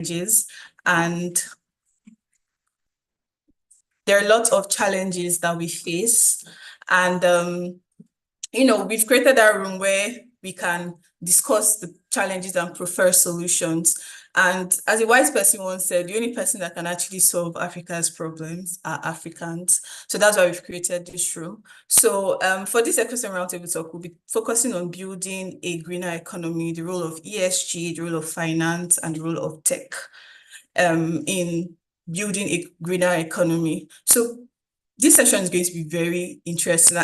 challenges, and there are lots of challenges that we face. And we've created that room where we can discuss the challenges and prefer solutions. And as a wise person once said, the only person that can actually solve Africa's problems are Africans. So that's why we've created this room. So for this ecosystem roundtable talk, we'll be focusing on building a greener economy, the role of ESG, the role of finance, and the role of tech in building a greener economy. So this session is going to be very interesting,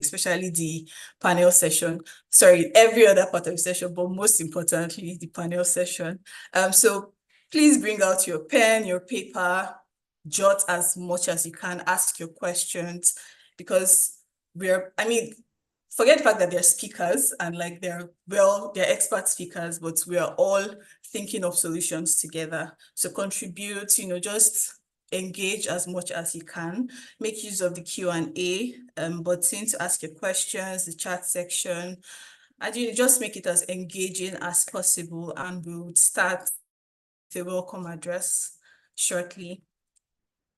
especially the panel session. Sorry, every other part of the session, but most importantly, the panel session. So please bring out your pen, your paper, jot as much as you can, ask your questions, because forget the fact that they're speakers and they're expert speakers, but we are all thinking of solutions together. So contribute, just engage as much as you can. Make use of the Q&A button to ask your questions, the chat section, and just make it as engaging as possible. And we'll start the welcome address shortly.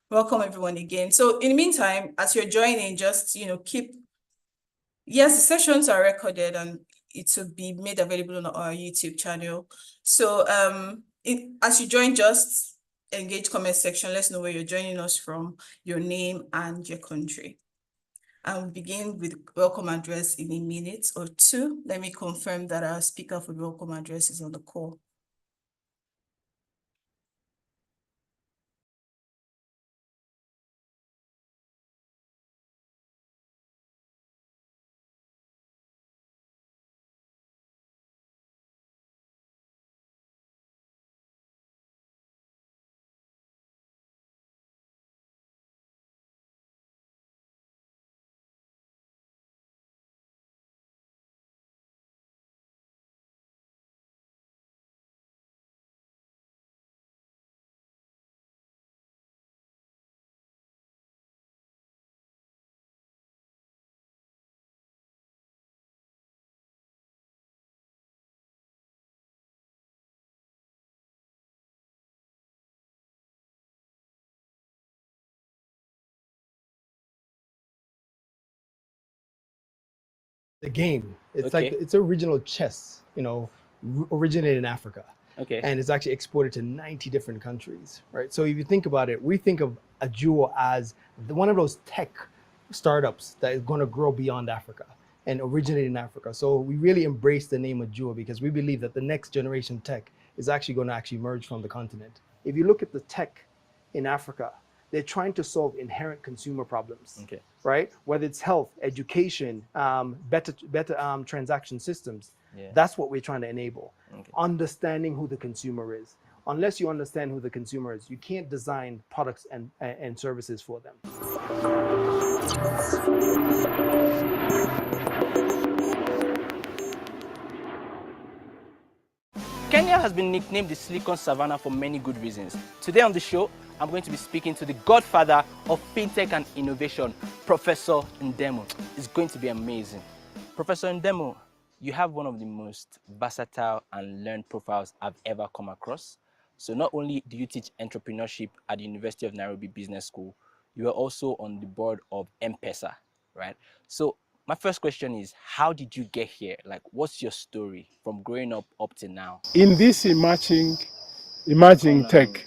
Welcome everyone again. So in the meantime, as you're joining, just yes, the sessions are recorded and it will be made available on our YouTube channel. So as you join, just engage comment section. Let's know where you're joining us from, your name and your country. And we'll begin with welcome address in a minute or two. Let me confirm that our speaker for the welcome address is on the call. The game. It's Okay. like it's original chess, originated in Africa. Okay. And it's actually exported to 90 different countries, right? So if you think about it, we think of Ajuo as one of those tech startups that is going to grow beyond Africa and originate in Africa. So we really embrace the name Ajuo because we believe that the next generation tech is actually going to emerge from the continent. If you look at the tech in Africa, they're trying to solve inherent consumer problems. Okay. Right? Whether it's health, education, better transaction systems. Yeah. That's what we're trying to enable. Okay. Understanding who the consumer is. Unless you understand who the consumer is, you can't design products and services for them. Kenya has been nicknamed the Silicon Savannah for many good reasons. Today on the show, I'm going to be speaking to the godfather of fintech and innovation, Professor Ndemo. It's going to be amazing. Professor Ndemo, you have one of the most versatile and learned profiles I've ever come across. So not only do you teach entrepreneurship at the University of Nairobi Business School, you are also on the board of M-Pesa, right? So my first question is, how did you get here? What's your story from growing up to now? In this emerging tech,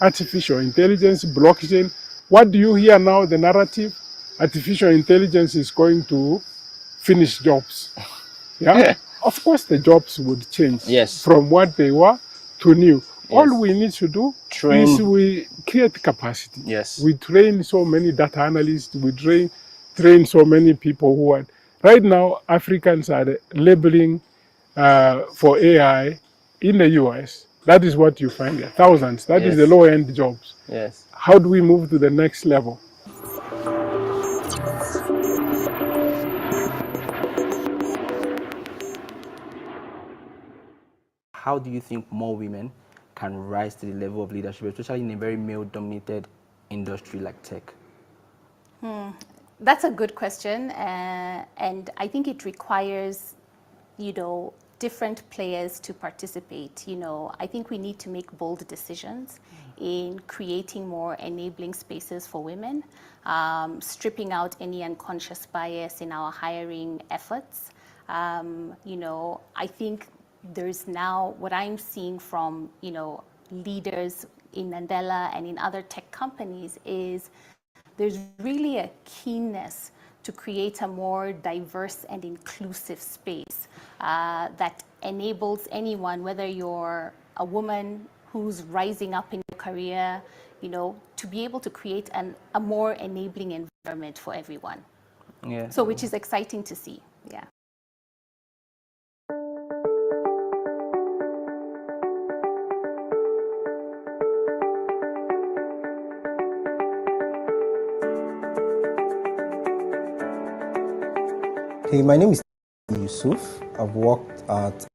artificial intelligence, blockchain, what do you hear now, the narrative? Artificial intelligence is going to finish jobs. Yeah? Of course the jobs would change. Yes. From what they were to new. Yes. All we need to do is we create capacity. Yes. We train so many data analysts, we train so many people who are... Right now, Africans are labeling for AI in the US. That is what you find there, thousands. That is the low-end jobs. Yes. How do we move to the next level? How do you think more women can rise to the level of leadership, especially in a very male-dominated industry like tech? That's a good question, and I think it requires, different players to participate. You know, I think we need to make bold decisions in creating more enabling spaces for women, stripping out any unconscious bias in our hiring efforts. You know, I think there's now what I'm seeing from, you know, leaders in Mandela and in other tech companies is there's really a keenness to create a more diverse and inclusive space that enables anyone, whether you're a woman who's rising up in your career, you know, to be able to create a more enabling environment for everyone. Yeah. So, which is exciting to see. Yeah. Hey, my name is Yusuf. I've worked at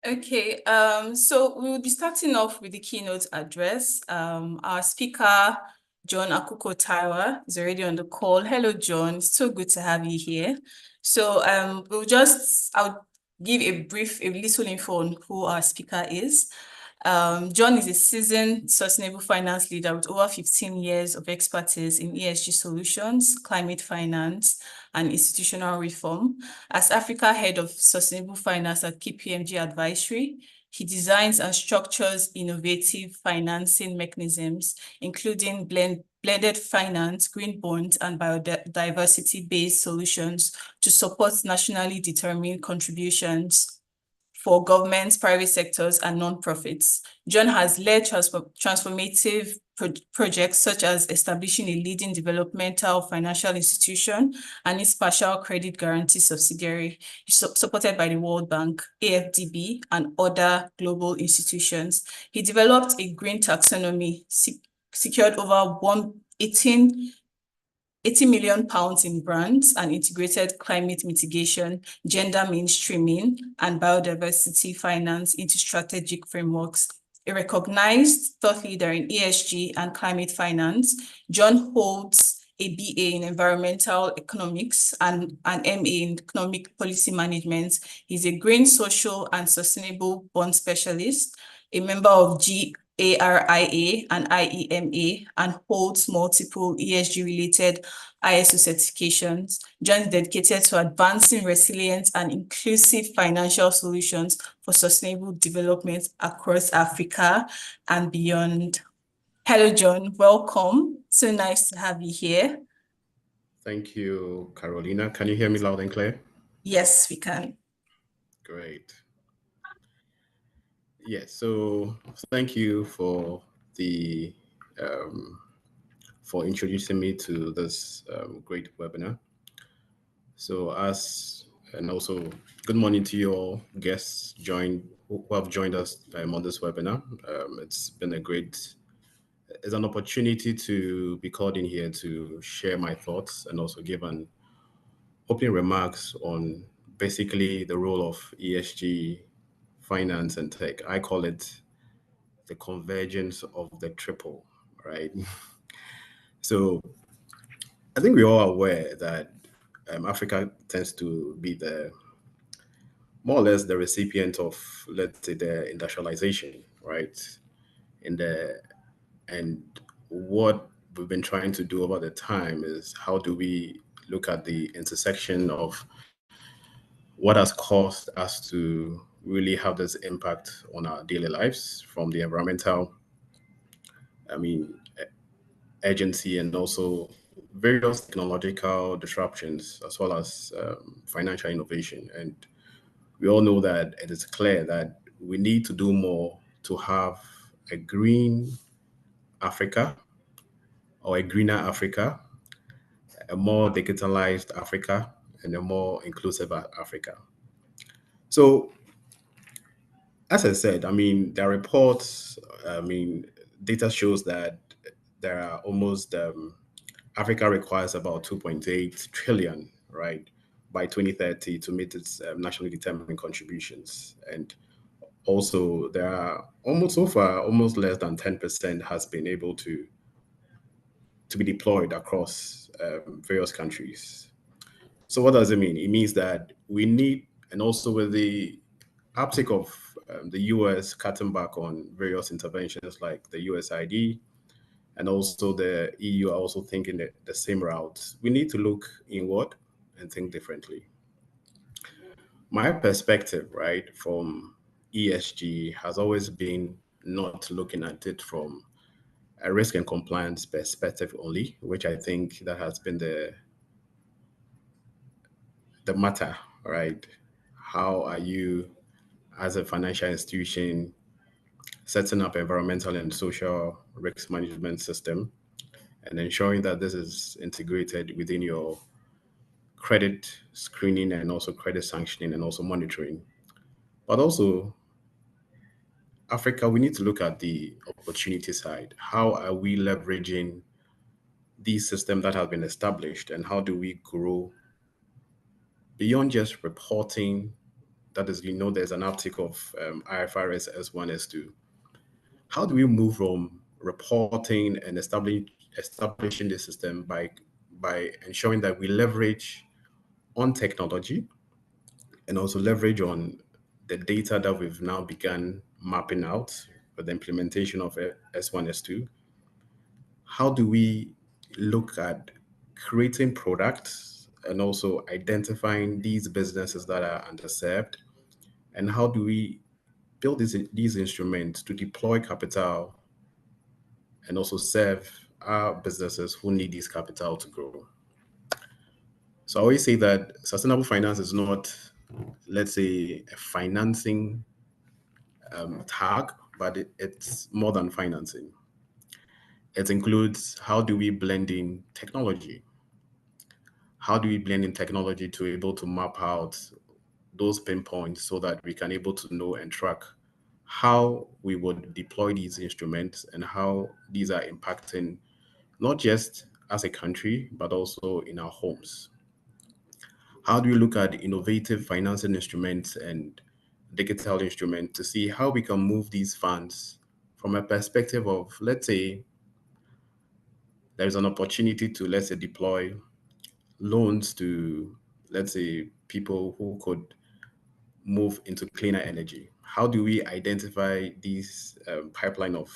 Okay, so we will be starting off with the keynote address. Our speaker, John Akuko Taiwa, is already on the call. Hello, John. It's so good to have you here. So I'll give a little info on who our speaker is. John is a seasoned sustainable finance leader with over 15 years of expertise in ESG solutions, climate finance, and institutional reform. As Africa Head of Sustainable Finance at KPMG Advisory, he designs and structures innovative financing mechanisms, including blended finance, green bonds, and biodiversity-based solutions to support nationally determined contributions for governments, private sectors, and non-profits. John has led transformative projects such as establishing a leading developmental financial institution and its partial credit guarantee subsidiary, supported by the World Bank, AFDB, and other global institutions. He developed a green taxonomy, secured over 80 million pounds in grants and integrated climate mitigation, gender mainstreaming, and biodiversity finance into strategic frameworks. A recognized thought leader in ESG and climate finance, John holds a BA in environmental economics and an MA in economic policy management. He's a green, social, and sustainable bond specialist, a member of GARIA and IEMA, and holds multiple ESG-related ISO certifications. John is dedicated to advancing resilient and inclusive financial solutions for sustainable development across Africa and beyond. Hello, John. Welcome. So nice to have you here. Thank you, Carolina. Can you hear me loud and clear? Yes, we can. Great. Yes, so thank you for the for introducing me to this great webinar. So and also good morning to you all guests who have joined us on this webinar. It's been it's an opportunity to be called in here to share my thoughts and also give an opening remarks on basically the role of ESG, finance, and tech. I call it the convergence of the triple, right? So I think we're all aware that Africa tends to be more or less the recipient of, let's say, the industrialization, right? And what we've been trying to do over the time is how do we look at the intersection of what has caused us to really have this impact on our daily lives, from the environmental, agency, and also various technological disruptions, as well as financial innovation. And we all know that it is clear that we need to do more to have a green Africa, or a greener Africa, a more digitalized Africa and a more inclusive Africa. So, as I said, I mean, there are reports, I mean, data shows that there are almost, Africa requires about 2.8 trillion, right, by 2030 to meet its nationally determined contributions. And also, there are almost so far, almost less than 10% has been able to be deployed across various countries. So what does it mean? It means that we need, and also with the uptick of the US cutting back on various interventions like the USID, and also the EU are also thinking the same route. We need to look inward and think differently. My perspective, right, from ESG has always been not looking at it from a risk and compliance perspective only, which I think that has been the matter, right? How are you, as a financial institution, setting up environmental and social risk management system and ensuring that this is integrated within your credit screening and also credit sanctioning and also monitoring. But also, Africa, we need to look at the opportunity side. How are we leveraging these systems that have been established and how do we grow beyond just reporting? That is, there's an uptick of IFRS S1, S2. How do we move from reporting and establishing the system by ensuring that we leverage on technology and also leverage on the data that we've now begun mapping out for the implementation of S1, S2? How do we look at creating products and also identifying these businesses that are underserved? And how do we build these instruments to deploy capital and also serve our businesses who need this capital to grow? So I always say that sustainable finance is not, let's say, a financing tag, but it's more than financing. It includes how do we blend in technology? How do we blend in technology to able to map out those pinpoints so that we can able to know and track how we would deploy these instruments and how these are impacting not just as a country, but also in our homes. How do we look at innovative financing instruments and digital instruments to see how we can move these funds from a perspective of, let's say, there's an opportunity to, let's say, deploy loans to, let's say, people who could move into cleaner energy. How do we identify these pipeline of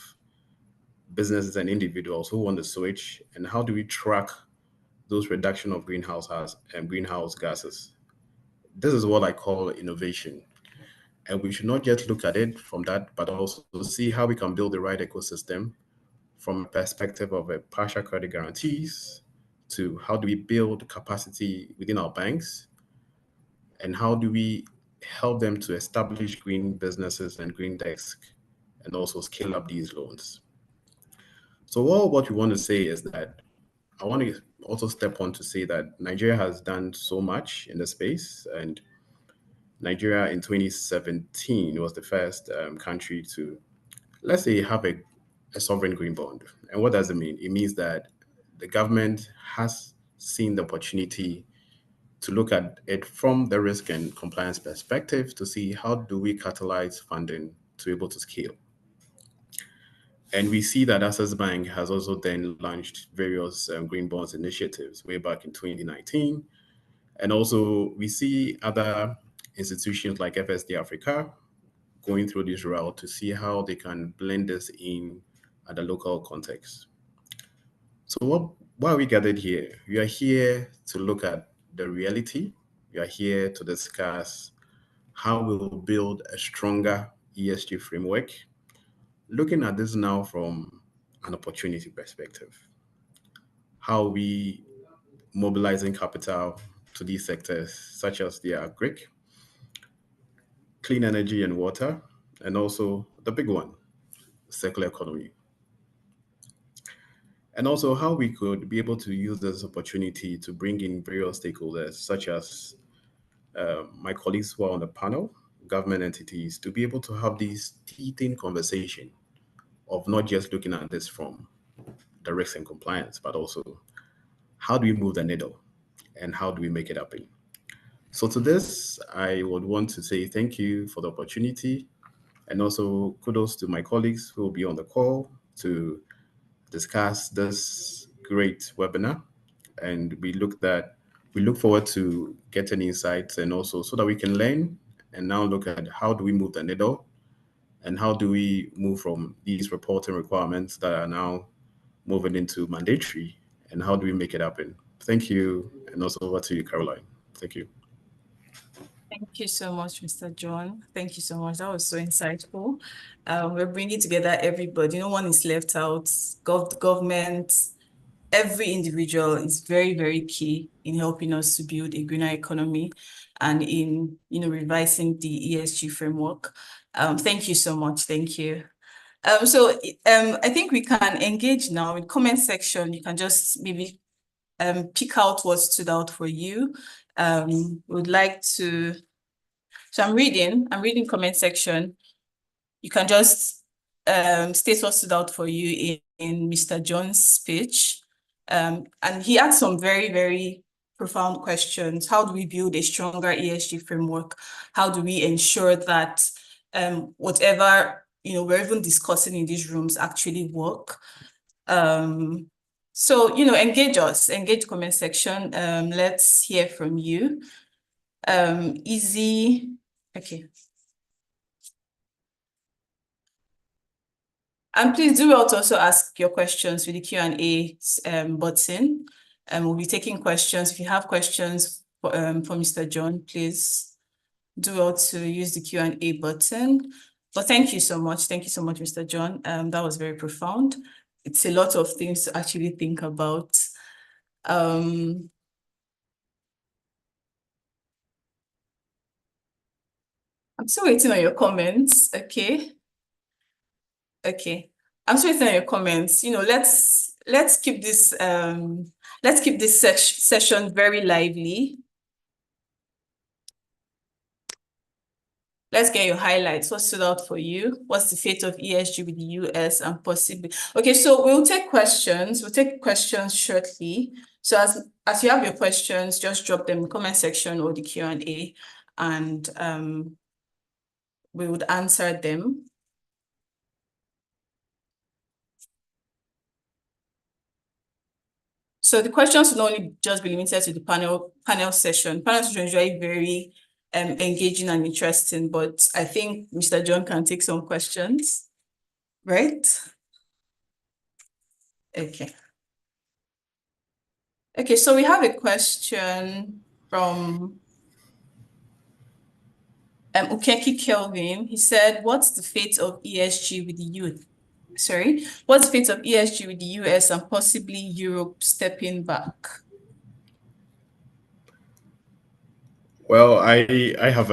businesses and individuals who want to switch, and how do we track those reduction of greenhouse gases? This is what I call innovation. And we should not just look at it from that, but also see how we can build the right ecosystem from a perspective of a partial credit guarantees to how do we build capacity within our banks and how do we help them to establish green businesses and green desk and also scale up these loans. So what we want to say is that I want to also step on to say that Nigeria has done so much in the space, and Nigeria in 2017 was the first country to, let's say, have a sovereign green bond. And what does it mean? It means that the government has seen the opportunity to look at it from the risk and compliance perspective to see how do we catalyze funding to be able to scale. And we see that Access Bank has also then launched various green bonds initiatives way back in 2019. And also we see other institutions like FSD Africa going through this route to see how they can blend this in at the local context. So why are we gathered here? We are here to look at the reality. We are here to discuss how we will build a stronger ESG framework, looking at this now from an opportunity perspective. How we mobilizing capital to these sectors, such as the agri, clean energy and water, and also the big one, circular economy. and also how we could be able to use this opportunity to bring in various stakeholders, such as my colleagues who are on the panel, government entities, to be able to have this teething conversation of not just looking at this from the risk and compliance, but also how do we move the needle and how do we make it happen? So to this, I would want to say thank you for the opportunity, and also kudos to my colleagues who will be on the call to discuss this great webinar. And we look forward to getting insights, and also so that we can learn and now look at how do we move the needle and how do we move from these reporting requirements that are now moving into mandatory, and how do we make it happen? Thank you. And also over to you, Caroline. Thank you. Thank you so much, Mr. John. Thank you so much. That was so insightful. We're bringing together everybody. No one is left out. Government, every individual is very, very key in helping us to build a greener economy and in, revising the ESG framework. Thank you so much. Thank you. I think we can engage now in comment section. You can just maybe pick out what stood out for you. Would like to, so I'm reading comment section. You can just state what stood out for you in Mr. John's speech. And he asked some very, very profound questions. How do we build a stronger ESG framework? How do we ensure that whatever we're even discussing in these rooms actually work? So engage us, engage comment section. Let's hear from you. Easy, okay. And please do well to also ask your questions with the Q&A button. We'll be taking questions. If you have questions for Mr. John, please do well to use the Q&A button. But thank you so much. Thank you so much, Mr. John. That was very profound. It's a lot of things to actually think about. I'm still waiting on your comments. Okay. I'm still waiting on your comments. Let's keep this session very lively. Let's get your highlights. What stood out for you? What's the fate of ESG with the US and possibly? Okay, so we'll take questions. We'll take questions shortly. So as you have your questions, just drop them in the comment section or the Q&A, and we would answer them. So the questions will only just be limited to the panel session. Panel session is usually very engaging and interesting, but I think Mr. John can take some questions, right? Okay. Okay, so we have a question from Ukeki Kelvin. He said, what's the fate of ESG with the youth? Sorry, what's the fate of ESG with the US and possibly Europe stepping back? Well, I have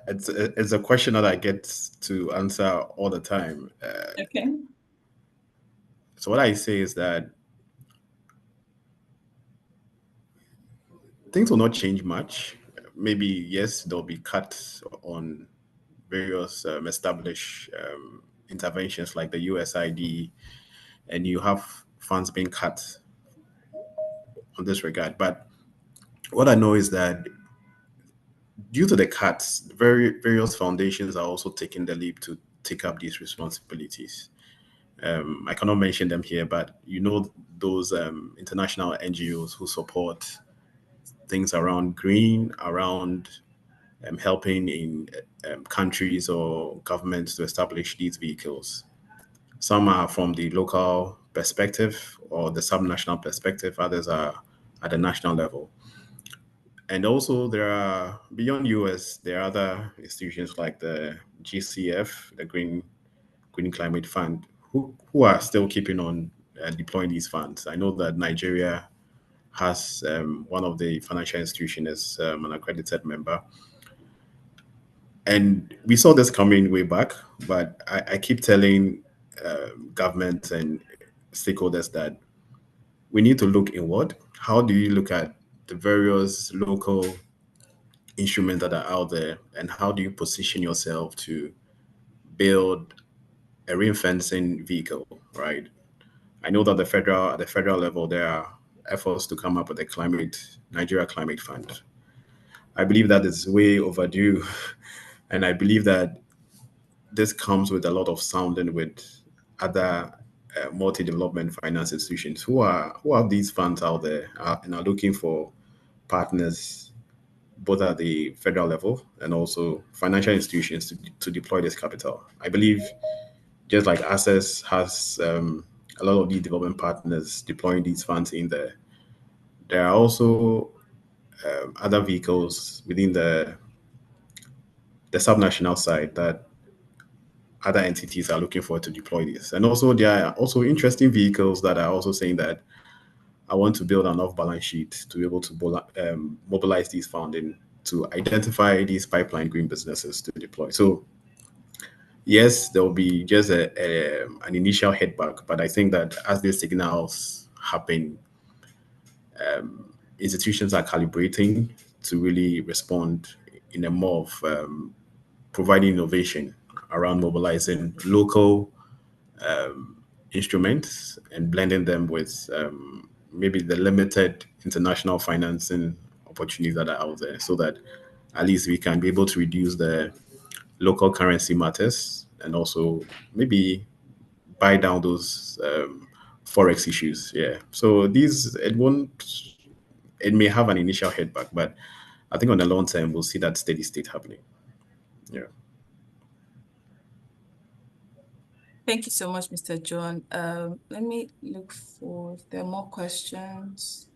it's a question that I get to answer all the time. Okay. So what I say is that things will not change much. Maybe, yes, there'll be cuts on various established interventions like the USID, and you have funds being cut on this regard. But what I know is that due to the cuts, various foundations are also taking the leap to take up these responsibilities. I cannot mention them here, but those international NGOs who support things around green, around helping in countries or governments to establish these vehicles. Some are from the local perspective or the subnational perspective, others are at the national level. And also there are, beyond US, there are other institutions like the GCF, the Green Climate Fund, who are still keeping on deploying these funds. I know that Nigeria has one of the financial institutions as an accredited member. And we saw this coming way back, but I keep telling governments and stakeholders that we need to look inward. How do you look at the various local instruments that are out there, and how do you position yourself to build a ring-fencing vehicle, right? I know that at the federal level, there are efforts to come up with a Nigeria Climate Fund. I believe that is way overdue, and I believe that this comes with a lot of sounding with other multi-development finance institutions who have these funds out there and are looking for partners both at the federal level and also financial institutions to deploy this capital. I believe just like Access has a lot of these development partners deploying these funds in there, there are also other vehicles within the subnational side that other entities are looking for to deploy this. And also there are also interesting vehicles that are also saying that I want to build an off-balance sheet to be able to mobilize these funding to identify these pipeline green businesses to deploy. So yes, there will be just an initial headback, but I think that as these signals happen, institutions are calibrating to really respond in a more of providing innovation around mobilizing local instruments and blending them with maybe the limited international financing opportunities that are out there, so that at least we can be able to reduce the local currency matters and also maybe buy down those forex issues. Yeah. So it may have an initial headback, but I think on the long term we'll see that steady state happening. Yeah. Thank you so much, Mr. John. Let me look for if there are more questions.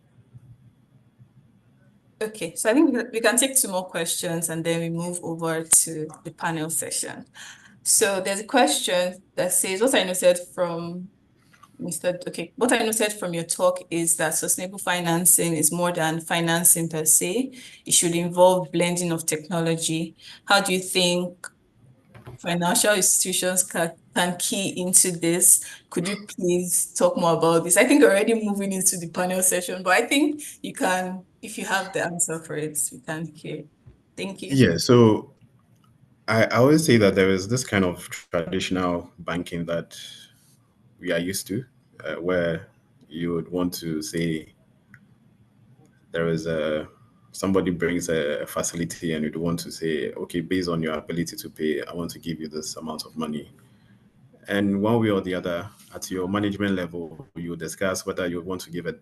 Okay, so I think we can take 2 more questions and then we move over to the panel session. So there's a question that says, what I noted from your talk is that sustainable financing is more than financing per se. It should involve blending of technology. How do you think financial institutions can key into this? Could you please talk more about this? I think we're already moving into the panel session, but I think you can, if you have the answer for it, we can hear. Thank you. Yeah. So I always say that there is this kind of traditional banking that we are used to, where you would want to say there is somebody brings a facility and you'd want to say, okay, based on your ability to pay, I want to give you this amount of money. And one way or the other, at your management level, you discuss whether you want to give it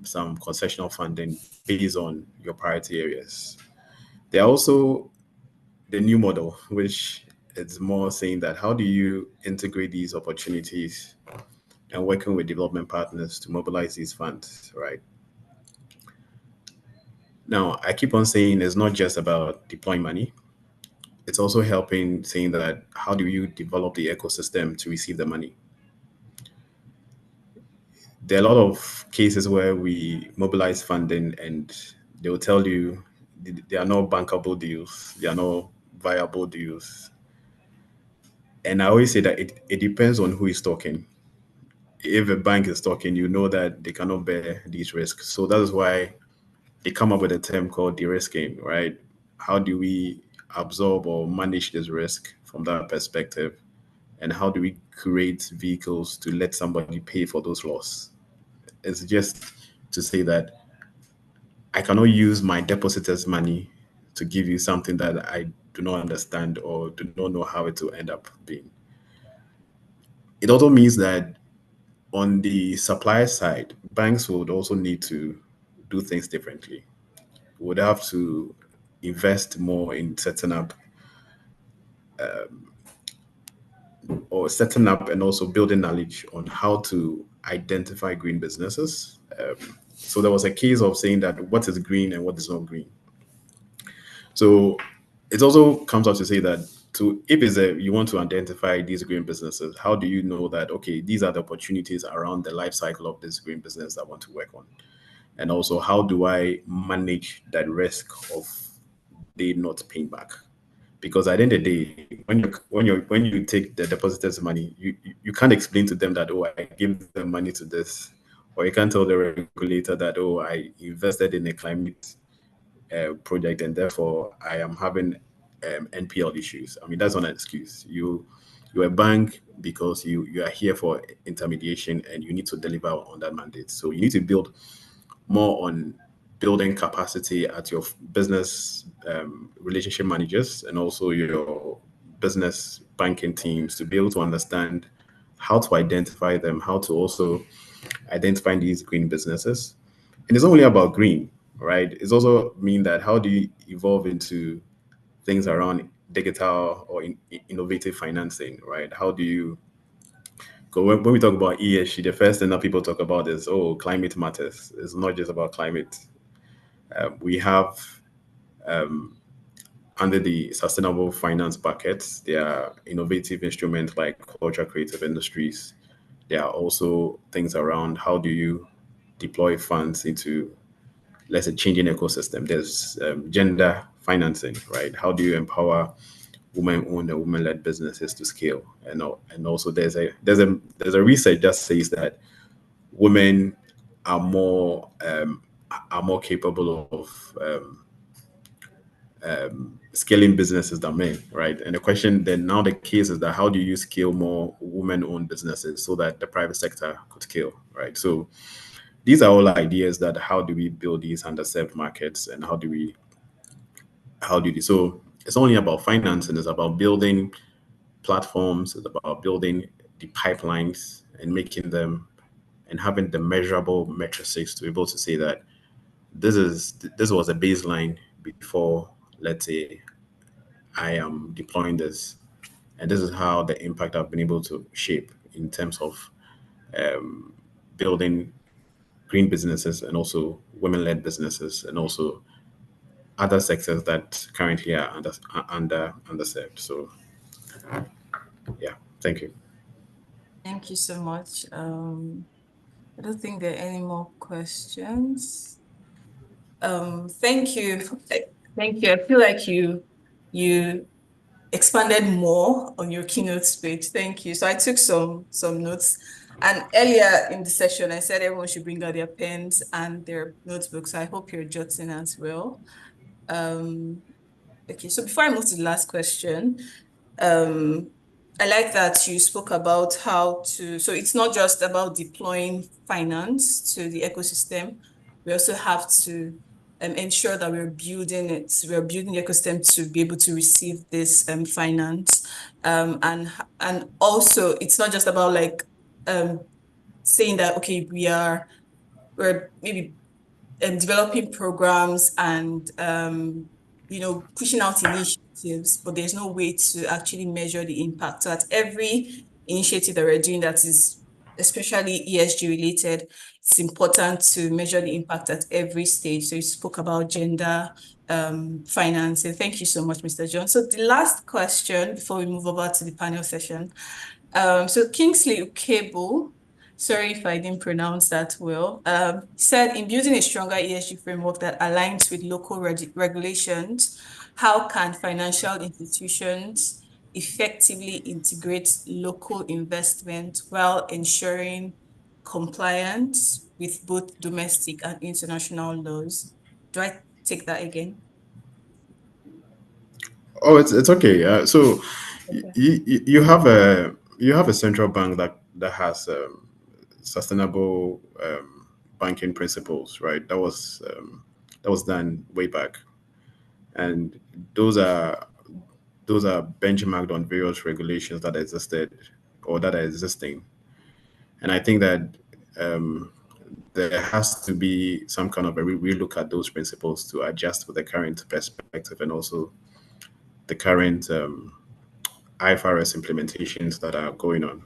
some concessional funding based on your priority areas. There are also the new model, which is more saying that how do you integrate these opportunities and working with development partners to mobilize these funds, right? Now, I keep on saying it's not just about deploying money. It's also helping saying that how do you develop the ecosystem to receive the money? There are a lot of cases where we mobilize funding and they will tell you there are no bankable deals, there are no viable deals. And I always say that it depends on who is talking. If a bank is talking, you know that they cannot bear these risks. So that is why they come up with a term called de-risking, right? How do we absorb or manage this risk from that perspective? And how do we create vehicles to let somebody pay for those losses? It's just to say that I cannot use my depositors' money to give you something that I do not understand or do not know how it will end up being. It also means that on the supply side, banks would also need to do things differently. Would have to invest more in setting up and also building knowledge on how to identify green businesses. So there was a case of saying that what is green and what is not green. So it also comes out to say that you want to identify these green businesses, how do you know that, okay, these are the opportunities around the life cycle of this green business I want to work on? And also, how do I manage that risk of they not paying back? because at the end of the day, when you take the depositors' money, you can't explain to them that, oh, I give them money to this, or you can't tell the regulator that, oh, I invested in a climate project and therefore I am having NPL issues. I mean, that's not an excuse. You're a bank because you are here for intermediation and you need to deliver on that mandate. So you need to build more on building capacity at your business relationship managers and also your business banking teams to be able to understand how to identify them, how to also identify these green businesses. And it's not only about green, right? It's also mean that how do you evolve into things around digital or innovative financing, right? How do you go when we talk about ESG, the first thing that people talk about is, oh, climate matters. It's not just about climate. We have under the sustainable finance buckets, there are innovative instruments like culture creative industries. There are also things around how do you deploy funds into, let's say, changing ecosystem. There's gender financing, right? How do you empower women-owned and women-led businesses to scale? And also there's a research that says that women are more capable of scaling businesses than men, right? And the question then now the case is that how do you scale more women-owned businesses so that the private sector could scale, right? So these are all ideas that how do we build these underserved markets and so it's only about financing, it's about building platforms, it's about building the pipelines and making them and having the measurable metrics to be able to say that this was a baseline before, let's say, I am deploying this, and this is how the impact I've been able to shape in terms of building green businesses and also women-led businesses and also other sectors that currently are underserved. So yeah, thank you. Thank you so much. I don't think there are any more questions. Thank you. Thank you. I feel like you expanded more on your keynote speech. Thank you. So I took some notes. And earlier in the session, I said everyone should bring out their pens and their notebooks. I hope you're jotting as well. Okay, so before I move to the last question, I like that you spoke about how to, so it's not just about deploying finance to the ecosystem. We also have to ensure that we're building it. We're building the ecosystem to be able to receive this finance. And also it's not just about like saying that, okay, we're maybe developing programs and pushing out initiatives, but there's no way to actually measure the impact. So at every initiative that we're doing that is especially ESG related, it's important to measure the impact at every stage. So you spoke about gender financing. Thank you so much, Mr. John. So the last question before we move over to the panel session. So Kingsley Ukebo, sorry if I didn't pronounce that well, said in building a stronger ESG framework that aligns with local regulations, how can financial institutions effectively integrate local investment while ensuring compliance with both domestic and international laws? Do I take that again? Oh, it's okay. So Okay. you have a central bank that has sustainable banking principles, right? That was done way back, and those are benchmarked on various regulations that existed or that are existing. And I think that um, there has to be some kind of a relook at those principles to adjust with the current perspective and also the current IFRS implementations that are going on.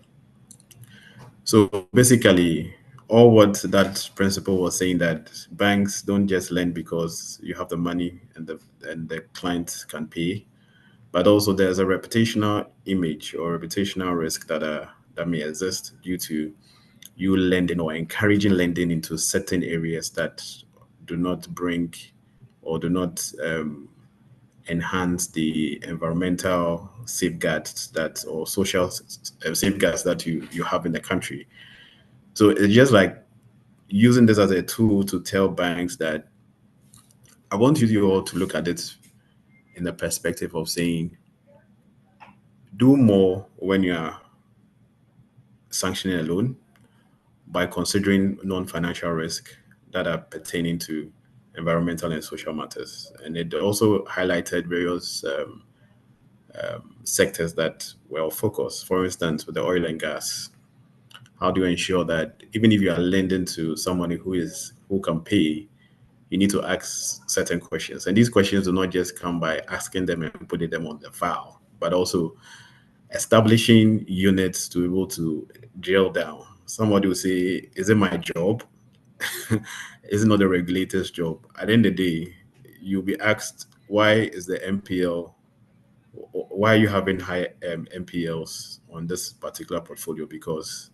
So basically, all what that principle was saying that banks don't just lend because you have the money and the client can pay, but also there's a reputational image or reputational risk that may exist due to you lending or encouraging lending into certain areas that do not bring or do not enhance the environmental safeguards that or social safeguards that you have in the country. So it's just like using this as a tool to tell banks that I want you all to look at it in the perspective of saying, do more when you are sanctioning a loan by considering non-financial risk that are pertaining to environmental and social matters. And it also highlighted various sectors that were of focus. For instance, with the oil and gas, how do you ensure that even if you are lending to somebody who can pay, you need to ask certain questions. And these questions do not just come by asking them and putting them on the file, but also establishing units to be able to drill down. Somebody will say, is it my job? Is it not the regulator's job? At the end of the day, you'll be asked, why is the MPL, why are you having high MPLs on this particular portfolio? Because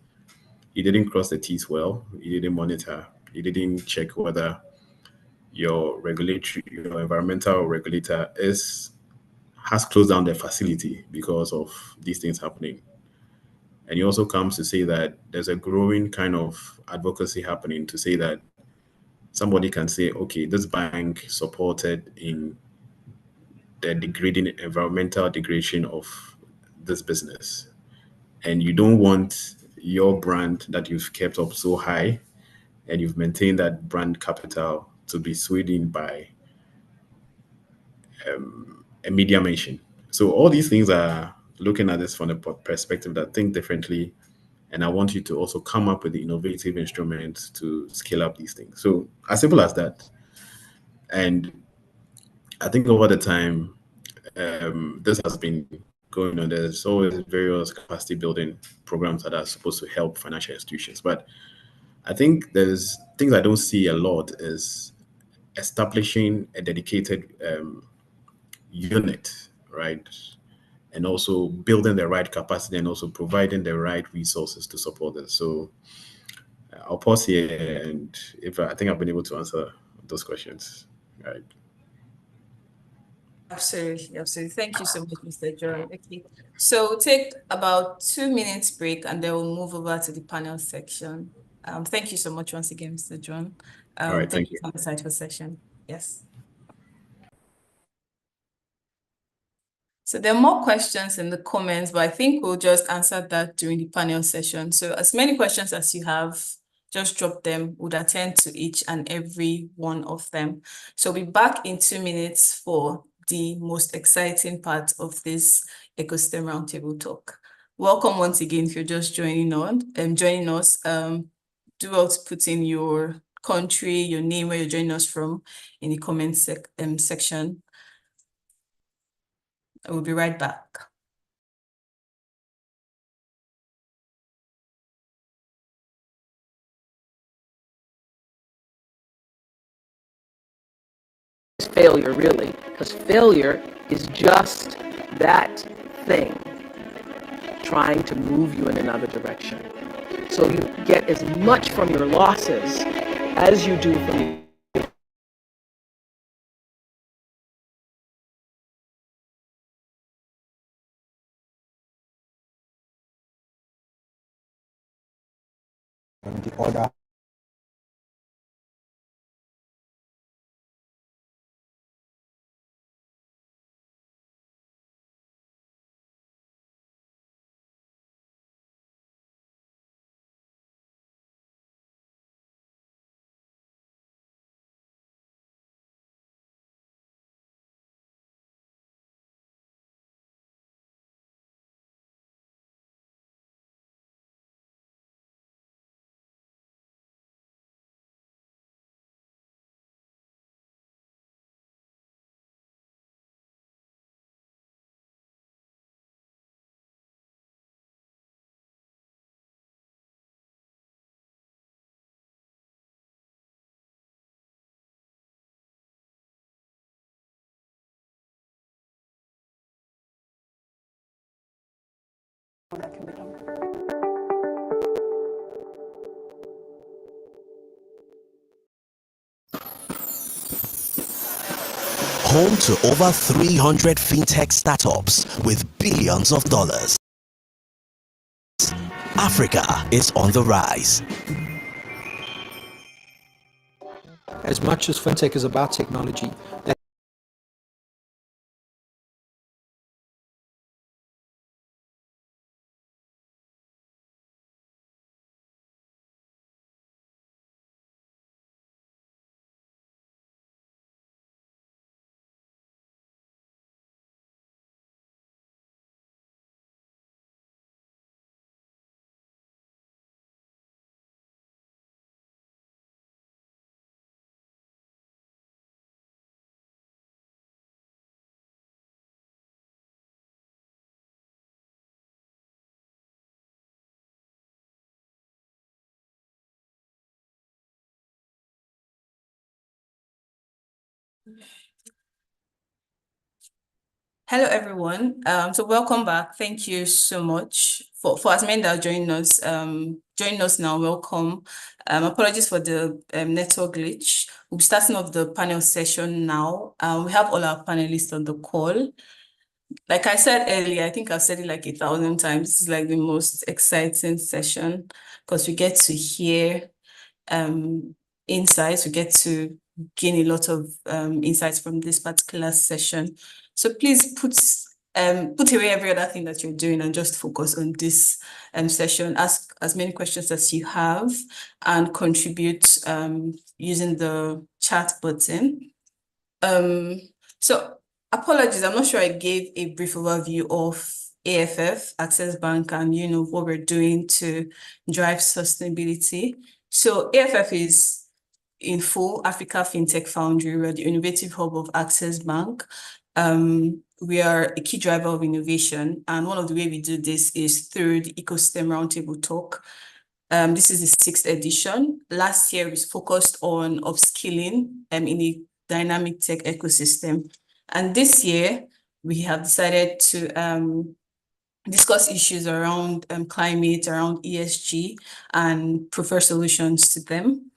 you didn't cross the T's well, you didn't monitor, you didn't check whether your environmental regulator has closed down the facility because of these things happening. And he also comes to say that there's a growing kind of advocacy happening to say that somebody can say, okay, this bank supported in the degrading environmental degradation of this business. And you don't want your brand that you've kept up so high and you've maintained that brand capital to be swayed in by a media mention. So all these things are looking at this from a perspective that think differently. And I want you to also come up with the innovative instruments to scale up these things. So as simple as that. And I think over the time, this has been going on. There's always various capacity building programs that are supposed to help financial institutions. But I think there's things I don't see a lot is establishing a dedicated unit, right? And also building the right capacity and also providing the right resources to support this. So I'll pause here, and if I think I've been able to answer those questions, right? Absolutely, absolutely. Thank you so much, Mr. John. Okay, so we'll take about 2 minutes break and then we'll move over to the panel section. Thank you so much once again, Mr. John. All right, thank you you. for the side for session. Yes. So there are more questions in the comments, but I think we'll just answer that during the panel session. So as many questions as you have, just drop them. We'll attend to each and every one of them. So we'll be back in 2 minutes for the most exciting part of this ecosystem roundtable talk. Welcome once again if you're just joining us. Do well to put in your country, your name, where you're joining us from in the comment section. I will be right back. Failure, really, because failure is just that thing trying to move you in another direction. So you get as much from your losses as you do from the other. home to over 300 fintech startups with billions of dollars. Africa is on the rise. As much as fintech is about technology, Hello, everyone. So welcome back. Thank you so much for as many that are joining us now. Welcome. Apologies for the network glitch. We'll be starting off the panel session now. We have all our panelists on the call. Like I said earlier, I think I've said it like 1,000 times. This is like the most exciting session because we get to hear insights. We get to gain a lot of insights from this particular session. So please put away every other thing that you're doing and just focus on this session. Ask as many questions as you have and contribute using the chat button. So apologies, I'm not sure I gave a brief overview of AFF, Access Bank, and what we're doing to drive sustainability. So AFF is in full Africa FinTech Foundry. We're the innovative hub of Access Bank. We are a key driver of innovation, and one of the way we do this is through the Ecosystem Roundtable talk. This is the 6th edition. Last year, we focused on upskilling in a dynamic tech ecosystem. And this year, we have decided to discuss issues around climate, around ESG, and prefer solutions to them.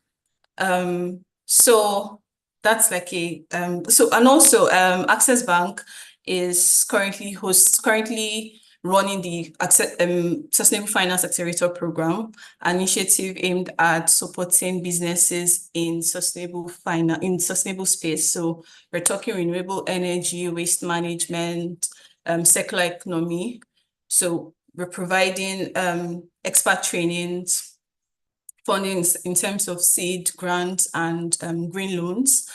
So that's like and also Access Bank is currently running the Sustainable Finance Accelerator Program, an initiative aimed at supporting businesses in sustainable space. So we're talking renewable energy, waste management, circular economy. So we're providing expert trainings, funding in terms of seed, grants, and green loans.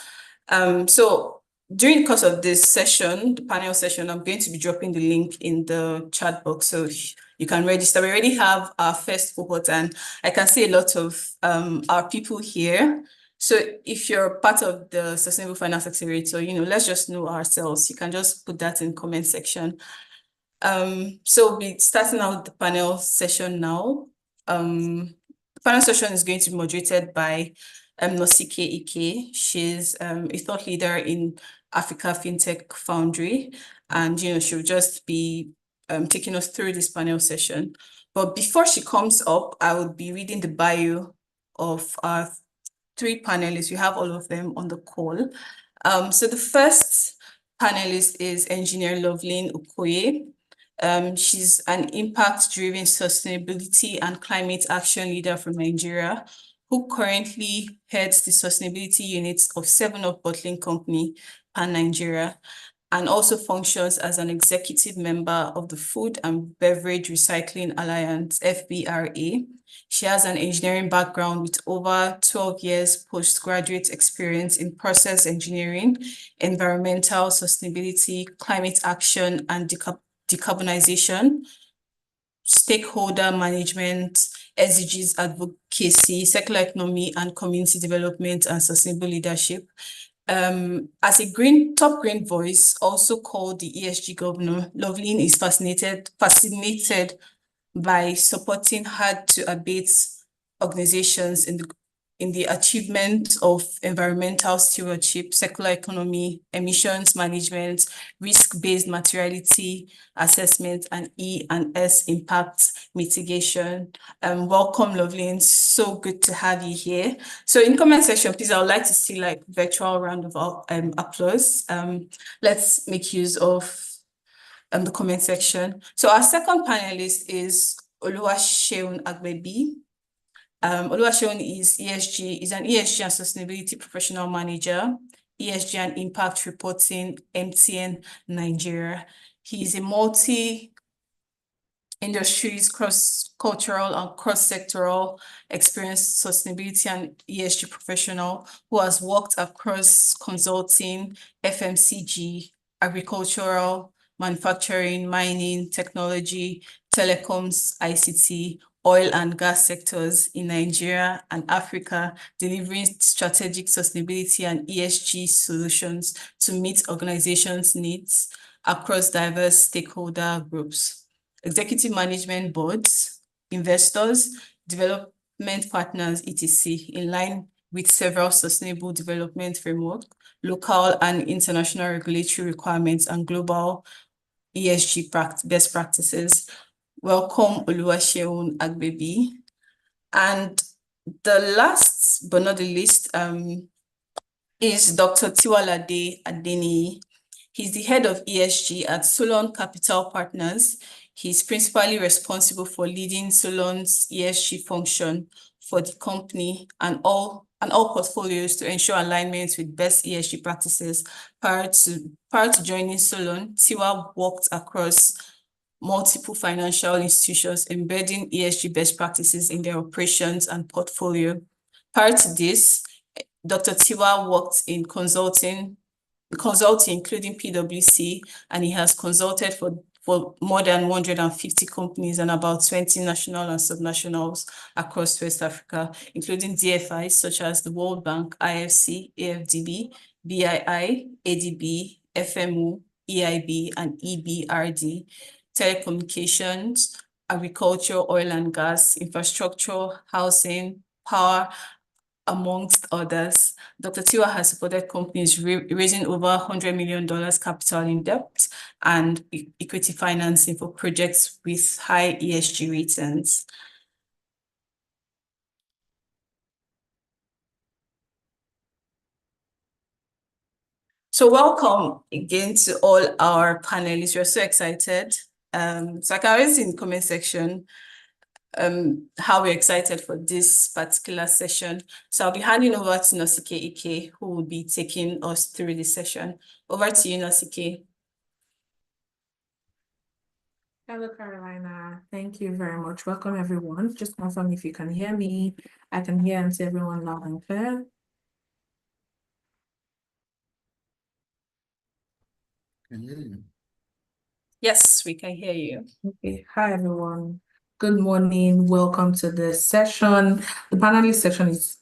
So during the course of this session, the panel session, I'm going to be dropping the link in the chat box so you can register. We already have our first cohort, and I can see a lot of our people here. So if you're part of the Sustainable Finance Accelerator, let's just know ourselves. You can just put that in the comment section. So we'll be starting out the panel session now. The panel session is going to be moderated by Nosike Ike. She's a thought leader in Africa FinTech Foundry, and she'll just be taking us through this panel session. But before she comes up, I will be reading the bio of our 3 panelists. We have all of them on the call. So the first panelist is Engineer Loveline Okoye. She's an impact-driven sustainability and climate action leader from Nigeria, who currently heads the sustainability units of 7-Up Bottling Company and Nigeria, and also functions as an executive member of the Food and Beverage Recycling Alliance, FBRA. She has an engineering background with over 12 years postgraduate experience in process engineering, environmental sustainability, climate action, and decarbonization, stakeholder management, SDGs advocacy, circular economy, and community development and sustainable leadership. As a top green voice, also called the ESG governor, Loveline is fascinated by supporting hard-to-abate organizations in the in the achievement of environmental stewardship, circular economy, emissions management, risk-based materiality assessment, and E and S impact mitigation. Welcome, Loveline. So good to have you here. So in comment section, please, I would like to see like virtual round of applause. Let's make use of the comment section. So our second panelist is Oluwaseun Agbebi. Oluwaseun is an ESG and sustainability professional manager, ESG and impact reporting, MTN Nigeria. He is a multi-industries, cross-cultural and cross-sectoral experienced sustainability and ESG professional who has worked across consulting, FMCG, agricultural, manufacturing, mining, technology, telecoms, ICT, oil and gas sectors in Nigeria and Africa, delivering strategic sustainability and ESG solutions to meet organizations' needs across diverse stakeholder groups, executive management boards, investors, development partners, etc., in line with several sustainable development framework, local and international regulatory requirements, and global ESG best practices. Welcome, Oluwaseun Agbebi. And the last but not the least is Dr. Tiwalade Adeniyi. He's the head of ESG at Solon Capital Partners. He's principally responsible for leading Solon's ESG function for the company and all portfolios to ensure alignment with best ESG practices. Prior to joining Solon, Tiwa worked across multiple financial institutions, embedding ESG best practices in their operations and portfolio. Prior to this, Dr. Tiwa worked in consulting, including PwC, and he has consulted for more than 150 companies and about 20 national and subnationals across West Africa, including DFIs such as the World Bank, IFC, AFDB, BII, ADB, FMO, EIB, and EBRD, telecommunications, agriculture, oil and gas, infrastructure, housing, power, amongst others. Dr. Tiwa has supported companies raising over $100 million capital in debt and equity financing for projects with high ESG returns. So welcome again to all our panelists. We're so excited. So I can already see in the comment section how we're excited for this particular session. So I'll be handing over to Nosike Ike, who will be taking us through this session. Over to you, Nosike. Hello, Carolina. Thank you very much. Welcome, everyone. Just confirm if you can hear me. I can hear and see everyone loud and clear. Can hear you. Yes, we can hear you. Okay. Hi, everyone. Good morning. Welcome to the session. The panel session is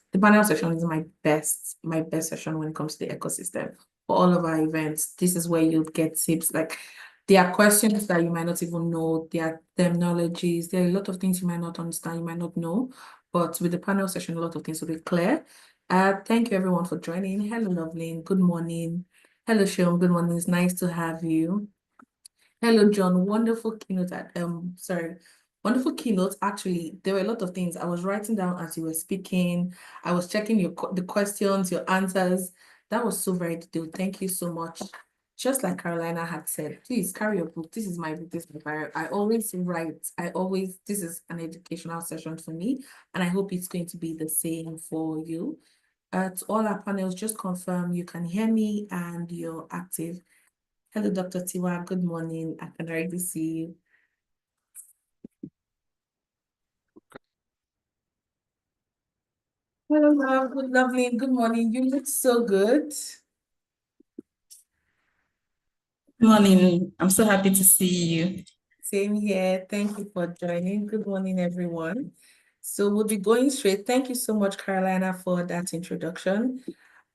my best session when it comes to the ecosystem. For all of our events, this is where you'll get tips. Like, there are questions that you might not even know. There are terminologies. There are a lot of things you might not understand, you might not know. But with the panel session, a lot of things will be clear. Thank you, everyone, for joining. Hello, Loveline. Good morning. Hello, Sean. Good morning. It's nice to have you. Hello, John. Wonderful keynote. Wonderful keynote. Actually, there were a lot of things I was writing down as you were speaking. I was checking the questions, your answers. That was so very detailed. Thank you so much. Just like Carolina had said, please carry your book. This is my book. This is my bio. I always write. This is an educational session for me, and I hope it's going to be the same for you. To all our panels, just confirm you can hear me and you're active. Hello, Dr. Tiwa. Good morning. I can already see you. Hello, love. Good, lovely. Good morning. You look so good. Good morning. I'm so happy to see you. Same here. Thank you for joining. Good morning, everyone. So we'll be going straight. Thank you so much, Carolina, for that introduction.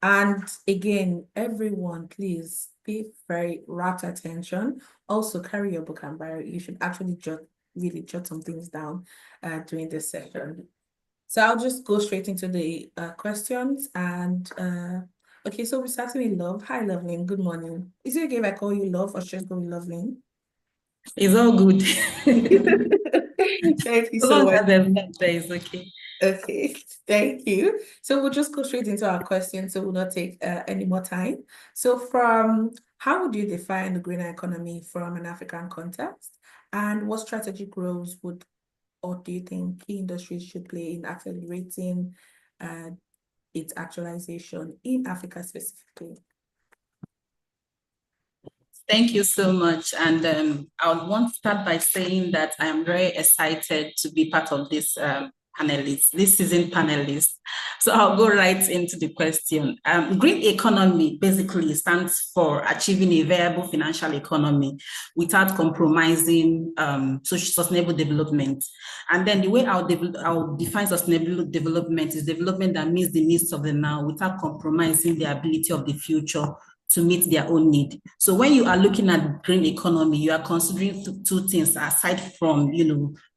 And again, everyone, please pay very rapt attention. Also, carry your book and bio. You should actually really jot some things down during this session. So I'll just go straight into the questions. And okay, so we're starting with Love. Hi, Loveline. Good morning. Is it okay if I call you Love or should I go with Loveline? It's all good. Thank you As so long much. as there's love there, is okay. Okay, thank you. So we'll just go straight into our questions, so we'll not take any more time. So how would you define the greener economy from an African context? And what strategic roles would, or do you think key industries should play in accelerating its actualization in Africa specifically? Thank you so much. And I would want to start by saying that I am very excited to be part of this this season panelists. So I'll go right into the question. Green economy basically stands for achieving a viable financial economy without compromising sustainable development. And then the way I'll define sustainable development is development that meets the needs of the now without compromising the ability of the future to meet their own need. So when you are looking at green economy, you are considering two things aside from,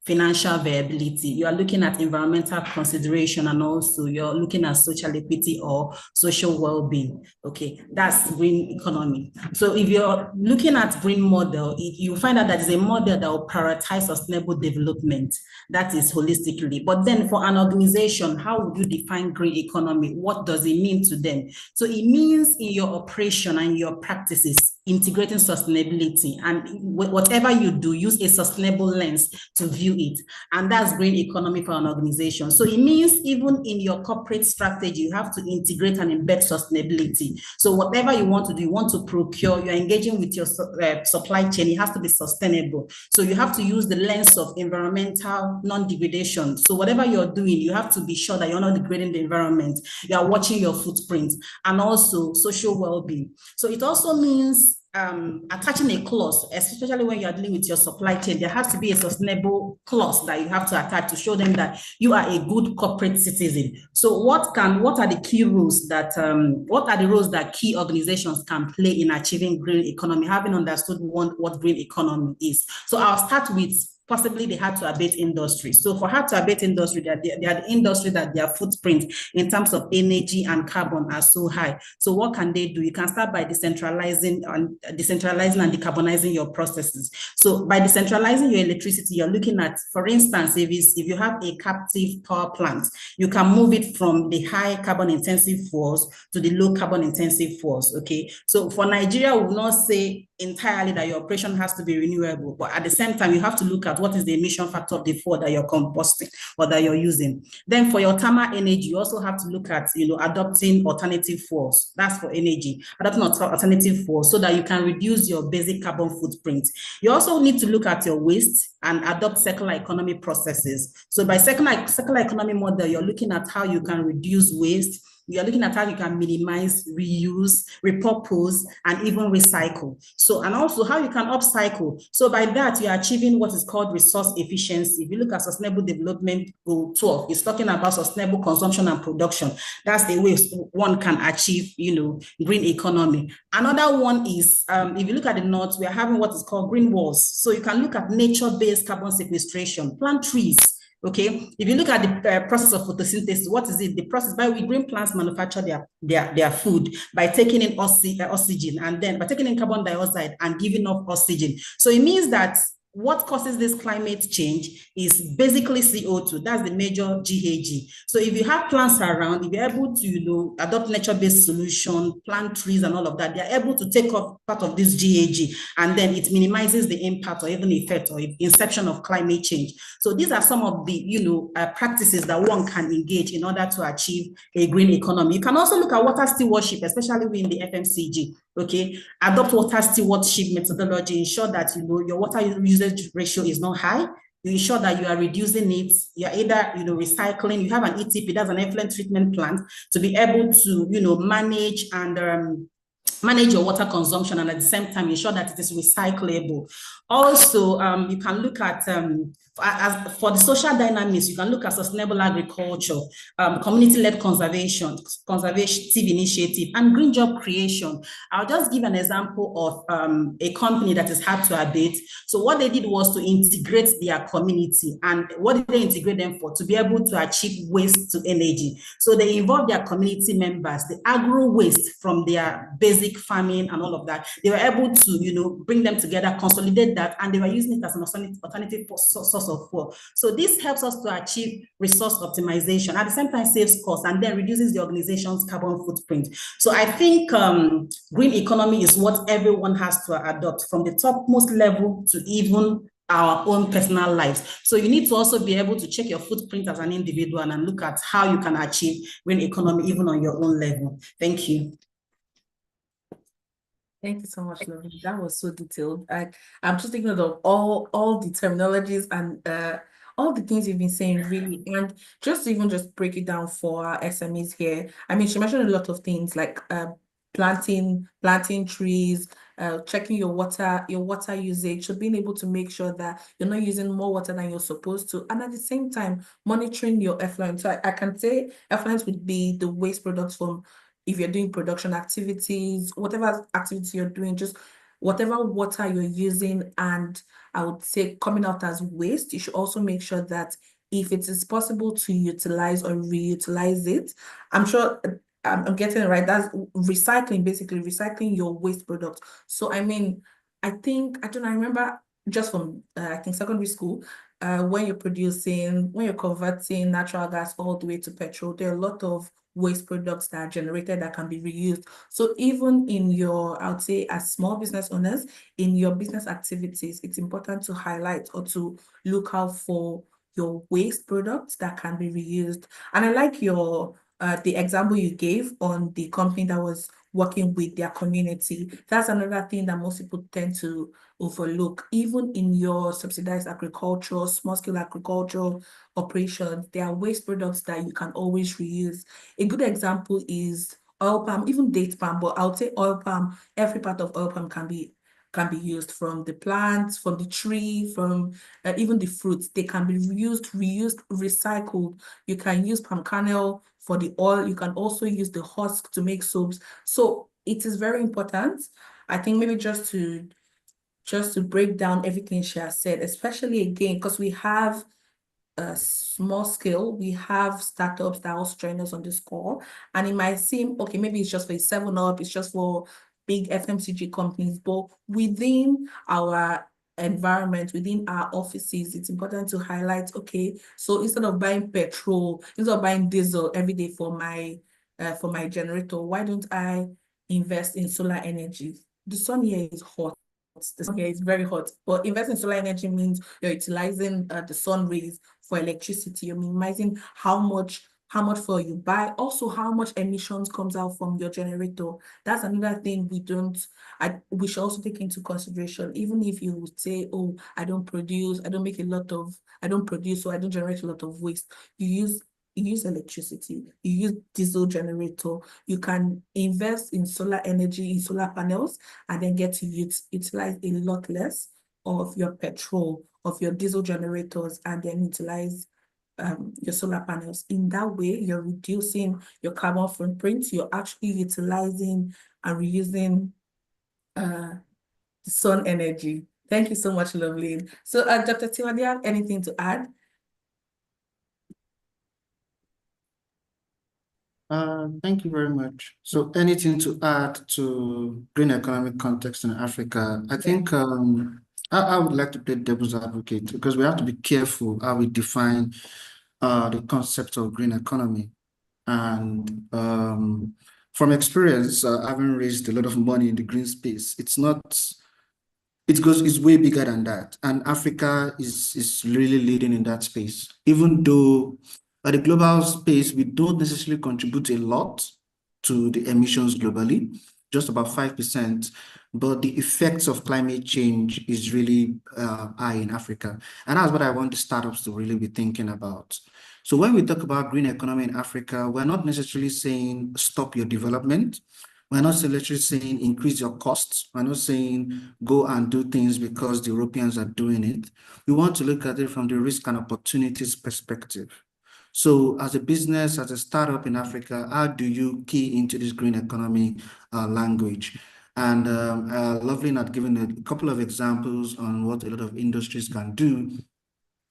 financial viability. You are looking at environmental consideration, and also you're looking at social equity or social well-being. Okay, that's green economy. So if you're looking at green model, you find out that it's a model that will prioritize sustainable development, that is holistically. But then for an organization, how would you define green economy? What does it mean to them? So it means in your operation and your practices, integrating sustainability, and whatever you do, use a sustainable lens to view it. And that's green economy for an organization. So it means even in your corporate strategy, you have to integrate and embed sustainability. So whatever you want to do, you want to procure, you're engaging with your supply chain, it has to be sustainable. So you have to use the lens of environmental non-degradation. So whatever you're doing, you have to be sure that you're not degrading the environment. You are watching your footprint, and also social well-being. So it also means attaching a clause, especially when you are dealing with your supply chain. There has to be a sustainable clause that you have to attach to show them that you are a good corporate citizen. So what are the key roles that what are the roles that key organizations can play in achieving green economy, having understood what green economy is? So I'll start with possibly the hard-to-abate industry. So for hard-to-abate industry, they are the industry that their footprint in terms of energy and carbon are so high. So what can they do? You can start by decentralizing and decarbonizing your processes. So by decentralizing your electricity, you're looking at, for instance, if you have a captive power plant, you can move it from the high carbon intensive fuels to the low carbon intensive fuels. Okay. So for Nigeria, we will not say entirely that your operation has to be renewable, but at the same time, you have to look at what is the emission factor of the fuel that you're combusting or that you're using. Then for your thermal energy, you also have to look at, adopting alternative fuels. That's for energy, adopting alternative fuels so that you can reduce your basic carbon footprint. You also need to look at your waste and adopt circular economy processes. So by circular economy model, you're looking at how you can reduce waste. You're looking at how you can minimize, reuse, repurpose, and even recycle. So, and also how you can upcycle. So by that, you're achieving what is called resource efficiency. If you look at Sustainable Development Goal 12, it's talking about sustainable consumption and production. That's the way one can achieve, green economy. Another one is, if you look at the north, we are having what is called green walls. So you can look at nature-based carbon sequestration, plant trees. Okay, if you look at the process of photosynthesis, what is it? The process by which green plants manufacture their food by taking in oxygen, and then by taking in carbon dioxide and giving off oxygen. So it means that what causes this climate change is basically CO2. That's the major GHG. So if you have plants around, if you're able to, adopt nature-based solution, plant trees and all of that, they're able to take off part of this GHG, and then it minimizes the impact or even effect or inception of climate change. So these are some of the, practices that one can engage in order to achieve a green economy. You can also look at water stewardship, especially within the FMCG. Okay, adopt water stewardship methodology, ensure that your water usage ratio is not high. You ensure that you are reducing it. You're either recycling. You have an ETP, that's an effluent treatment plant, to be able to manage and manage your water consumption, and at the same time ensure that it is recyclable. Also, you can look at for the social dynamics, you can look at sustainable agriculture, community-led conservative initiative, and green job creation. I'll just give an example of a company that is hard to abate. So what they did was to integrate their community. And what did they integrate them for? To be able to achieve waste to energy. So they involved their community members, the agro waste from their basic farming and all of that. They were able to, bring them together, consolidate that, and they were using it as an alternative source of fuel. So this helps us to achieve resource optimization, at the same time saves costs, and then reduces the organization's carbon footprint. So I think green economy is what everyone has to adopt, from the topmost level to even our own personal lives. So you need to also be able to check your footprint as an individual and look at how you can achieve green economy even on your own level. Thank you. Thank you so much, Lovely. That was so detailed. I'm just thinking of all the terminologies and all the things you've been saying, really. And just to even just break it down for our SMEs here. I mean, she mentioned a lot of things like planting trees, checking your water usage, so being able to make sure that you're not using more water than you're supposed to, and at the same time monitoring your effluent. So I can say effluent would be the waste products from, if you're doing production activities, whatever activity you're doing, just whatever water you're using, and I would say coming out as waste, you should also make sure that if it is possible to utilize or reutilize it. I'm sure I'm getting it right. That's recycling, basically recycling your waste products. So I mean, I remember just from I think secondary school, when you're converting natural gas all the way to petrol, there are a lot of waste products that are generated that can be reused. So even in your, I would say, as small business owners, in your business activities, it's important to highlight or to look out for your waste products that can be reused. And I like the example you gave on the company that was working with their community. That's another thing that most people tend to overlook. Even in your subsidized agriculture, small-scale agriculture operations, there are waste products that you can always reuse. A good example is oil palm, even date palm, but I would say oil palm. Every part of oil palm can be used, from the plants, from the tree, from even the fruits. They can be reused, recycled. You can use palm kernel for the oil. You can also use the husk to make soaps. So it is very important. I think maybe just to break down everything she has said, especially again, because we have small scale, we have startups that also join us on this call, and it might seem, okay, maybe it's just for 7-Up, it's just for big FMCG companies, but within our environment, within our offices, it's important to highlight, okay, so instead of buying petrol, instead of buying diesel every day for my generator, why don't I invest in solar energy? The sun here is hot. The sun here is very hot, but investing in solar energy means you're utilizing the sun rays for electricity. You're minimizing how much fuel you buy, also how much emissions comes out from your generator. That's another thing we should also take into consideration. Even if you would say, oh, I don't produce, I don't produce, so I don't generate a lot of waste. You use electricity, you use diesel generator, you can invest in solar energy, in solar panels, and then get to utilize a lot less of your petrol, of your diesel generators, and then utilize your solar panels. In that way, you're reducing your carbon footprint. You're actually utilizing and reusing the sun energy. Thank you so much, Loveleen. So, Dr. Tiwa, do you have anything to add? Thank you very much. So anything to add to green economic context in Africa? I think I would like to play devil's advocate, because we have to be careful how we define the concept of green economy. And from experience, having raised a lot of money in the green space, it's way bigger than that. And Africa is really leading in that space, even though at the global space, we don't necessarily contribute a lot to the emissions globally, just about 5%, but the effects of climate change is really high in Africa. And that's what I want the startups to really be thinking about. So when we talk about green economy in Africa, we're not necessarily saying stop your development, We're not literally saying increase your costs. We're not saying go and do things because the Europeans are doing it. We want to look at it from the risk and opportunities perspective. So as a business, as a startup in Africa, how do you key into this green economy language? And Loveline had given a couple of examples on what a lot of industries can do.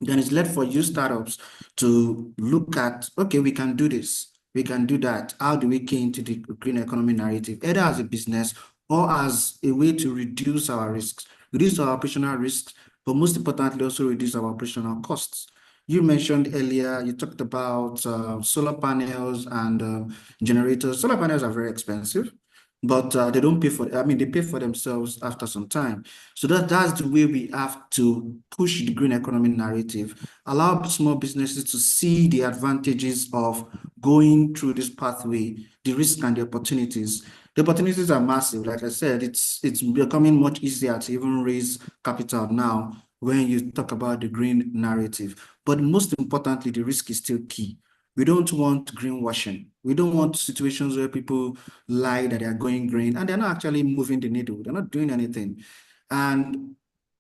Then it's led for you startups to look at, okay, we can do this, we can do that. How do we key into the green economy narrative, either as a business or as a way to reduce our risks, reduce our operational risks, but most importantly, also reduce our operational costs. You mentioned earlier, you talked about solar panels and generators. Solar panels are very expensive, but they don't pay for, I mean, they pay for themselves after some time. So that's the way we have to push the green economy narrative, allow small businesses to see the advantages of going through this pathway, the risks and the opportunities. The opportunities are massive. Like I said, it's becoming much easier to even raise capital now when you talk about the green narrative. But most importantly, the risk is still key. We don't want greenwashing. We don't want situations where people lie that they are going green and they're not actually moving the needle. They're not doing anything. And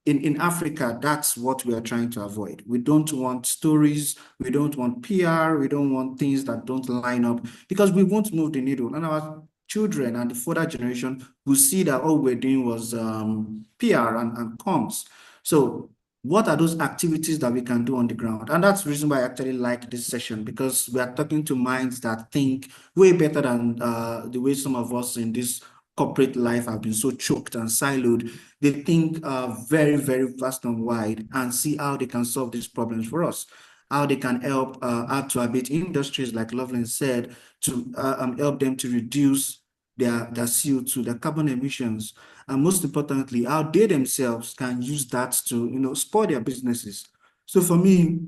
in Africa, that's what we are trying to avoid. We don't want stories. We don't want PR. We don't want things that don't line up because we won't move the needle. And our children and the further generation will see that all we're doing was PR and comms. So what are those activities that we can do on the ground? And that's the reason why I actually like this session, because we are talking to minds that think way better than the way some of us in this corporate life have been so choked and siloed. They think very, very vast and wide and see how they can solve these problems for us, how they can help add to abate industries, like Loveland said, to help them to reduce their CO2, their carbon emissions, and most importantly, how they themselves can use that to, support their businesses. So for me,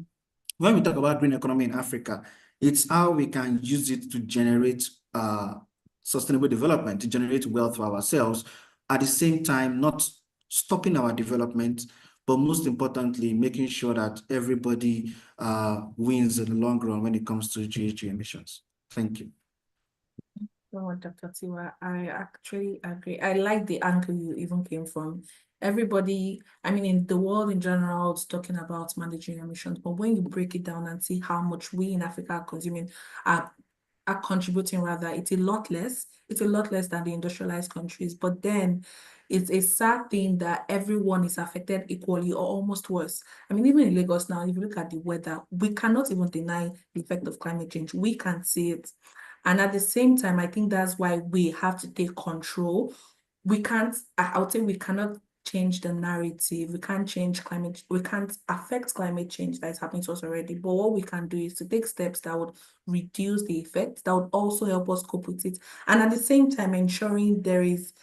when we talk about green economy in Africa, it's how we can use it to generate sustainable development, to generate wealth for ourselves, at the same time, not stopping our development, but most importantly, making sure that everybody wins in the long run when it comes to GHG emissions. Thank you. Oh, Dr. Tiwa, I actually agree. I like the angle you even came from. Everybody, I mean, in the world in general, it's talking about managing emissions, but when you break it down and see how much we in Africa are consuming, are contributing rather, it's a lot less. It's a lot less than the industrialized countries. But then it's a sad thing that everyone is affected equally or almost worse. I mean, even in Lagos now, if you look at the weather, we cannot even deny the effect of climate change. We can see it. And at the same time, I think that's why we have to take control. We can't, I would say we cannot change the narrative. We can't change climate, we can't affect climate change that is happening to us already. But what we can do is to take steps that would reduce the effects, that would also help us cope with it. And at the same time, ensuring there is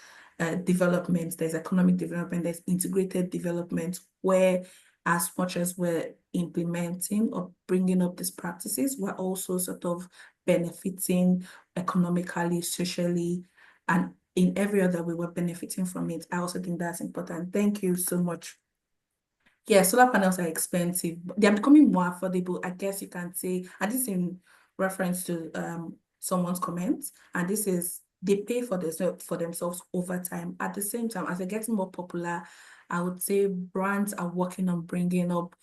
development, there's economic development, there's integrated development, where as much as we're implementing or bringing up these practices, we're also sort of benefiting economically, socially, and in every other way we're benefiting from it. I also think that's important. Thank you so much. Yeah, solar panels are expensive. They're becoming more affordable, I guess you can say. And this is in reference to someone's comments. And this is, they pay for themselves over time. At the same time, as they're getting more popular, I would say brands are working on bringing up,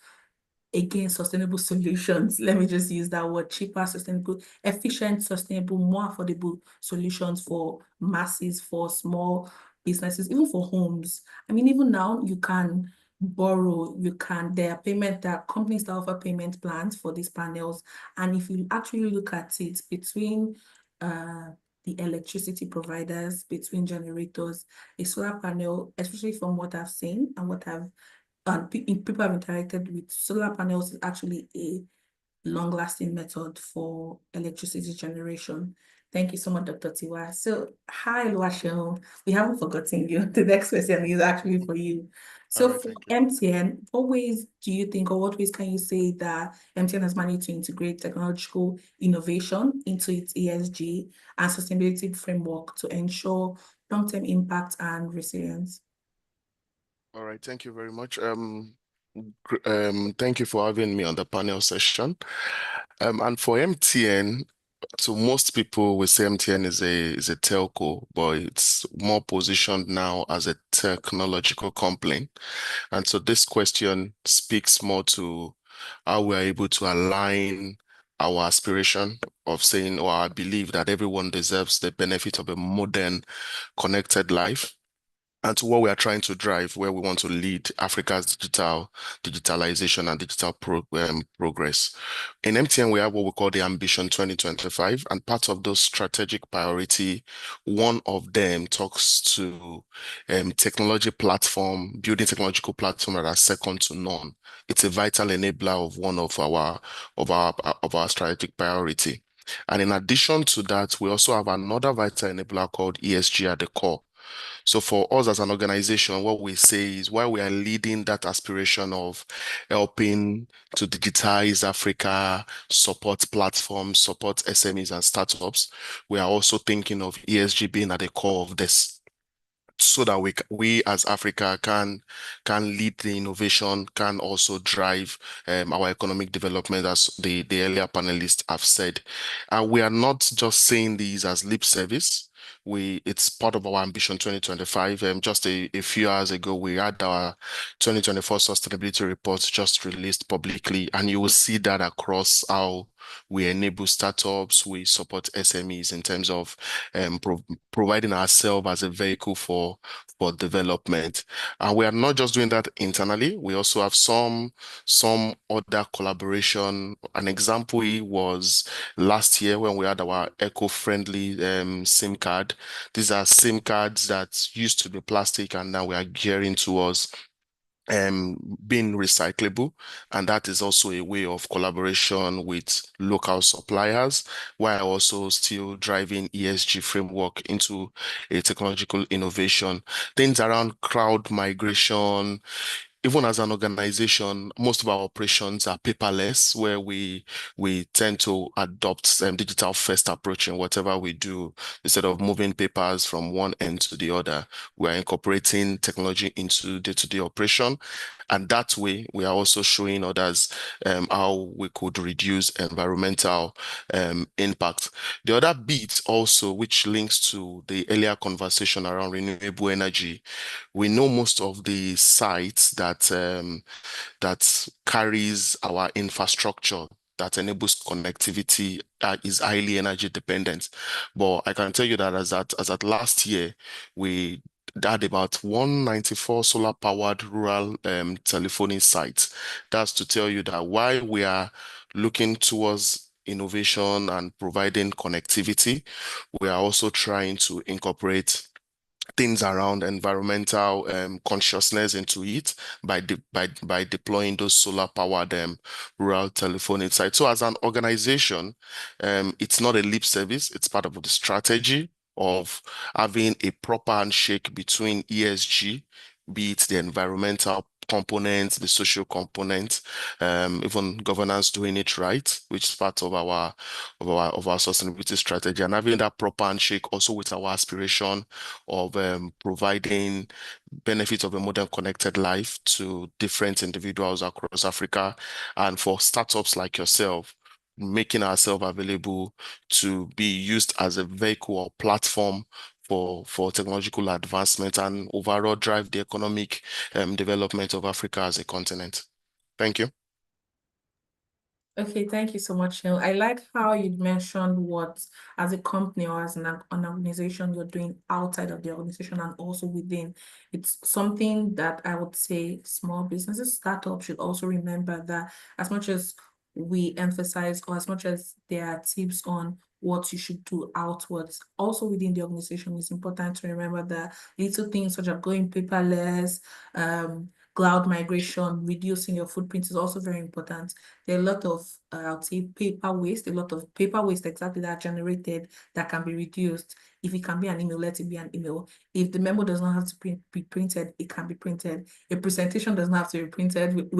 again, sustainable solutions. Let me just use that word: cheaper, sustainable, efficient, sustainable, more affordable solutions for masses, for small businesses, even for homes. I mean, even now you can borrow, there are companies that offer payment plans for these panels. And if you actually look at it, between the electricity providers, between generators, a solar panel, especially from what I've seen and what people have interacted with, solar panels is actually a long-lasting method for electricity generation. Thank you so much, Dr. Tiwa. So, hi, Luashel. We haven't forgotten you. The next question is actually for you. So, All right, for MTN, what ways do you think, or what ways can you say that MTN has managed to integrate technological innovation into its ESG and sustainability framework to ensure long-term impact and resilience? All right, thank you very much. Thank you for having me on the panel session. And for MTN, So most people will say MTN is a telco, but it's more positioned now as a technological company. And so this question speaks more to how we are able to align our aspiration of saying, or our belief that everyone deserves the benefit of a modern, connected life, and to what we are trying to drive, where we want to lead Africa's digitalization and digital progress. In MTN, we have what we call the Ambition 2025, and part of those strategic priority, one of them talks to technology platform, building technological platform that are second to none. It's a vital enabler of one of our strategic priority. And in addition to that, we also have another vital enabler called ESG at the core. So for us as an organization, what we say is while we are leading that aspiration of helping to digitize Africa, support platforms, support SMEs and startups, we are also thinking of ESG being at the core of this, so that we as Africa can lead the innovation, can also drive our economic development, as the earlier panelists have said. And we are not just saying these as lip service. It's part of our Ambition 2025. Just a few hours ago, we had our 2024 sustainability reports just released publicly, and you will see that across how we enable startups, we support SMEs in terms of providing ourselves as a vehicle for development. And we are not just doing that internally. We also have some other collaboration. An example was last year when we had our eco-friendly SIM card. These are SIM cards that used to be plastic, and now we are gearing towards being recyclable, and that is also a way of collaboration with local suppliers, while also still driving ESG framework into a technological innovation. Things around cloud migration. Even as an organization, most of our operations are paperless, where we tend to adopt digital first approach in whatever we do. Instead of moving papers from one end to the other, we are incorporating technology into day-to-day operation. And that way, we are also showing others how we could reduce environmental impact. The other bit also, which links to the earlier conversation around renewable energy, we know most of the sites that carries our infrastructure that enables connectivity is highly energy dependent. But I can tell you that as at last year, we had about 194 solar powered rural telephony sites. That's to tell you that while we are looking towards innovation and providing connectivity, we are also trying to incorporate things around environmental consciousness into it by deploying those solar powered rural telephone sites. So as an organization, it's not a lip service, it's part of the strategy of having a proper handshake between ESG, be it the environmental components, the social components, even governance doing it right, which is part of our sustainability strategy, and having that proper handshake also with our aspiration of providing benefits of a modern connected life to different individuals across Africa, and for startups like yourself, making ourselves available to be used as a vehicle or platform for technological advancement and overall drive the economic development of Africa as a continent. Thank you. Okay, thank you so much, Neil. I like how you mentioned what, as a company or as an organization, you're doing outside of the organization and also within. It's something that I would say small businesses, startups should also remember, that as much as we emphasize, or as much as there are tips on what you should do outwards, also within the organization, it's important to remember that little things such as going paperless, cloud migration, reducing your footprint is also very important. There are a lot of, I would say, paper waste exactly that generated that can be reduced. If it can be an email, let it be an email. If the memo does not have to be printed, it can be printed. A presentation does not have to be printed.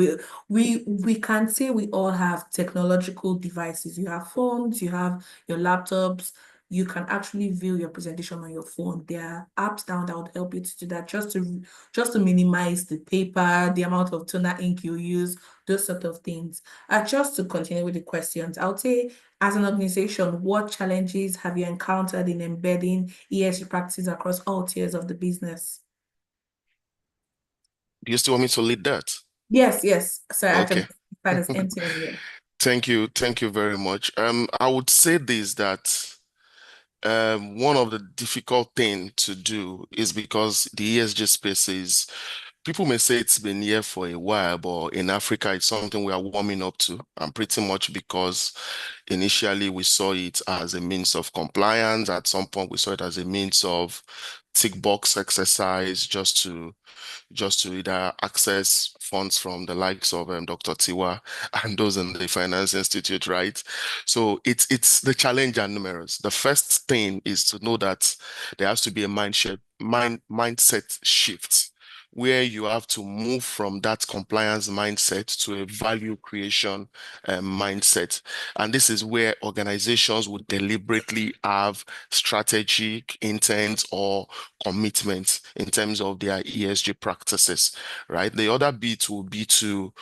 We can say we all have technological devices. You have phones, you have your laptops, you can actually view your presentation on your phone. There are apps down that would help you to do that, just to minimize the paper, the amount of toner ink you use, those sort of things. Just to continue with the questions, I would say, as an organization, what challenges have you encountered in embedding ESG practices across all tiers of the business? Do you still want me to lead that? Yes. Sorry, I Okay. can as end-to-end, yeah. Thank you very much. I would say this, that one of the difficult thing to do is because the ESG space is, people may say it's been here for a while, but in Africa, it's something we are warming up to, and pretty much because initially we saw it as a means of compliance. At some point, we saw it as a means of tick box exercise, just to either access funds from the likes of Dr. Tiwa and those in the Finance Institute, right? So it's the challenge are numerous. The first thing is to know that there has to be a mindset shift, where you have to move from that compliance mindset to a value creation mindset. And this is where organizations would deliberately have strategic intent or commitment in terms of their ESG practices, right? The other bit will be to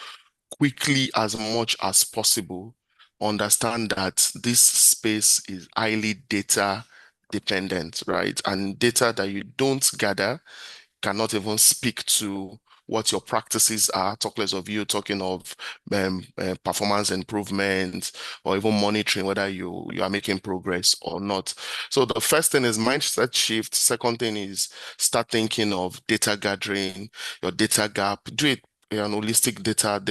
quickly, as much as possible, understand that this space is highly data dependent, right? And data that you don't gather cannot even speak to what your practices are, talk less of you talking of performance improvement or even monitoring whether you are making progress or not. So the first thing is mindset shift. Second thing is start thinking of data gathering, your data gap. Do it an holistic data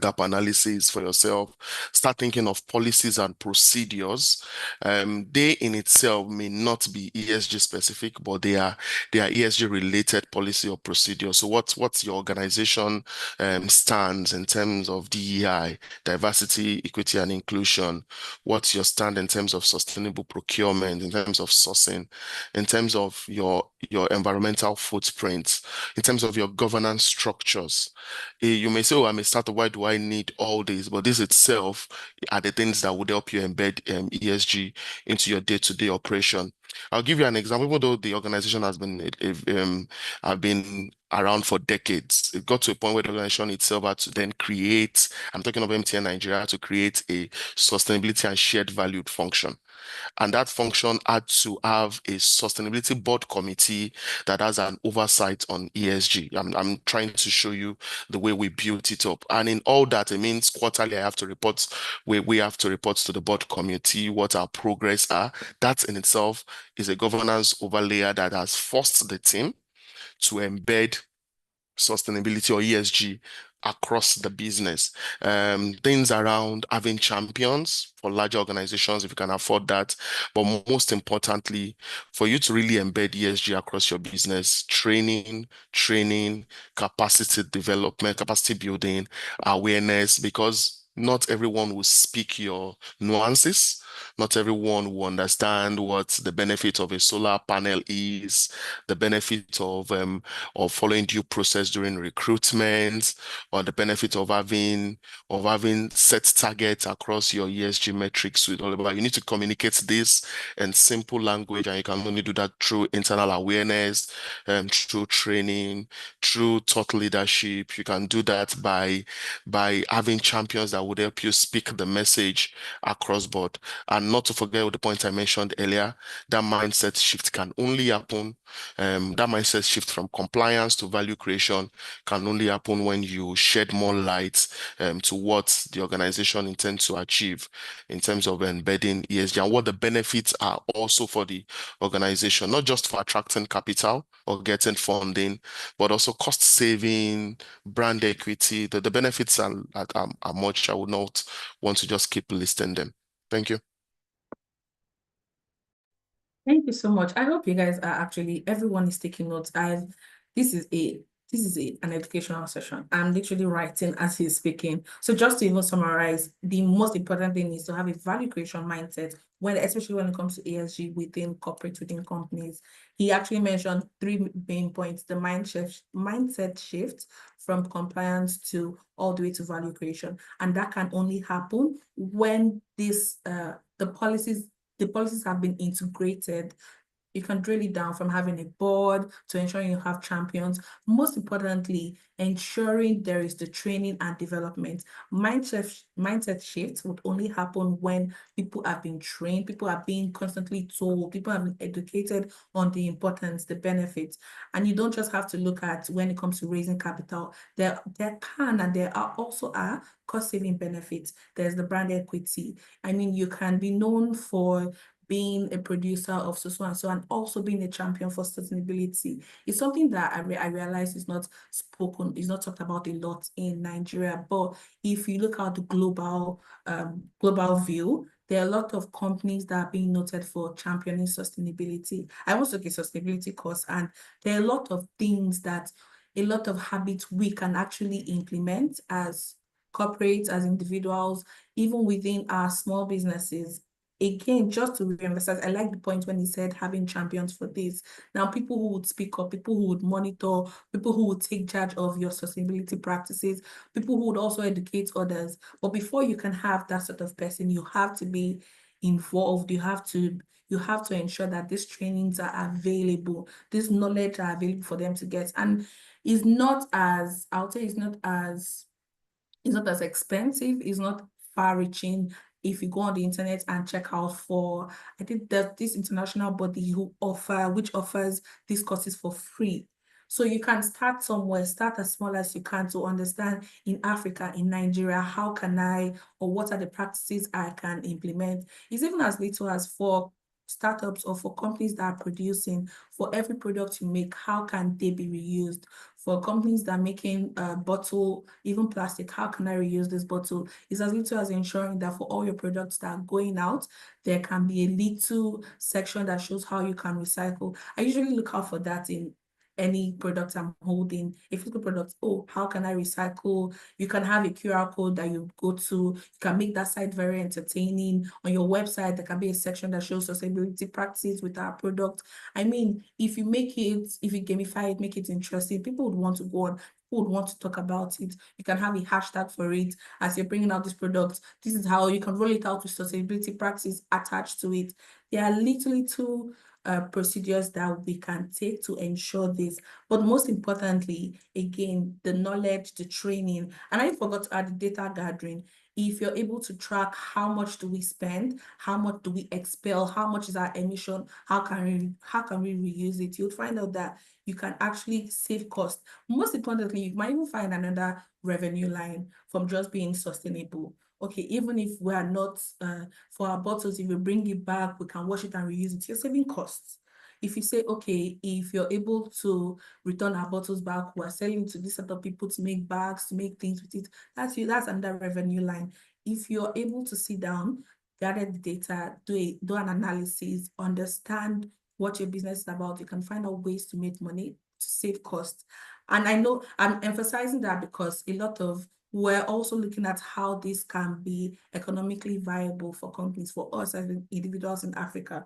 gap analysis for yourself. Start thinking of policies and procedures. They in itself may not be ESG specific, but they are ESG related policy or procedure. So what's your organization stands in terms of DEI, diversity, equity, and inclusion? What's your stand in terms of sustainable procurement, in terms of sourcing, in terms of your environmental footprint, in terms of your governance structures? You may say, oh, I'm a startup, why do I need all this? But this itself are the things that would help you embed ESG into your day-to-day operation. I'll give you an example. Even though the organization has been around for decades, it got to a point where the organization itself had to then create, I'm talking of MTN Nigeria, to create a sustainability and shared valued function. And that function had to have a sustainability board committee that has an oversight on ESG. I'm trying to show you the way we built it up. And in all that, it means quarterly I have to report, we have to report to the board committee what our progress are. That in itself is a governance overlayer that has forced the team to embed sustainability or ESG across the business. Things around having champions for larger organizations, if you can afford that. But most importantly, for you to really embed ESG across your business, training, capacity development, capacity building, awareness, because not everyone will speak your nuances. Not everyone will understand what the benefit of a solar panel is, the benefit of following due process during recruitment, or the benefit of having set targets across your ESG metrics with all of that. You need to communicate this in simple language, and you can only do that through internal awareness, through training, through thought leadership. You can do that by having champions that would help you speak the message across board. And not to forget the point I mentioned earlier, that mindset shift can only happen, that mindset shift from compliance to value creation can only happen when you shed more light to what the organization intends to achieve in terms of embedding ESG and what the benefits are also for the organization, not just for attracting capital or getting funding, but also cost saving, brand equity. The benefits are much. I would not want to just keep listing them. Thank you. Thank you so much. I hope you guys are everyone is taking notes. This is an educational session. I'm literally writing as he's speaking. So just to even summarize, the most important thing is to have a value creation mindset, especially when it comes to ESG within companies. He actually mentioned 3 main points: the mindset shift from compliance to all the way to value creation. And that can only happen when the policies the policies have been integrated. You can drill it down from having a board to ensuring you have champions. Most importantly, ensuring there is the training and development. Mindset shifts would only happen when people have been trained, people are being constantly told, people have been educated on the importance, the benefits. And you don't just have to look at when it comes to raising capital. There can and there are also cost-saving benefits. There's the brand equity. I mean, you can be known for being a producer of so and so, and also being a champion for sustainability. It's something that I realize is not spoken, is not talked about a lot in Nigeria. But if you look at the global view, there are a lot of companies that are being noted for championing sustainability. I also get sustainability course, and there are a lot of things that, a lot of habits we can actually implement as corporates, as individuals, even within our small businesses. Again, just to reemphasize, I like the point when he said having champions for this. Now, people who would speak up, people who would monitor, people who would take charge of your sustainability practices, people who would also educate others. But before you can have that sort of person, you have to be involved. You have to ensure that these trainings are available, this knowledge are available for them to get. And it's not as, I would say it's not as expensive, it's not far-reaching. If you go on the internet and check out for, I think there's this international body which offers these courses for free. So you can start somewhere, start as small as you can to understand in Africa, in Nigeria, how can I, or what are the practices I can implement. It's even as little as for startups or for companies that are producing, for every product you make, how can they be reused? For companies that are making bottle, even plastic, how can I reuse this bottle? It's as little as ensuring that for all your products that are going out, there can be a little section that shows how you can recycle. I usually look out for that in any product I'm holding. A physical product, oh, how can I recycle? You can have a QR code that you go to. You can make that site very entertaining. On your website, there can be a section that shows sustainability practices with our product. I mean, if you gamify it, make it interesting, people would want to go on, people would want to talk about it. You can have a hashtag for it as you're bringing out this product. This is how you can roll it out with sustainability practices attached to it. There are little procedures that we can take to ensure this. But most importantly, again, the knowledge, the training, and I forgot to add the data gathering. If you're able to track how much do we spend, how much do we expel, how much is our emission, how can we reuse it, you'll find out that you can actually save cost. Most importantly, you might even find another revenue line from just being sustainable. Okay, even if we are not, for our bottles, if we bring it back, we can wash it and reuse it, you're saving costs. If you say, okay, if you're able to return our bottles back, we're selling to this set of people to make bags, to make things with it, that's another revenue line. If you're able to sit down, gather the data, do an analysis, understand what your business is about, you can find out ways to make money, to save costs. And I know I'm emphasizing that because we're also looking at how this can be economically viable for companies, for us as individuals in Africa.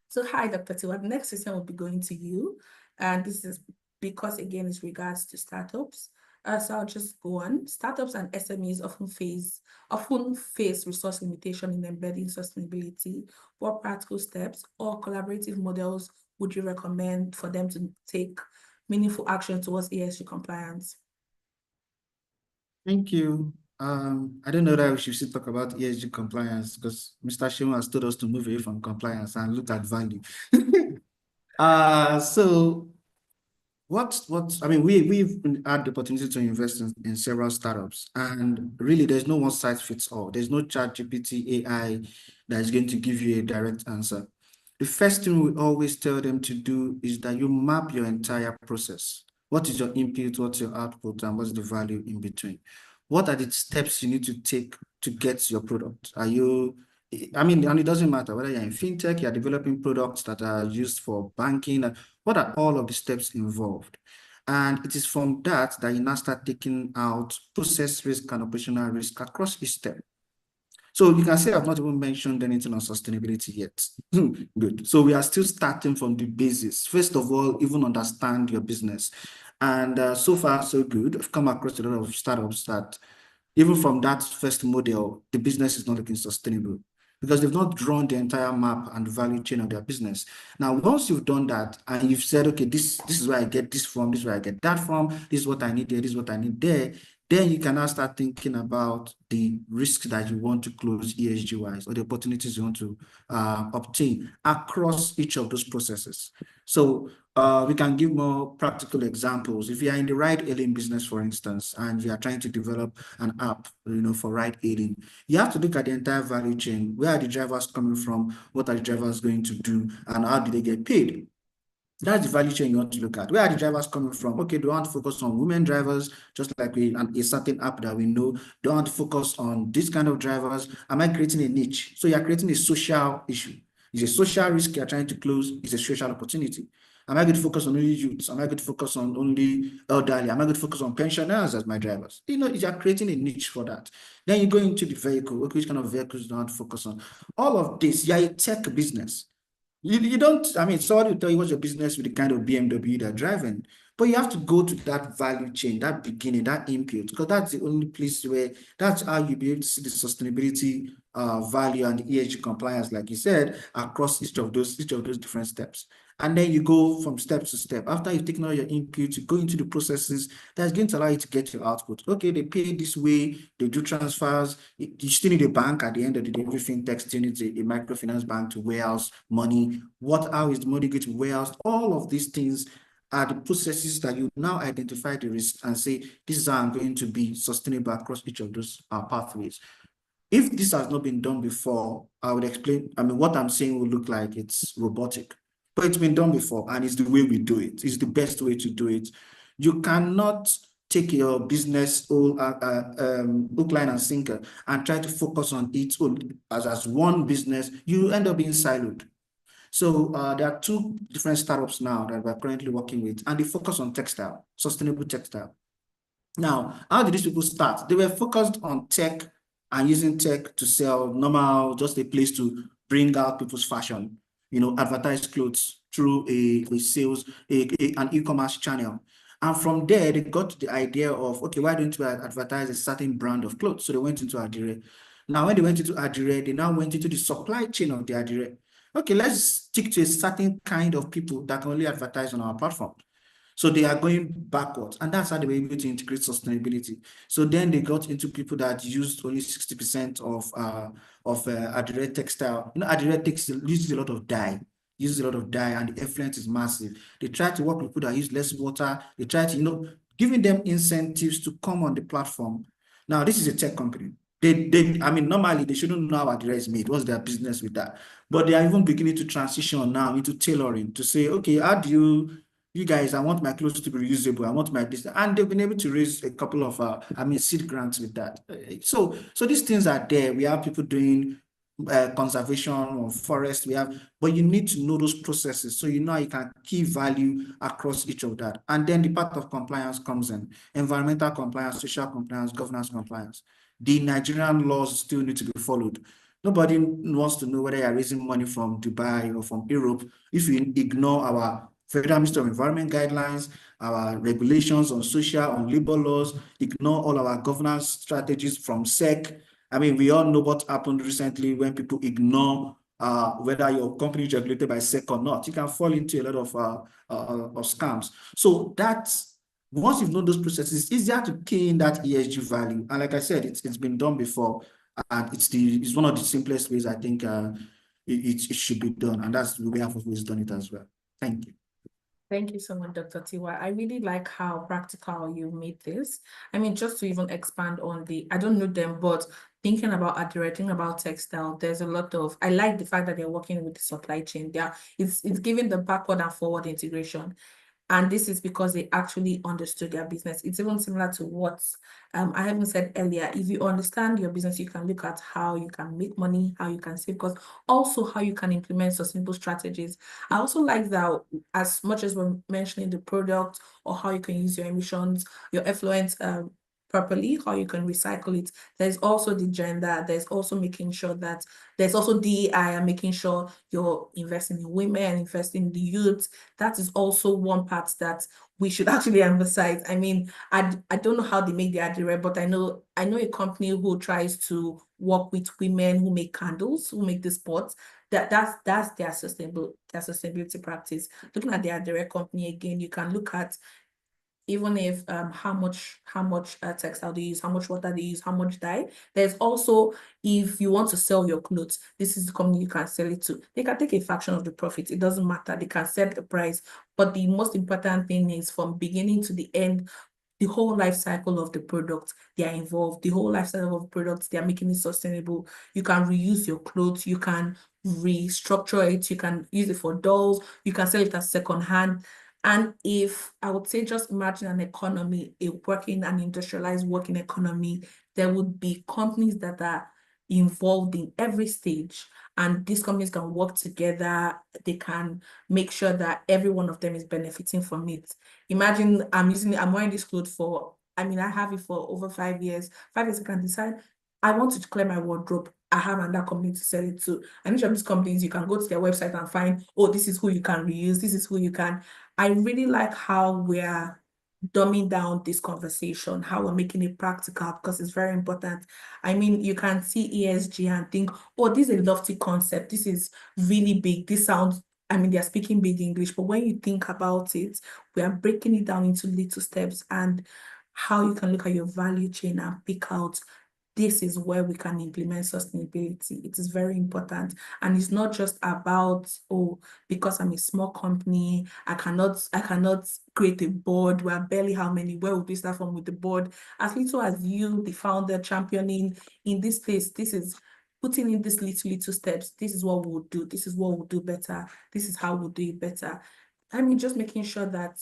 So hi, Dr. Tiwa, the next session will be going to you. And this is because, again, it's regards to startups. So I'll just go on. Startups and SMEs often face resource limitation in embedding sustainability. What practical steps or collaborative models would you recommend for them to take meaningful action towards ESG compliance? Thank you. I don't know that we should still talk about ESG compliance because Mr. Shimon has told us to move away from compliance and look at value. So I mean, we've had the opportunity to invest in several startups, and really there's no one size fits all. There's no ChatGPT AI that is going to give you a direct answer. The first thing we always tell them to do is that you map your entire process. What is your input, what's your output, and what's the value in between? What are the steps you need to take to get your product? I mean, and it doesn't matter whether you're in fintech, you're developing products that are used for banking, what are all of the steps involved? And it is from that you now start taking out process risk and operational risk across each step. So you can say I've not even mentioned anything on sustainability yet. Good. So we are still starting from the basis. First of all, even understand your business. And so far, so good. I've come across a lot of startups that even from that first model, the business is not looking sustainable. because they've not drawn the entire map and the value chain of their business. Now, once you've done that and you've said, okay, this is where I get this from, this is where I get that from, this is what I need there, this is what I need there, then you can now start thinking about the risks that you want to close ESG-wise, or the opportunities you want to obtain across each of those processes. So we can give more practical examples. If you are in the ride-hailing business, for instance, and you are trying to develop an app, for ride-hailing, you have to look at the entire value chain. Where are the drivers coming from? What are the drivers going to do? And how do they get paid? That's the value chain you want to look at. Where are the drivers coming from? Okay, do you want to focus on women drivers, just like a certain app that we know? Do you want to focus on this kind of drivers? Am I creating a niche? So you're creating a social issue. It's a social risk you're trying to close. It's a social opportunity. Am I going to focus on only youths? Am I going to focus on only elderly? Am I going to focus on pensioners as my drivers? You're creating a niche for that. Then you go into the vehicle. Okay, which kind of vehicles do you want to focus on? All of this, you're a tech business. You don't, somebody will tell you what's your business with the kind of BMW they're driving, but you have to go to that value chain, that beginning, that input, because that's the only place where, that's how you'll be able to see the sustainability value and the ESG compliance, like you said, across each of those different steps. And then you go from step to step. After you've taken all your input, you go into the processes that's going to allow you to get your output. Okay, they pay this way, they do transfers. You still need a bank at the end of the day. Every fintech still needs a microfinance bank to warehouse money. How is the money going to be warehoused? All of these things are the processes that you now identify the risk and say, this is how I'm going to be sustainable across each of those pathways. If this has not been done before, I would explain, what I'm saying will look like it's robotic. But it's been done before, and it's the way we do it. It's the best way to do it. You cannot take your business hook, line, and sinker and try to focus on it as one business. You end up being siloed. So there are two different startups now that we're currently working with, and they focus on textile, sustainable textile. Now, how did these people start? They were focused on tech and using tech to sell normal, just a place to bring out people's fashion, advertise clothes through an e-commerce channel. And from there, they got to the idea of, okay, why don't we advertise a certain brand of clothes? So they went into Adire. Now, when they went into Adire, they now went into the supply chain of the Adire. Okay, let's stick to a certain kind of people that can only advertise on our platform. So they are going backwards, and that's how they were able to integrate sustainability. So then they got into people that used only 60% of Adire textile. Adire uses a lot of dye, and the effluent is massive. They try to work with people that use less water. They try to, giving them incentives to come on the platform. Now, this is a tech company. Normally they shouldn't know how Adire is made. What's their business with that? But they are even beginning to transition now into tailoring to say, okay, how do you guys, I want my clothes to be reusable. I want my business. And they've been able to raise a couple of, seed grants with that. So these things are there. We have people doing conservation of forest. But you need to know those processes. So you can key value across each of that. And then the part of compliance comes in. Environmental compliance, social compliance, governance compliance. The Nigerian laws still need to be followed. Nobody wants to know whether you're raising money from Dubai or from Europe if you ignore our Federal Ministry of Environment guidelines, our regulations on social, on labor laws, ignore all our governance strategies from SEC. We all know what happened recently when people ignore whether your company is regulated by SEC or not. You can fall into a lot of scams. So that's, once you've known those processes, it's easier to key in that ESG value. And like I said, it's been done before, and it's one of the simplest ways I think it should be done. And that's the way I've always done it as well. Thank you. Thank you so much, Dr. Tiwa. I really like how practical you made this. Just to even expand on I don't know them, but thinking about Adire, thinking about textile, there's a lot of, I like the fact that they're working with the supply chain. It's giving the backward and forward integration. And this is because they actually understood their business. It's even similar to what I haven't said earlier. If you understand your business, you can look at how you can make money, how you can save costs, also how you can implement sustainable strategies. I also like that as much as we're mentioning the product or how you can use your emissions, your effluent properly, how you can recycle it. There's also the gender, there's also making sure that there's also DEI and making sure you're investing in women, investing in the youth. That is also one part that we should actually emphasize. I don't know how they make the Adire, but I know a company who tries to work with women who make candles, who make these pots. That's their sustainability practice. Looking at their direct company again, you can look at even if how much textile they use, how much water they use, how much dye. There's also, if you want to sell your clothes, this is the company you can sell it to. They can take a fraction of the profit. It doesn't matter. They can set the price. But the most important thing is from beginning to the end, the whole life cycle of the product, they are involved. The whole life cycle of products, they are making it sustainable. You can reuse your clothes. You can restructure it. You can use it for dolls. You can sell it as secondhand. And if I would say, just imagine an economy, an industrialized working economy, there would be companies that are involved in every stage, and these companies can work together. They can make sure that every one of them is benefiting from it. Imagine I'm wearing this clothes I have it for over 5 years. 5 years I can decide I want to clear my wardrobe. I have another company to sell it to. And each of these companies, you can go to their website and find, oh, this is who you can reuse, this is who you can. I really like how we're dumbing down this conversation, how we're making it practical, because it's very important. You can see ESG and think, oh, this is a lofty concept. This is really big. This sounds, they're speaking big English, but when you think about it, we are breaking it down into little steps, and how you can look at your value chain and pick out, this is where we can implement sustainability. It is very important. And it's not just about, oh, because I'm a small company, I cannot create a board. We're barely how many, where would we start from with the board? As little as you, the founder, championing in this place, this is putting in these little steps. This is what we'll do. This is what we'll do better. This is how we'll do it better. Just making sure that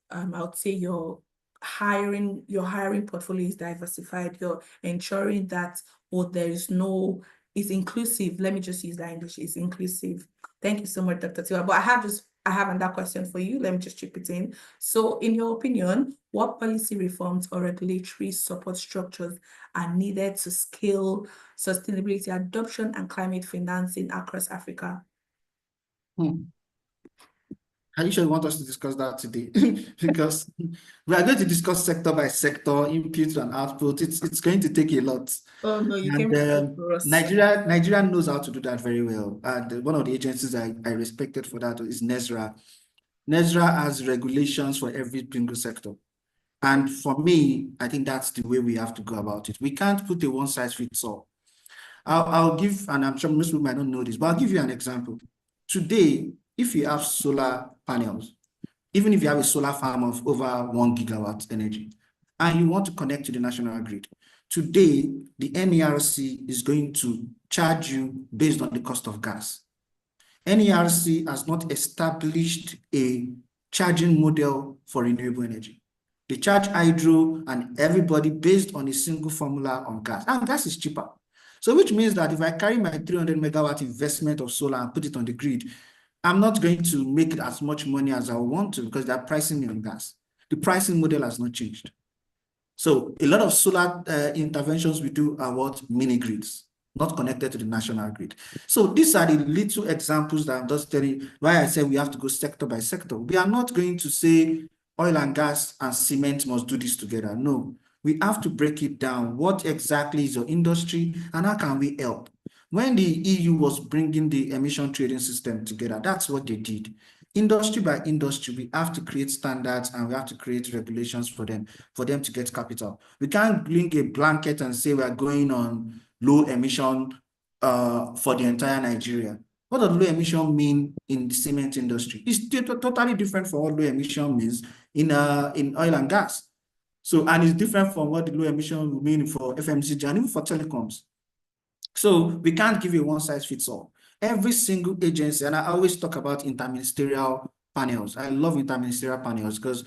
I would say your hiring portfolio is diversified. You're ensuring that it's inclusive. Let me just use that English. It's inclusive. Thank you so much, Dr. Tiwa. But I have another question for you. Let me just chip it in. So in your opinion, what policy reforms or regulatory support structures are needed to scale sustainability adoption and climate financing across Africa? Are you sure you want us to discuss that today? Because we are going to discuss sector by sector, input and output. It's going to take a lot. Oh no, you came for us. Nigeria knows how to do that very well. And one of the agencies I respected for that is NESRA. NESRA has regulations for every single sector. And for me, I think that's the way we have to go about it. We can't put a one size fits all. I'll give, and I'm sure most people might not know this, but I'll give you an example. Today, if you have solar panels, even if you have a solar farm of over 1 gigawatt energy, and you want to connect to the national grid, today, the NERC is going to charge you based on the cost of gas. NERC has not established a charging model for renewable energy. They charge hydro and everybody based on a single formula on gas, and gas is cheaper. So which means that if I carry my 300 megawatt investment of solar and put it on the grid, I'm not going to make as much money as I want to, because they're pricing me on gas. The pricing model has not changed. So a lot of solar interventions we do are what? Mini grids, not connected to the national grid. So these are the little examples that I'm just telling you why I say we have to go sector by sector. We are not going to say oil and gas and cement must do this together. No, we have to break it down. What exactly is your industry and how can we help? When the EU was bringing the emission trading system together, that's what they did. Industry by industry, we have to create standards and we have to create regulations for them to get capital. We can't bring a blanket and say we're going on low emission for the entire Nigeria. What does low emission mean in the cement industry? It's totally different from what low emission means in oil and gas. So, and it's different from what the low emission will mean for FMCG and even for telecoms. So we can't give you one size fits all. Every single agency, and I always talk about interministerial panels. I love interministerial panels because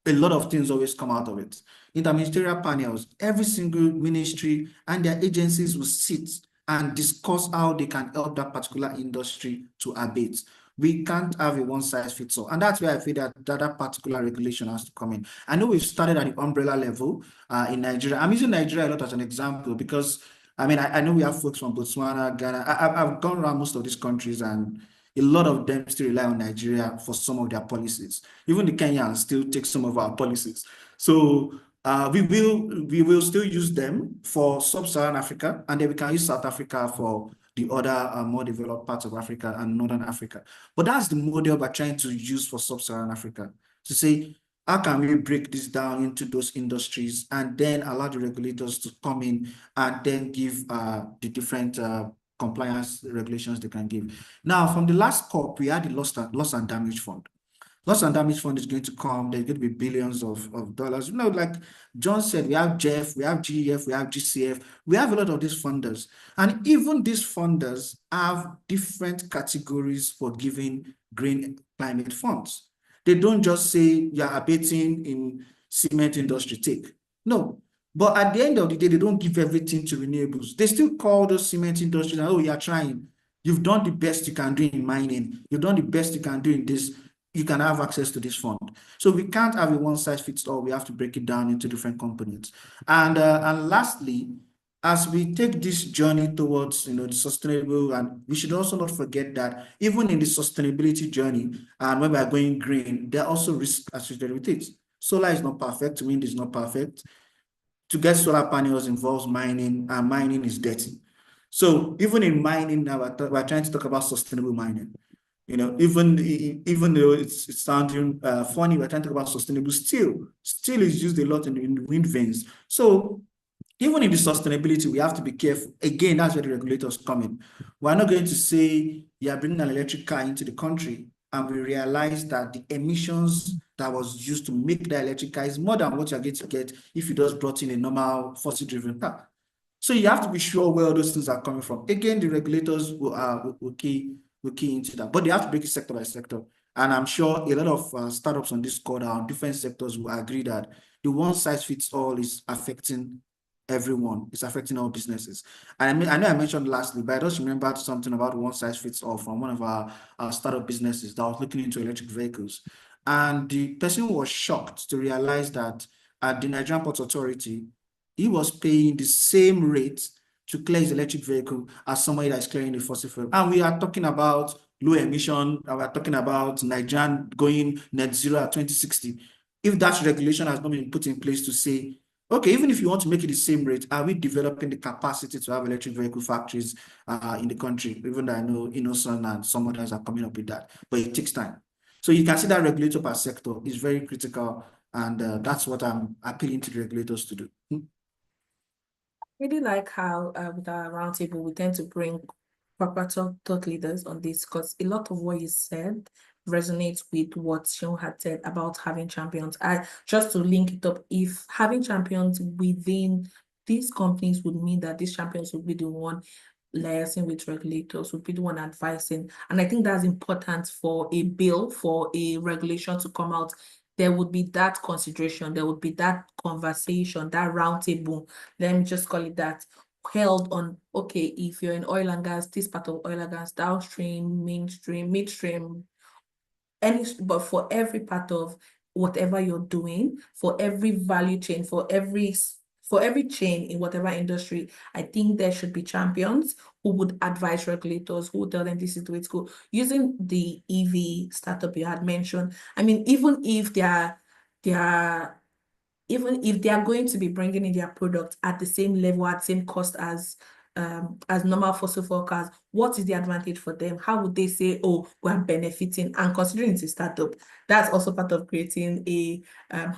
a lot of things always come out of it. Interministerial panels, every single ministry and their agencies will sit and discuss how they can help that particular industry to abate. We can't have a one size fits all. And that's where I feel that particular regulation has to come in. I know we've started at the umbrella level in Nigeria. I'm using Nigeria a lot as an example because I know we have folks from Botswana, Ghana. I've gone around most of these countries and a lot of them still rely on Nigeria for some of their policies. Even the Kenyans still take some of our policies. So We will still use them for sub-Saharan Africa, and then we can use South Africa for the other more developed parts of Africa and Northern Africa. But that's the model we're trying to use for sub-Saharan Africa, to say, how can we break this down into those industries and then allow the regulators to come in and then give the different compliance regulations they can give. Now, from the last COP, we had the loss and damage fund. Loss and damage fund is going to come. There's going to be billions of dollars. You know, like John said, we have JEF, we have GEF, we have GCF. We have a lot of these funders. And even these funders have different categories for giving green climate funds. They don't just say you're abating in cement industry, take. No. But at the end of the day, they don't give everything to renewables. They still call those cement industries, oh, you're trying. You've done the best you can do in mining. You've done the best you can do in this. You can have access to this fund. So we can't have a one size fits all. We have to break it down into different components. And lastly, as we take this journey towards the sustainable, and we should also not forget that even in the sustainability journey, and when we are going green, there are also risks associated with it. Solar is not perfect, wind is not perfect. To get solar panels involves mining, and mining is dirty. So even in mining now, we're trying to talk about sustainable mining. Even though it's sounding funny, we're trying to talk about sustainable steel. Steel is used a lot in the wind vanes. So even in the sustainability, we have to be careful. Again, that's where the regulators come in. We're not going to say you are bringing an electric car into the country and we realize that the emissions that was used to make the electric car is more than what you're going to get if you just brought in a normal fossil-driven car. So you have to be sure where all those things are coming from. Again, the regulators will key into that, but they have to break it sector by sector. And I'm sure a lot of startups on this call on different sectors will agree that the one size fits all is affecting everyone. It's affecting all businesses. And I know I mentioned lastly, but I just remembered something about one size fits all from one of our startup businesses that was looking into electric vehicles. And the person was shocked to realize that at the Nigerian Ports Authority, he was paying the same rate to clear his electric vehicle as somebody that is clearing the fossil fuel. And we are talking about low emission, and we're talking about Nigeria going net zero at 2060. If that regulation has not been put in place to say, okay, even if you want to make it the same rate, are we developing the capacity to have electric vehicle factories in the country? Even though I know Innoson and some others are coming up with that, but it takes time. So you can see that regulator per sector is very critical, and that's what I'm appealing to the regulators to do. Really like how with our roundtable, we tend to bring proper thought leaders on this, because a lot of what you said resonates with what Sean had said about having champions. Just to link it up, if having champions within these companies would mean that these champions would be the one liaising with regulators, would be the one advising. And I think that's important for a bill, for a regulation to come out. There would be that consideration, there would be that conversation, that roundtable, let me just call it that, held on, okay, if you're in oil and gas, this part of oil and gas, downstream, mainstream, midstream, but for every part of whatever you're doing, for every value chain, for every chain in whatever industry, I think there should be champions who would advise regulators, who would tell them this is the way to go. Using the EV startup you had mentioned, I mean, even if they are going to be bringing in their product at the same level, at same cost as normal fossil fuel cars, what is the advantage for them? How would they say, oh, we're benefiting? And considering it's a startup, that's also part of creating a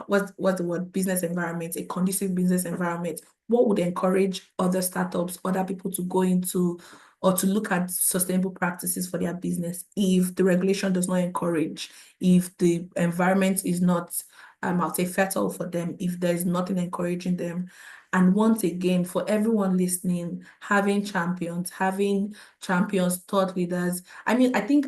what's the word, business environment, a conducive business environment. What would encourage other startups, other people to go into or to look at sustainable practices for their business if the regulation does not encourage, if the environment is not I'll say fertile for them, if there's nothing encouraging them. And once again, for everyone listening, having champions, thought leaders. I mean, I think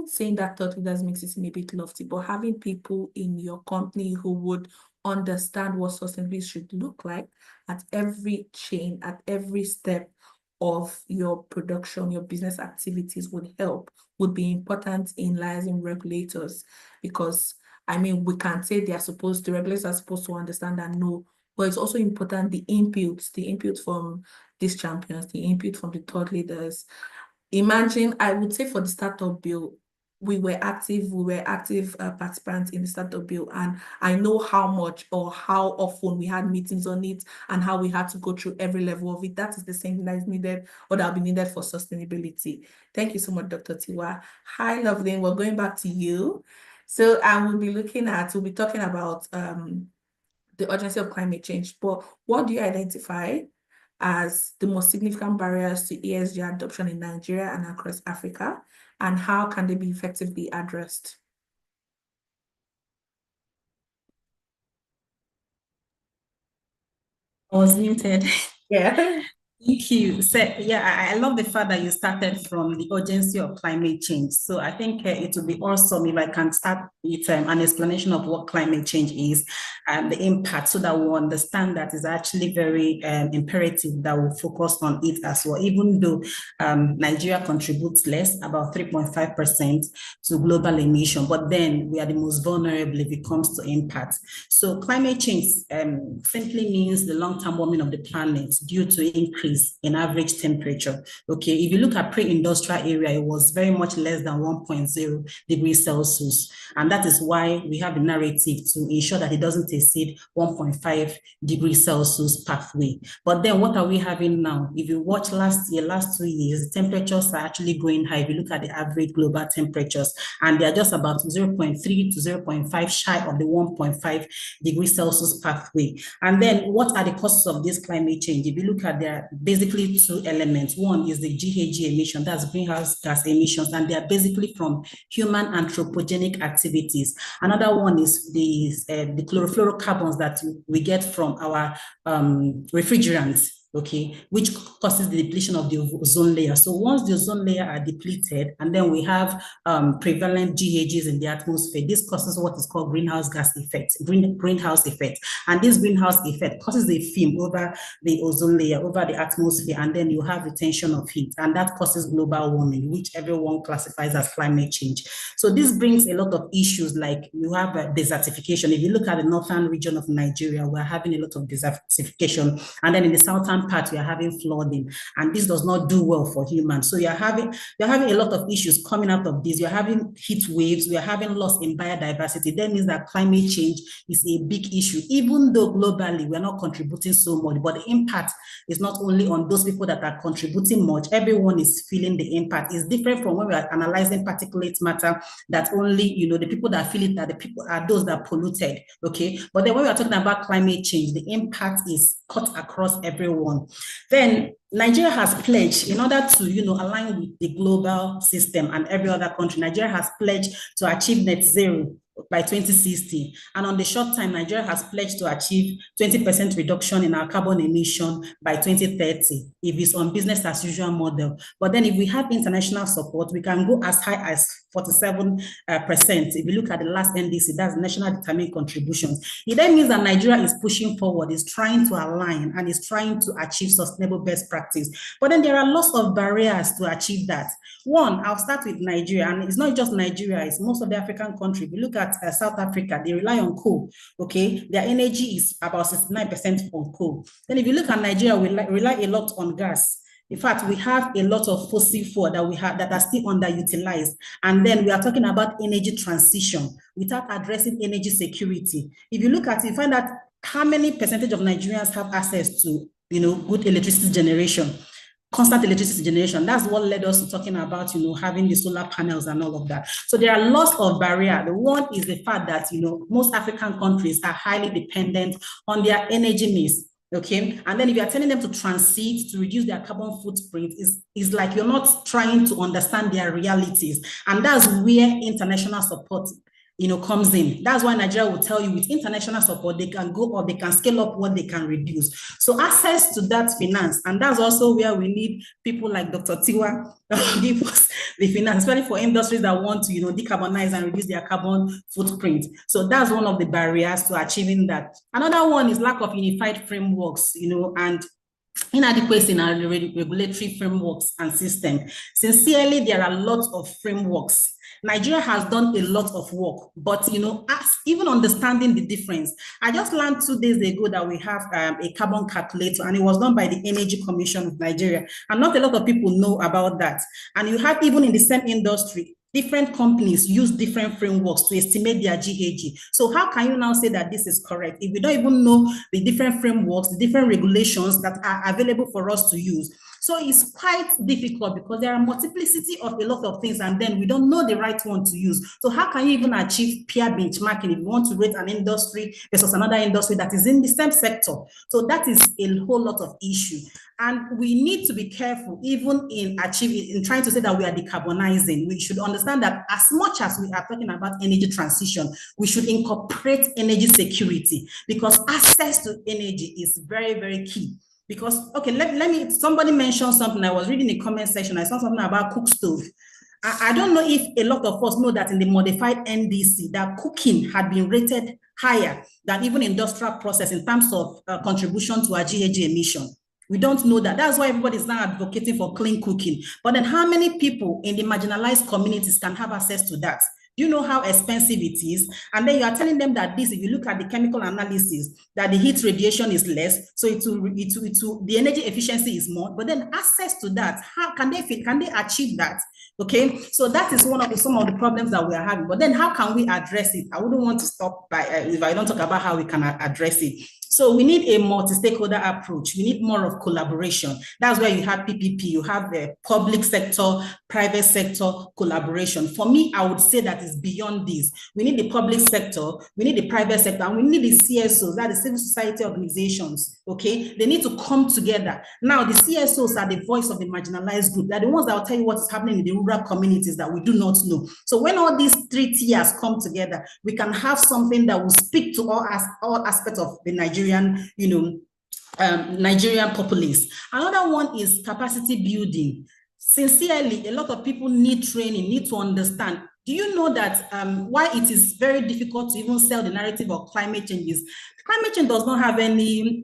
saying that thought leaders makes it seem a bit lofty, but having people in your company who would understand what sustainability should look like at every chain, at every step of your production, your business activities would be important in liaising regulators, because I mean, we can say the regulators are supposed to understand and know, but it's also important the input from these champions, the input from the thought leaders. Imagine, I would say for the startup bill, we were active participants in the startup bill, and I know how much or how often we had meetings on it and how we had to go through every level of it. That is the same thing that is needed or that will be needed for sustainability. Thank you so much, Dr. Tiwa. Hi, Loveline, we're going back to you. So we'll be talking about the urgency of climate change, but what do you identify as the most significant barriers to ESG adoption in Nigeria and across Africa, and how can they be effectively addressed? I was muted. Yeah. Thank you. So, yeah, I love the fact that you started from the urgency of climate change. So I think it would be awesome if I can start with an explanation of what climate change is and the impact, so that we'll understand that it's actually very imperative that we'll focus on it as well, even though Nigeria contributes less, about 3.5% to global emission, but then we are the most vulnerable if it comes to impact. So climate change simply means the long-term warming of the planet due to increase in average temperature. Okay, if you look at pre-industrial area, it was very much less than 1.0 degrees Celsius. And that is why we have a narrative to ensure that it doesn't exceed 1.5 degrees Celsius pathway. But then what are we having now? If you watch last 2 years, the temperatures are actually going high. If you look at the average global temperatures, and they are just about 0.3 to 0.5 shy of the 1.5 degrees Celsius pathway. And then what are the causes of this climate change? If you look at, there are basically two elements. One is the GHG emission, that's greenhouse gas emissions, and they are basically from human anthropogenic activities. Another one is the chlorofluorocarbons that we get from our refrigerants, okay, which causes the depletion of the ozone layer. So once the ozone layer are depleted, and then we have prevalent GHGs in the atmosphere, this causes what is called greenhouse gas effect, greenhouse effect. And this greenhouse effect causes a film over the ozone layer, over the atmosphere, and then you have retention of heat, and that causes global warming, which everyone classifies as climate change. So this brings a lot of issues, like you have desertification. If you look at the northern region of Nigeria, we're having a lot of desertification, and then in the southern part, we are having flooding, and this does not do well for humans. So you're having a lot of issues coming out of this. You're having heat waves, we are having loss in biodiversity. That means that climate change is a big issue, even though globally we're not contributing so much, but the impact is not only on those people that are contributing much, everyone is feeling the impact. It's different from when we are analyzing particulate matter, that only, you know, the people that feel it, that the people are those that polluted, okay? But then when we are talking about climate change, the impact is cut across everyone. Then Nigeria has pledged, in order to, you know, align with the global system and every other country, Nigeria has pledged to achieve net zero by 2060. And on the short time, Nigeria has pledged to achieve 20% reduction in our carbon emission by 2030, if it's on business as usual model. But then if we have international support, we can go as high as 47%. If you look at the last NDC, that's National Determined Contributions. It then means that Nigeria is pushing forward, is trying to align, and is trying to achieve sustainable best practice. But then there are lots of barriers to achieve that. One, I'll start with Nigeria, and it's not just Nigeria, it's most of the African countries. If you look at South Africa, they rely on coal, okay? Their energy is about 69% on coal. Then if you look at Nigeria, we rely a lot on gas. In fact, we have a lot of fossil fuel that we have that are still underutilized. And then we are talking about energy transition without addressing energy security. If you look at it, you find out how many percentage of Nigerians have access to, you know, good electricity generation, constant electricity generation. That's what led us to talking about, you know, having the solar panels and all of that. So there are lots of barriers. The one is the fact that, you know, most African countries are highly dependent on their energy mix. Okay, and then if you are telling them to transit, to reduce their carbon footprint, is like you're not trying to understand their realities. And that's where international support, you know, comes in. That's why Nigeria will tell you with international support, they can go or they can scale up what they can reduce. So access to that finance, and that's also where we need people like Dr. Tiwa give us the finance, especially for industries that want to, you know, decarbonize and reduce their carbon footprint. So that's one of the barriers to achieving that. Another one is lack of unified frameworks, you know, and inadequacy in our regulatory frameworks and system. Sincerely, there are lots of frameworks. Nigeria has done a lot of work, but, you know, even understanding the difference. I just learned 2 days ago that we have a carbon calculator, and it was done by the Energy Commission of Nigeria. And not a lot of people know about that. And you have, even in the same industry, different companies use different frameworks to estimate their GHG. So how can you now say that this is correct if we don't even know the different frameworks, the different regulations that are available for us to use? So it's quite difficult because there are multiplicity of a lot of things, and then we don't know the right one to use. So how can you even achieve peer benchmarking if you want to rate an industry versus another industry that is in the same sector? So that is a whole lot of issue. And we need to be careful even in trying to say that we are decarbonizing. We should understand that as much as we are talking about energy transition, we should incorporate energy security, because access to energy is very, very key. Because, okay, let me, somebody mentioned something. I was reading the comment section. I saw something about cook stove. I don't know if a lot of us know that in the modified NDC, that cooking had been rated higher than even industrial process in terms of contribution to our GHG emission. We don't know that. That's why everybody is now advocating for clean cooking. But then how many people in the marginalized communities can have access to that? Do you know how expensive it is? And then you are telling them that this, if you look at the chemical analysis, that the heat radiation is less, so the energy efficiency is more, but then access to that, how can they achieve that? Okay, so that is some of the problems that we are having. But then how can we address it? I wouldn't want to stop by if I don't talk about how we can address it. So we need a multi-stakeholder approach. We need more of collaboration. That's where you have PPP, you have the public sector, private sector collaboration. For me, I would say that is beyond this. We need the public sector, we need the private sector, and we need the CSOs, that is civil society organizations, okay? They need to come together. Now, the CSOs are the voice of the marginalized group. They're the ones that will tell you what is happening in the rural communities that we do not know. So when all these three tiers come together, we can have something that will speak to all aspects of the Nigerian, Nigerian populace. Another one is capacity building. Sincerely, a lot of people need training, need to understand. Do you know that why it is very difficult to even sell the narrative of climate change is climate change does not have any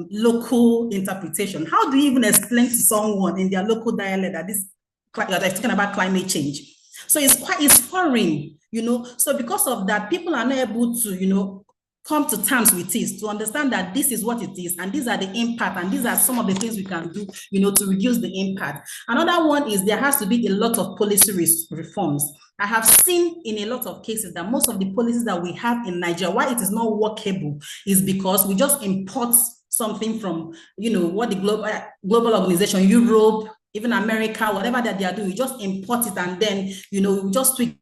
local interpretation. How do you even explain to someone in their local dialect that they're talking about climate change? So it's foreign, So because of that, people are not able to, come to terms with it, to understand that this is what it is, and these are the impact, and these are some of the things we can do, to reduce the impact. Another one is there has to be a lot of policy reforms. I have seen in a lot of cases that most of the policies that we have in Nigeria, why it is not workable, is because we just import something from, what the global organization, Europe, even America, whatever that they are doing, we just import it, and then, we just tweak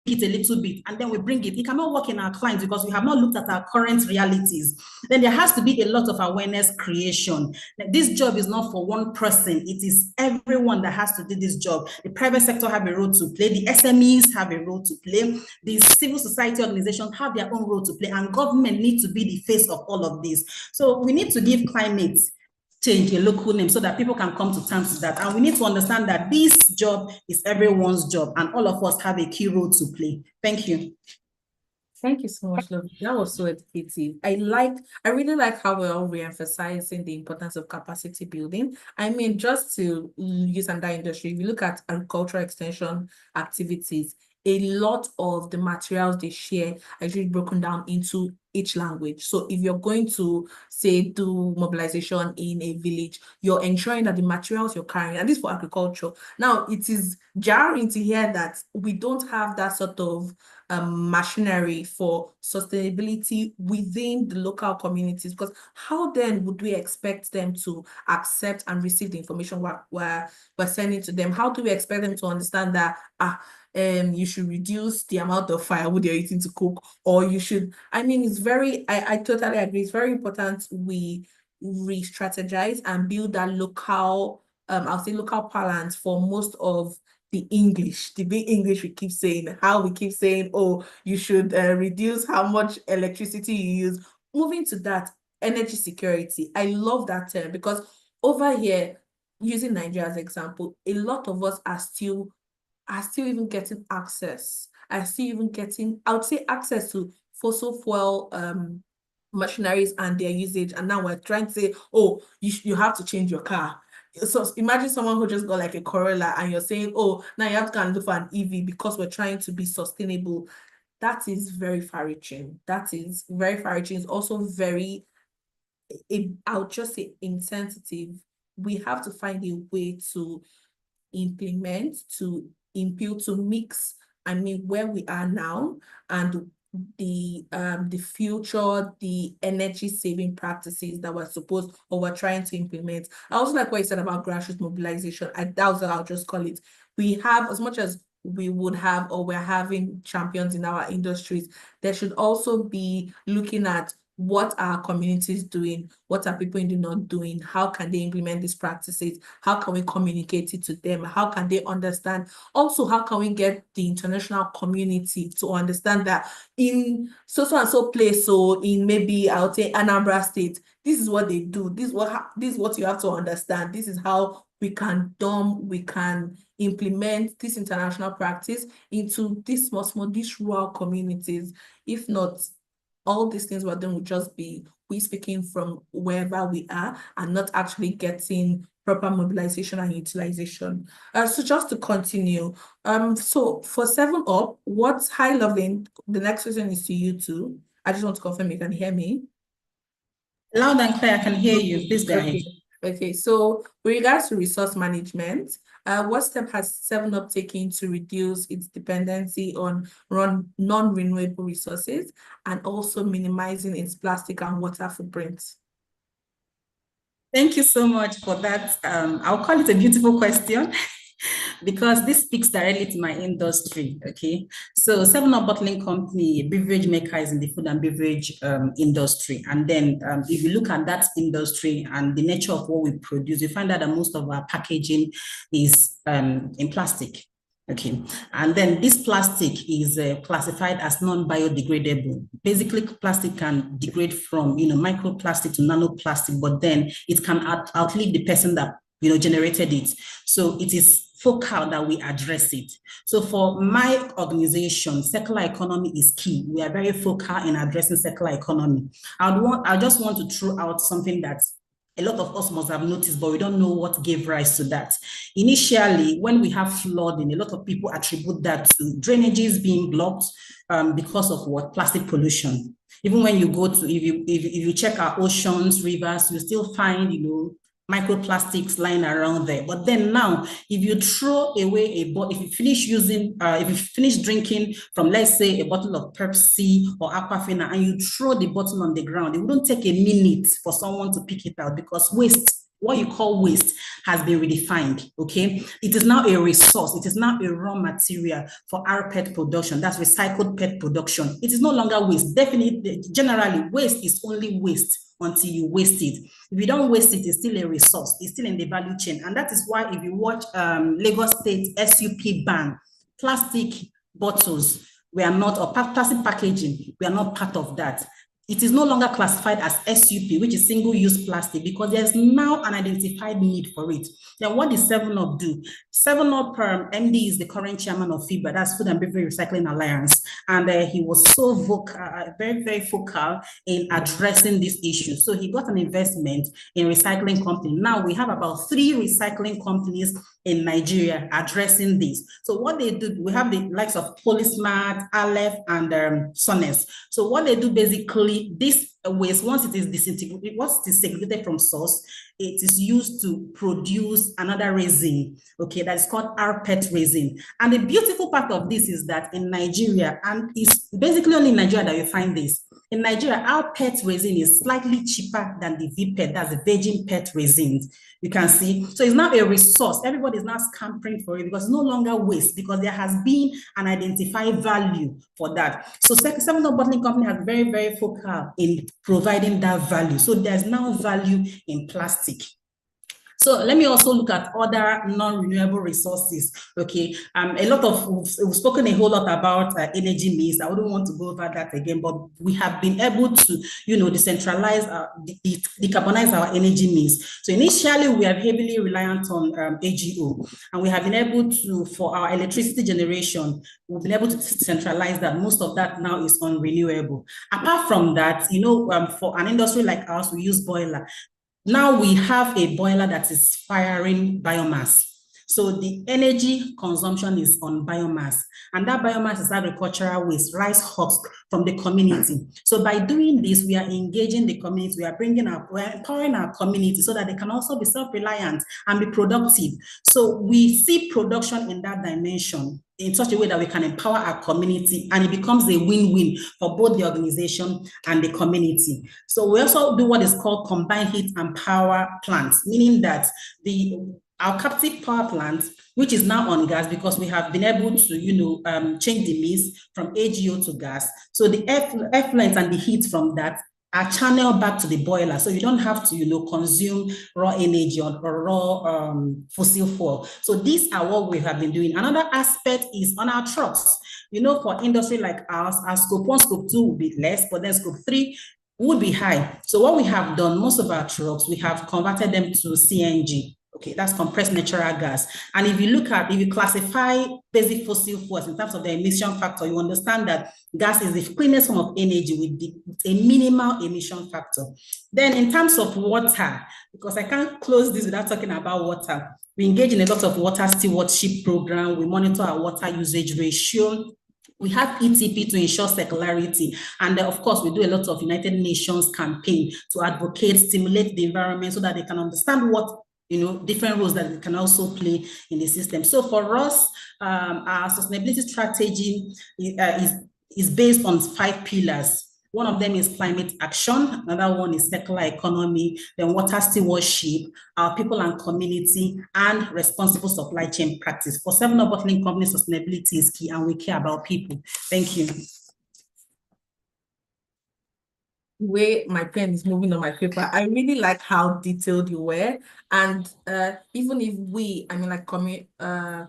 it a little bit, and then we bring it. It cannot work in our clients because we have not looked at our current realities. Then there has to be a lot of awareness creation. This job is not for one person. It is everyone that has to do this job. The private sector have a role to play. The SMEs have a role to play. The civil society organizations have their own role to play, and government needs to be the face of all of this. So we need to give climate change a local name so that people can come to terms with that. And we need to understand that this job is everyone's job, and all of us have a key role to play. Thank you. Thank you so much, Love. That was so educative. I really like how we're all re-emphasizing the importance of capacity building. I mean, just to use another industry, if you look at agricultural extension activities, a lot of the materials they share are actually broken down into each language. So if you're going to, say, do mobilization in a village, you're ensuring that the materials you're carrying, and this for agriculture. Now, it is jarring to hear that we don't have that sort of machinery for sustainability within the local communities, because how then would we expect them to accept and receive the information we're sending to them? How do we expect them to understand that you should reduce the amount of firewood you're eating to cook, or you should, I mean, I totally agree. It's very important we re-strategize and build that local, I'll say local parlance for most of the English, the big English we keep saying, how we keep saying, oh, you should reduce how much electricity you use. Moving to that, energy security. I love that term, because over here, using Nigeria as an example, a lot of us are still even getting access. I would say access to fossil fuel machineries and their usage. And now we're trying to say, oh, you have to change your car. So imagine someone who just got like a Corolla, and you're saying, oh, now you have to go and look for an EV because we're trying to be sustainable. That is very far-reaching. It's also very, I would just say, insensitive. We have to find a way to implement, to impute, to mix I mean, where we are now and the future, the energy saving practices that we're supposed or we're trying to implement. I also like what you said about grassroots mobilization. That was what I'll just call it. We have, as much as we would have or we're having champions in our industries, there should also be looking at what are communities doing, what are people in the north doing, how can they implement these practices, how can we communicate it to them, how can they understand, also how can we get the international community to understand that in so and so place, so in maybe I'll say Anambra State, this is what they do, this is what you have to understand, this is how we can implement this international practice into these these rural communities. If not, all these things we're doing will just be we speaking from wherever we are and not actually getting proper mobilization and utilization. So just to continue, so for 7UP, what's high level? The next question is to you two. I just want to confirm you can hear me. Loud and clear, I can hear you. Please go ahead. Okay, so with regards to resource management, what step has 7UP taken to reduce its dependency on non-renewable resources and also minimizing its plastic and water footprint? Thank you so much for that. I'll call it a beautiful question because this speaks directly to my industry, okay? So 7UP Bottling Company, a beverage maker, is in the food and beverage industry. And then if you look at that industry and the nature of what we produce, you find out that most of our packaging is in plastic. Okay, and then this plastic is classified as non-biodegradable. Basically, plastic can degrade from microplastic to nanoplastic, but then it can outlive the person that generated it. So it is focal that we address it. So for my organization, circular economy is key. We are very focal in addressing circular economy. I just want to throw out something that a lot of us must have noticed, but we don't know what gave rise to that. Initially, when we have flooding, a lot of people attribute that to drainages being blocked because of what? Plastic pollution. Even when you go to, if you check our oceans, rivers, you still find, microplastics lying around there. But then now, if you throw away if you finish drinking from, let's say, a bottle of Pepsi or Aquafina, and you throw the bottle on the ground, it wouldn't take a minute for someone to pick it out because waste, what you call waste, has been redefined, okay? It is now a resource. It is now a raw material for our PET production. That's recycled PET production. It is no longer waste. Definitely, generally, waste is only waste until you waste it. If you don't waste it, it's still a resource. It's still in the value chain. And that is why if you watch Lagos State SUP ban, plastic bottles, we are not, or plastic packaging, we are not part of that. It is no longer classified as SUP, which is single-use plastic, because there's now an identified need for it. Then what does 7UP do? 7UP MD is the current chairman of FIBA, that's Food and Beverage Recycling Alliance, and he was so vocal, very, very focal in addressing this issue. So he got an investment in recycling company. Now we have about 3 recycling companies in Nigeria addressing this. So what they do, we have the likes of Polysmart, ALEF, and Sones. So what they do basically, this waste, once it is disintegrated, once it is segregated from source, it is used to produce another resin, okay, that is called rPET resin. And the beautiful part of this is that in Nigeria, and it's basically only in Nigeria that you find this, in Nigeria, our PET resin is slightly cheaper than the VPET, that's the virgin PET resin. You can see. So it's now a resource. Everybody is now scampering for it because it's no longer waste, because there has been an identified value for that. So 7UP Bottling Company has very, very focal in providing that value. So there's now value in plastic. So let me also look at other non-renewable resources, okay? We've spoken a whole lot about energy mix. I wouldn't want to go over that again, but we have been able to, decentralize, decarbonize our energy mix. So initially, we are heavily reliant on AGO, and we have been able to, for our electricity generation, we've been able to centralize that. Most of that now is on renewable. Apart from that, for an industry like ours, we use boiler. Now we have a boiler that is firing biomass. So the energy consumption is on biomass, and that biomass is agricultural waste, rice husk from the community. So by doing this, we are engaging the community, we're empowering our community so that they can also be self-reliant and be productive. So we see production in that dimension in such a way that we can empower our community, and it becomes a win-win for both the organization and the community. So we also do what is called combined heat and power plants, meaning that our captive power plant, which is now on gas because we have been able to, change the mix from AGO to gas. So the effluent and the heat from that are channeled back to the boiler. So you don't have to, consume raw energy or raw fossil fuel. So these are what we have been doing. Another aspect is on our trucks. For industry like ours, our scope 1, scope 2 will be less, but then scope 3 would be high. So what we have done, most of our trucks, we have converted them to CNG. Okay, that's compressed natural gas. And if you classify basic fossil fuels in terms of the emission factor, you understand that gas is the cleanest form of energy with a minimal emission factor. Then in terms of water, because I can't close this without talking about water, we engage in a lot of water stewardship program. We monitor our water usage ratio. We have ETP to ensure circularity. And of course, we do a lot of United Nations campaign to advocate, stimulate the environment so that they can understand what different roles that it can also play in the system. So for us, our sustainability strategy is based on 5 pillars. One of them is climate action. Another one is circular economy, then water stewardship, our people and community, and responsible supply chain practice. For 7up Bottling Company, sustainability is key, and we care about people. Thank you. Way my pen is moving on my paper, I really like how detailed you were. And even if we,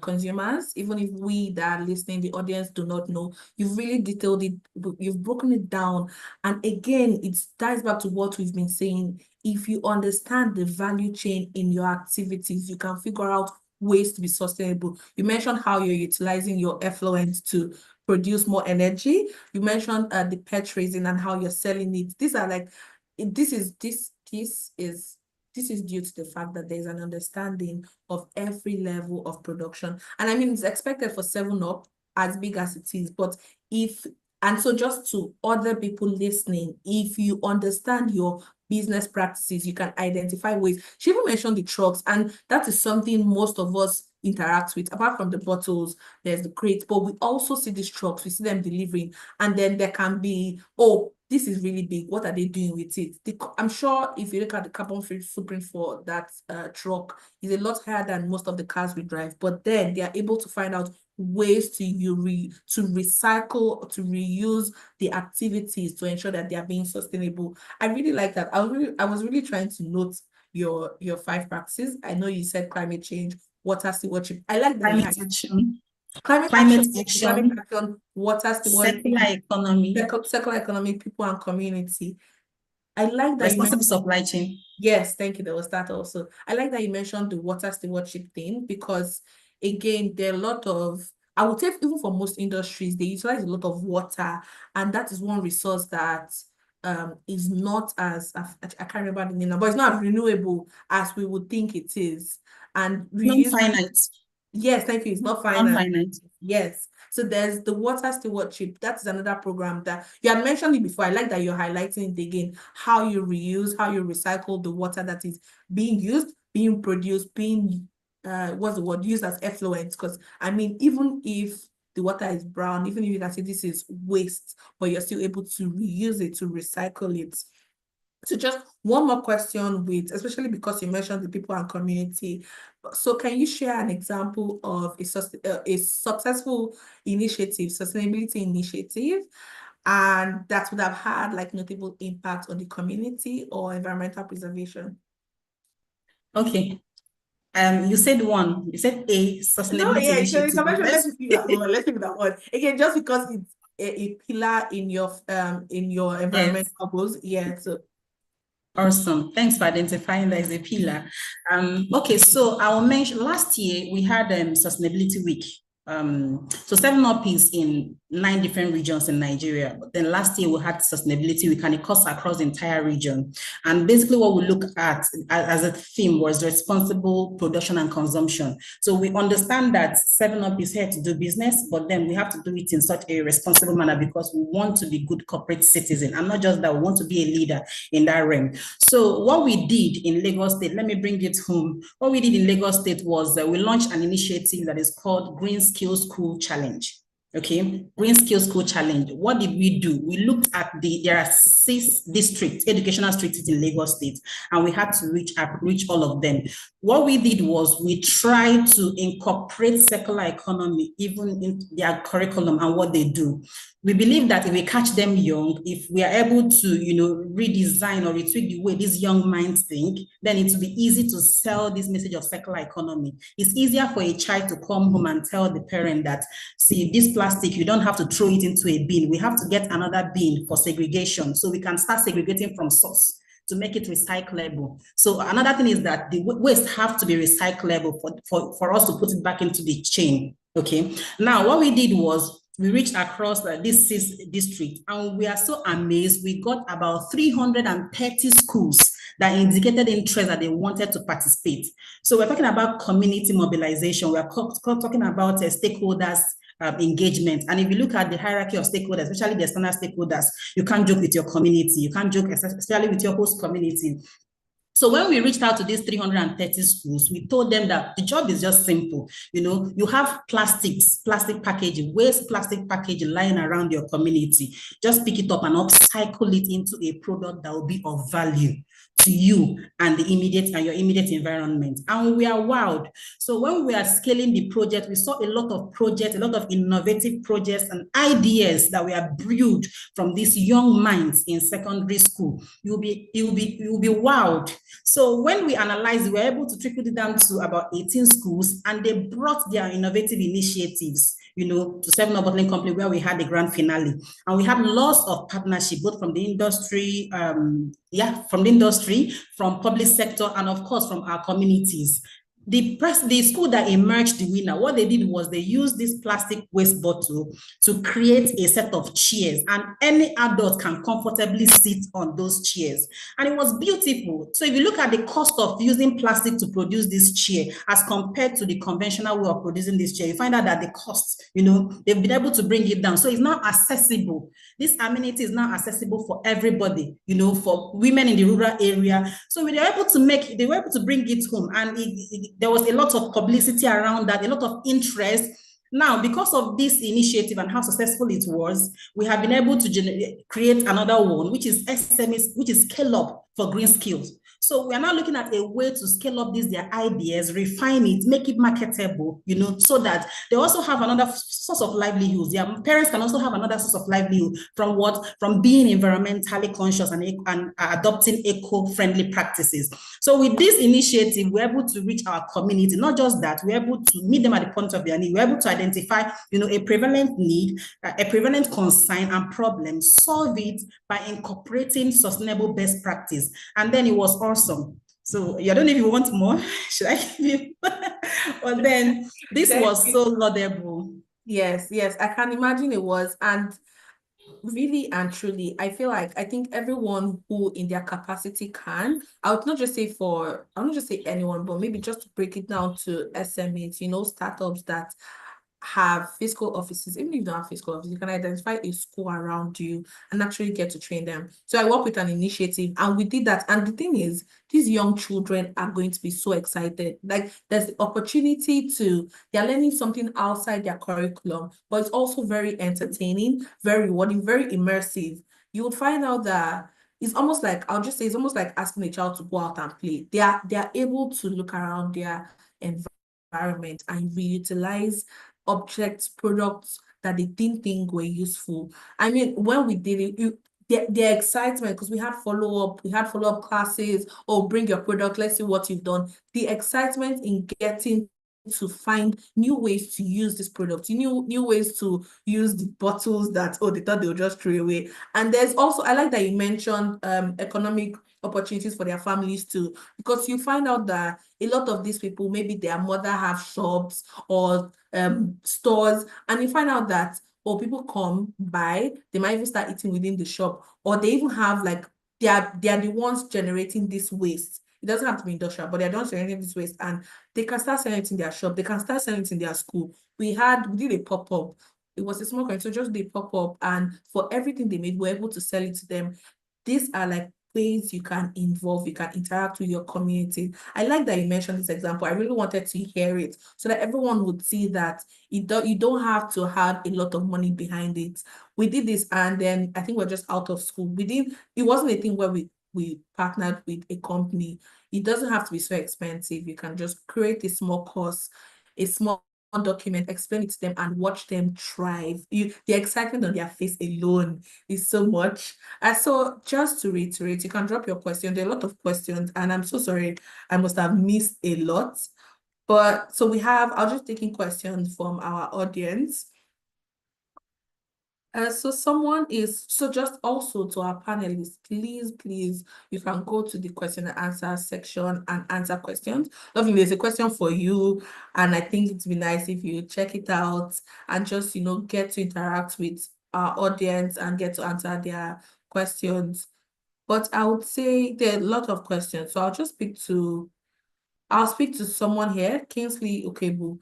consumers, even if we that are listening, the audience do not know, you've really detailed it, you've broken it down. And again, it ties back to what we've been saying. If you understand the value chain in your activities, you can figure out ways to be sustainable. You mentioned how you're utilizing your effluent to produce more energy. You mentioned the pet raising and how you're selling it. These are this is due to the fact that there's an understanding of every level of production. And it's expected for 7up, as big as it is, but so just to other people listening, if you understand your business practices, you can identify ways. She even mentioned the trucks, and that is something most of us interact with. Apart from the bottles, there's the crates, but we also see these trucks, we see them delivering, and then there can be, oh, this is really big, what are they doing with it? I'm sure if you look at the carbon footprint for that truck, is a lot higher than most of the cars we drive, but then they are able to find out ways to recycle, to reuse the activities to ensure that they are being sustainable. I really like that. I was really trying to note your 5 practices. I know you said climate change, water stewardship. I like that. Climate action, water stewardship, circular economy, people and community. I like that. Responsible supply chain. Yes, thank you. There was that also. I like that you mentioned the water stewardship thing, because again, there are a lot of, I would say even for most industries, they utilize a lot of water, and that is one resource that is not as, I can't remember the name, but it's not as renewable as we would think it is. And non-finite. Yes, thank you. It's not finite. Yes. So there's the water stewardship. That's another program that you had mentioned it before. I like that you're highlighting it again, how you reuse, how you recycle the water that is being used, being produced, being used as effluent. Because even if the water is brown, even if you can say this is waste, but you're still able to reuse it, to recycle it. So just one more question, especially because you mentioned the people and community. So can you share an example of a successful initiative, sustainability initiative, and that would have had notable impact on the community or environmental preservation? Okay. You said one. You said a sustainability initiative. Let's leave that one. Again, just because it's a pillar in your environmental goals. Yeah. So. Awesome. Thanks for identifying that as a pillar. Okay, so I will mention last year we had Sustainability Week. So 7up is in 9 different regions in Nigeria. But then last year we had sustainability week and it cuts across the entire region. And basically what we look at as a theme was responsible production and consumption. So we understand that 7up is here to do business, but then we have to do it in such a responsible manner because we want to be good corporate citizens. And not just that, we want to be a leader in that realm. So what we did in Lagos State, let me bring it home. What we did in Lagos State was we launched an initiative that is called Green Skills School Challenge. Okay, Green Skills School Challenge. What did we do? We looked at there are 6 districts, educational districts in Lagos State, and we had to reach all of them. What we did was we tried to incorporate circular economy even in their curriculum and what they do. We believe that if we catch them young, if we are able to, redesign or retweak the way these young minds think, then it will be easy to sell this message of circular economy. It's easier for a child to come home and tell the parent that, see, this plastic, you don't have to throw it into a bin. We have to get another bin for segregation so we can start segregating from source to make it recyclable. So another thing is that the waste have to be recyclable for us to put it back into the chain. Okay. Now, what we did was we reached across this 6 districts and we are so amazed. We got about 330 schools that indicated interest that they wanted to participate. So we're talking about community mobilization. We're talking about stakeholders engagement. And if you look at the hierarchy of stakeholders, especially the external stakeholders, you can't joke with your community. You can't joke especially with your host community. So when we reached out to these 330 schools, we told them that the job is just simple. You have plastic packaging, waste plastic packaging lying around your community. Just pick it up and upcycle it into a product that will be of value to you and your immediate environment. And we are wowed. So when we are scaling the project, we saw a lot of projects, a lot of innovative projects and ideas that we have brewed from these young minds in secondary school. You'll be wowed. So when we analyzed, we were able to trickle it down to about 18 schools, and they brought their innovative initiatives, to 7up Bottling Company, where we had the grand finale. And we had lots of partnership, both from the industry, from public sector, and of course from our communities. The school that emerged the winner, what they did was they used this plastic waste bottle to create a set of chairs, and any adult can comfortably sit on those chairs. And it was beautiful. So if you look at the cost of using plastic to produce this chair as compared to the conventional way of producing this chair, you find out that the cost, they've been able to bring it down. So it's now accessible. This amenity is now accessible for everybody, for women in the rural area. So they were able to bring it home, and there was a lot of publicity around that, a lot of interest. Now, because of this initiative and how successful it was, we have been able to create another one, which is SMEs, which is Scale Up for Green Skills. So we are now looking at a way to scale up their ideas, refine it, make it marketable, so that they also have another source of livelihood. Their parents can also have another source of livelihood from what? From being environmentally conscious and adopting eco-friendly practices. So with this initiative, we're able to reach our community. Not just that, we're able to meet them at the point of their need. We're able to identify, a prevalent need, a prevalent concern and problem, solve it by incorporating sustainable best practice. And then it was awesome. So I don't know if you want more. Should I give you? But then this was so laudable. Yes, I can imagine it was. And really and truly, I think everyone who in their capacity can, I would not just say anyone, but maybe just to break it down to SMEs, startups that have physical offices. Even if you don't have physical offices, you can identify a school around you and actually get to train them. So I work with an initiative and we did that. And the thing is, these young children are going to be so excited. Like there's the opportunity they're learning something outside their curriculum, but it's also very entertaining, very rewarding, very immersive. You would find out that it's almost like, it's almost like asking a child to go out and play. They are able to look around their environment and reutilize objects, products that they didn't think were useful. I mean, when we did it, the excitement, because we had follow-up classes, bring your product, let's see what you've done. The excitement in getting to find new ways to use this product, new ways to use the bottles that they thought they would just throw away. And there's also, I like that you mentioned economic opportunities for their families too. Because you find out that a lot of these people, maybe their mother have shops or stores, and you find out that, or people come by, they might even start eating within the shop, or they even have like, they are the ones generating this waste. It doesn't have to be industrial, but they're the ones generating this waste, and they can start selling it in their shop. They can start selling it in their school. We did a pop-up. It was a small company, so just they pop up, and for everything they made, we're able to sell it to them. These are like ways you can involve, you can interact with your community. I like that you mentioned this example. I really wanted to hear it so that everyone would see that you don't have to have a lot of money behind it. We did this, and then I think we're just out of school. It wasn't a thing where we partnered with a company. It doesn't have to be so expensive. You can just create a small course, a small document, explain it to them, and watch them thrive. The excitement on their face alone is so much. So just to reiterate, you can drop your question. There are a lot of questions, and I'm so sorry, I must have missed a lot. But so I'll just taking questions from our audience. So just also to our panelists, please, you can go to the question and answer section and answer questions. Lovely, there's a question for you, and I think it'd be nice if you check it out and just, get to interact with our audience and get to answer their questions. But I would say there are a lot of questions, so I'll speak to someone here, Kingsley Okebu.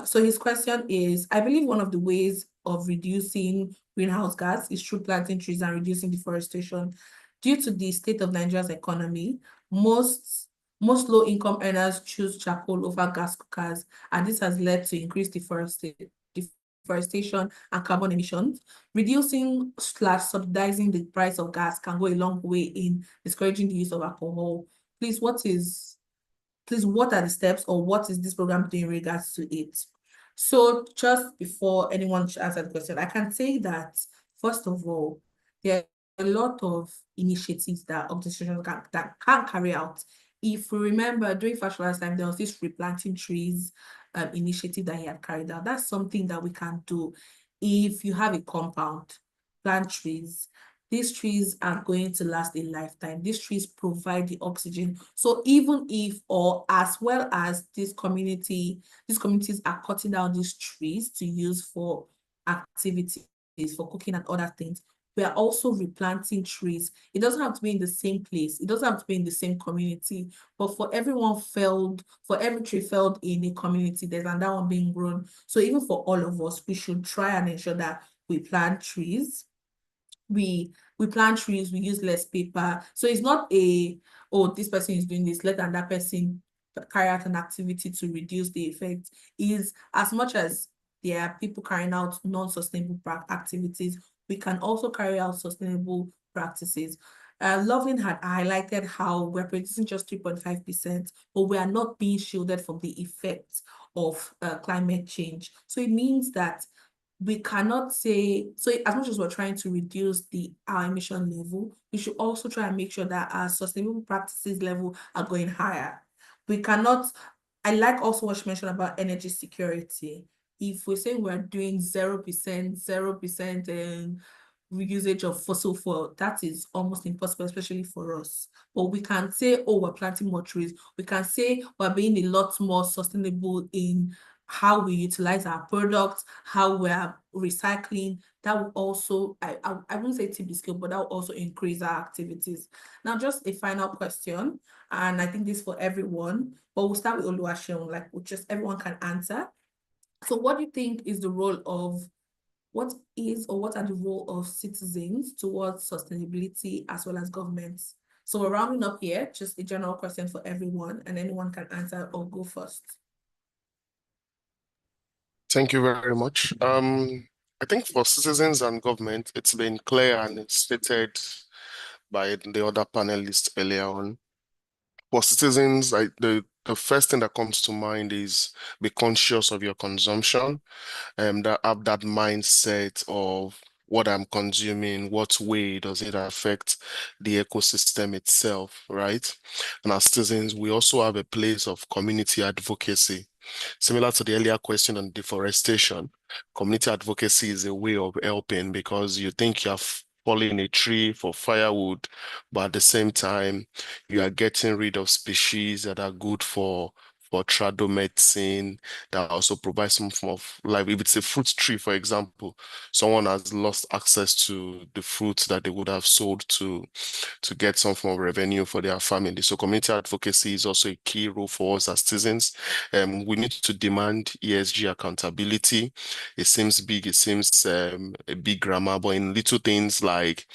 So his question is, I believe one of the ways of reducing greenhouse gas is through planting trees and reducing deforestation. Due to the state of Nigeria's economy, most low-income earners choose charcoal over gas cookers, and this has led to increased deforestation and carbon emissions. Reducing/subsidizing the price of gas can go a long way in discouraging the use of alcohol. Please, what are the steps, or what is this program doing in regards to it? So just before anyone should answer the question, I can say that, first of all, there are a lot of initiatives that organizations can carry out. If we remember, during Fashion's time, there was this replanting trees initiative that he had carried out. That's something that we can do. If you have a compound, plant trees. These trees are going to last a lifetime. These trees provide the oxygen. So even if, or as well as these communities are cutting down these trees to use for activities, for cooking and other things, we are also replanting trees. It doesn't have to be in the same place. It doesn't have to be in the same community. But for every tree felled in a community, there's another one being grown. So even for all of us, we should try and ensure that we plant trees. We plant trees, we use less paper. So it's not this person is doing this, let another person carry out an activity to reduce the effect. Is as much as there are people carrying out non-sustainable activities, we can also carry out sustainable practices. Loveling had highlighted how we're producing just 3.5%, but we are not being shielded from the effects of climate change. So it means that we cannot say, so as much as we're trying to reduce our emission level, we should also try and make sure that our sustainable practices level are going higher. I like also what you mentioned about energy security. If we're saying we're doing 0% reusage of fossil fuel, that is almost impossible, especially for us. But we can say, we're planting more trees. We can say we're being a lot more sustainable in how we utilize our products, how we're recycling. That will also, I wouldn't say tip the scale, but that will also increase our activities. Now, just a final question, and I think this is for everyone, but we'll start with Oluwaseun, just everyone can answer. So what do you think is the role of, what are the role of citizens towards sustainability as well as governments? So we're rounding up here, just a general question for everyone, and anyone can answer or go first. Thank you very much. I think for citizens and government, it's been clear and it's stated by the other panelists earlier on. For citizens, the first thing that comes to mind is be conscious of your consumption, that have that mindset of what I'm consuming, what way does it affect the ecosystem itself, right? And as citizens, we also have a place of community advocacy. Similar to the earlier question on deforestation, community advocacy is a way of helping because you think you have falling a tree for firewood, but at the same time, you are getting rid of species that are good for trado medicine, that also provides some form of life. If it's a fruit tree, for example, someone has lost access to the fruits that they would have sold to get some form of revenue for their family. So community advocacy is also a key role for us as citizens. We need to demand ESG accountability. It seems big, it seems a big grammar, but in little things like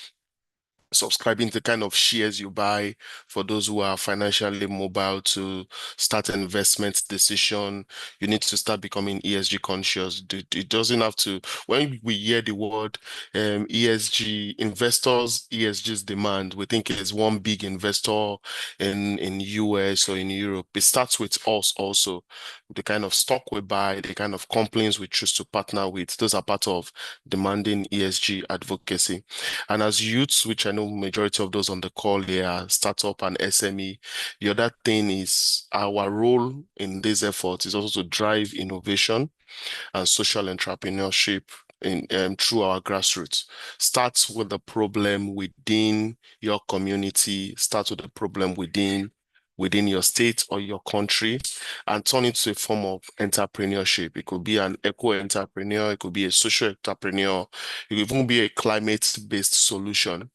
subscribing to the kind of shares you buy for those who are financially mobile to start an investment decision, you need to start becoming ESG conscious. It doesn't have to, when we hear the word ESG, investors, ESG's demand, we think it's one big investor in US or in Europe. It starts with us also. The kind of stock we buy, the kind of companies we choose to partner with, those are part of demanding ESG advocacy. And as youths, which I know majority of those on the call here are startup and SME, the other thing is our role in this effort is also to drive innovation and social entrepreneurship in through our grassroots. Starts with the problem within your community, start with the problem within your state or your country, and turn it to a form of entrepreneurship. It could be an eco-entrepreneur, it could be a social entrepreneur, it could even be a climate-based solution.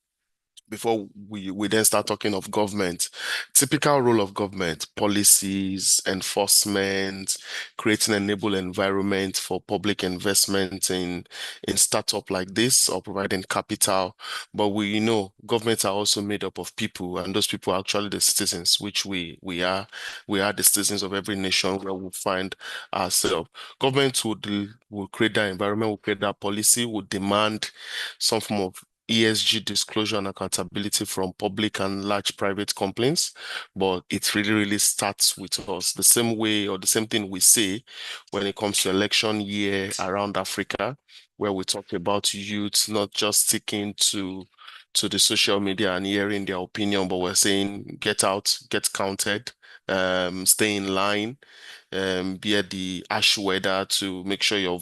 Before we then start talking of government, typical role of government, policies, enforcement, creating an enable environment for public investment in startup like this or providing capital. But we know governments are also made up of people, and those people are actually the citizens, which we are. We are the citizens of every nation where we find ourselves. Government will create that environment, will create that policy, will demand some form of ESG disclosure and accountability from public and large private companies, but it really starts with us. The same way or the same thing we say when it comes to election year around Africa, where we talk about youth not just sticking to the social media and hearing their opinion, but we're saying get out, get counted, stay in line, bear the ash weather to make sure you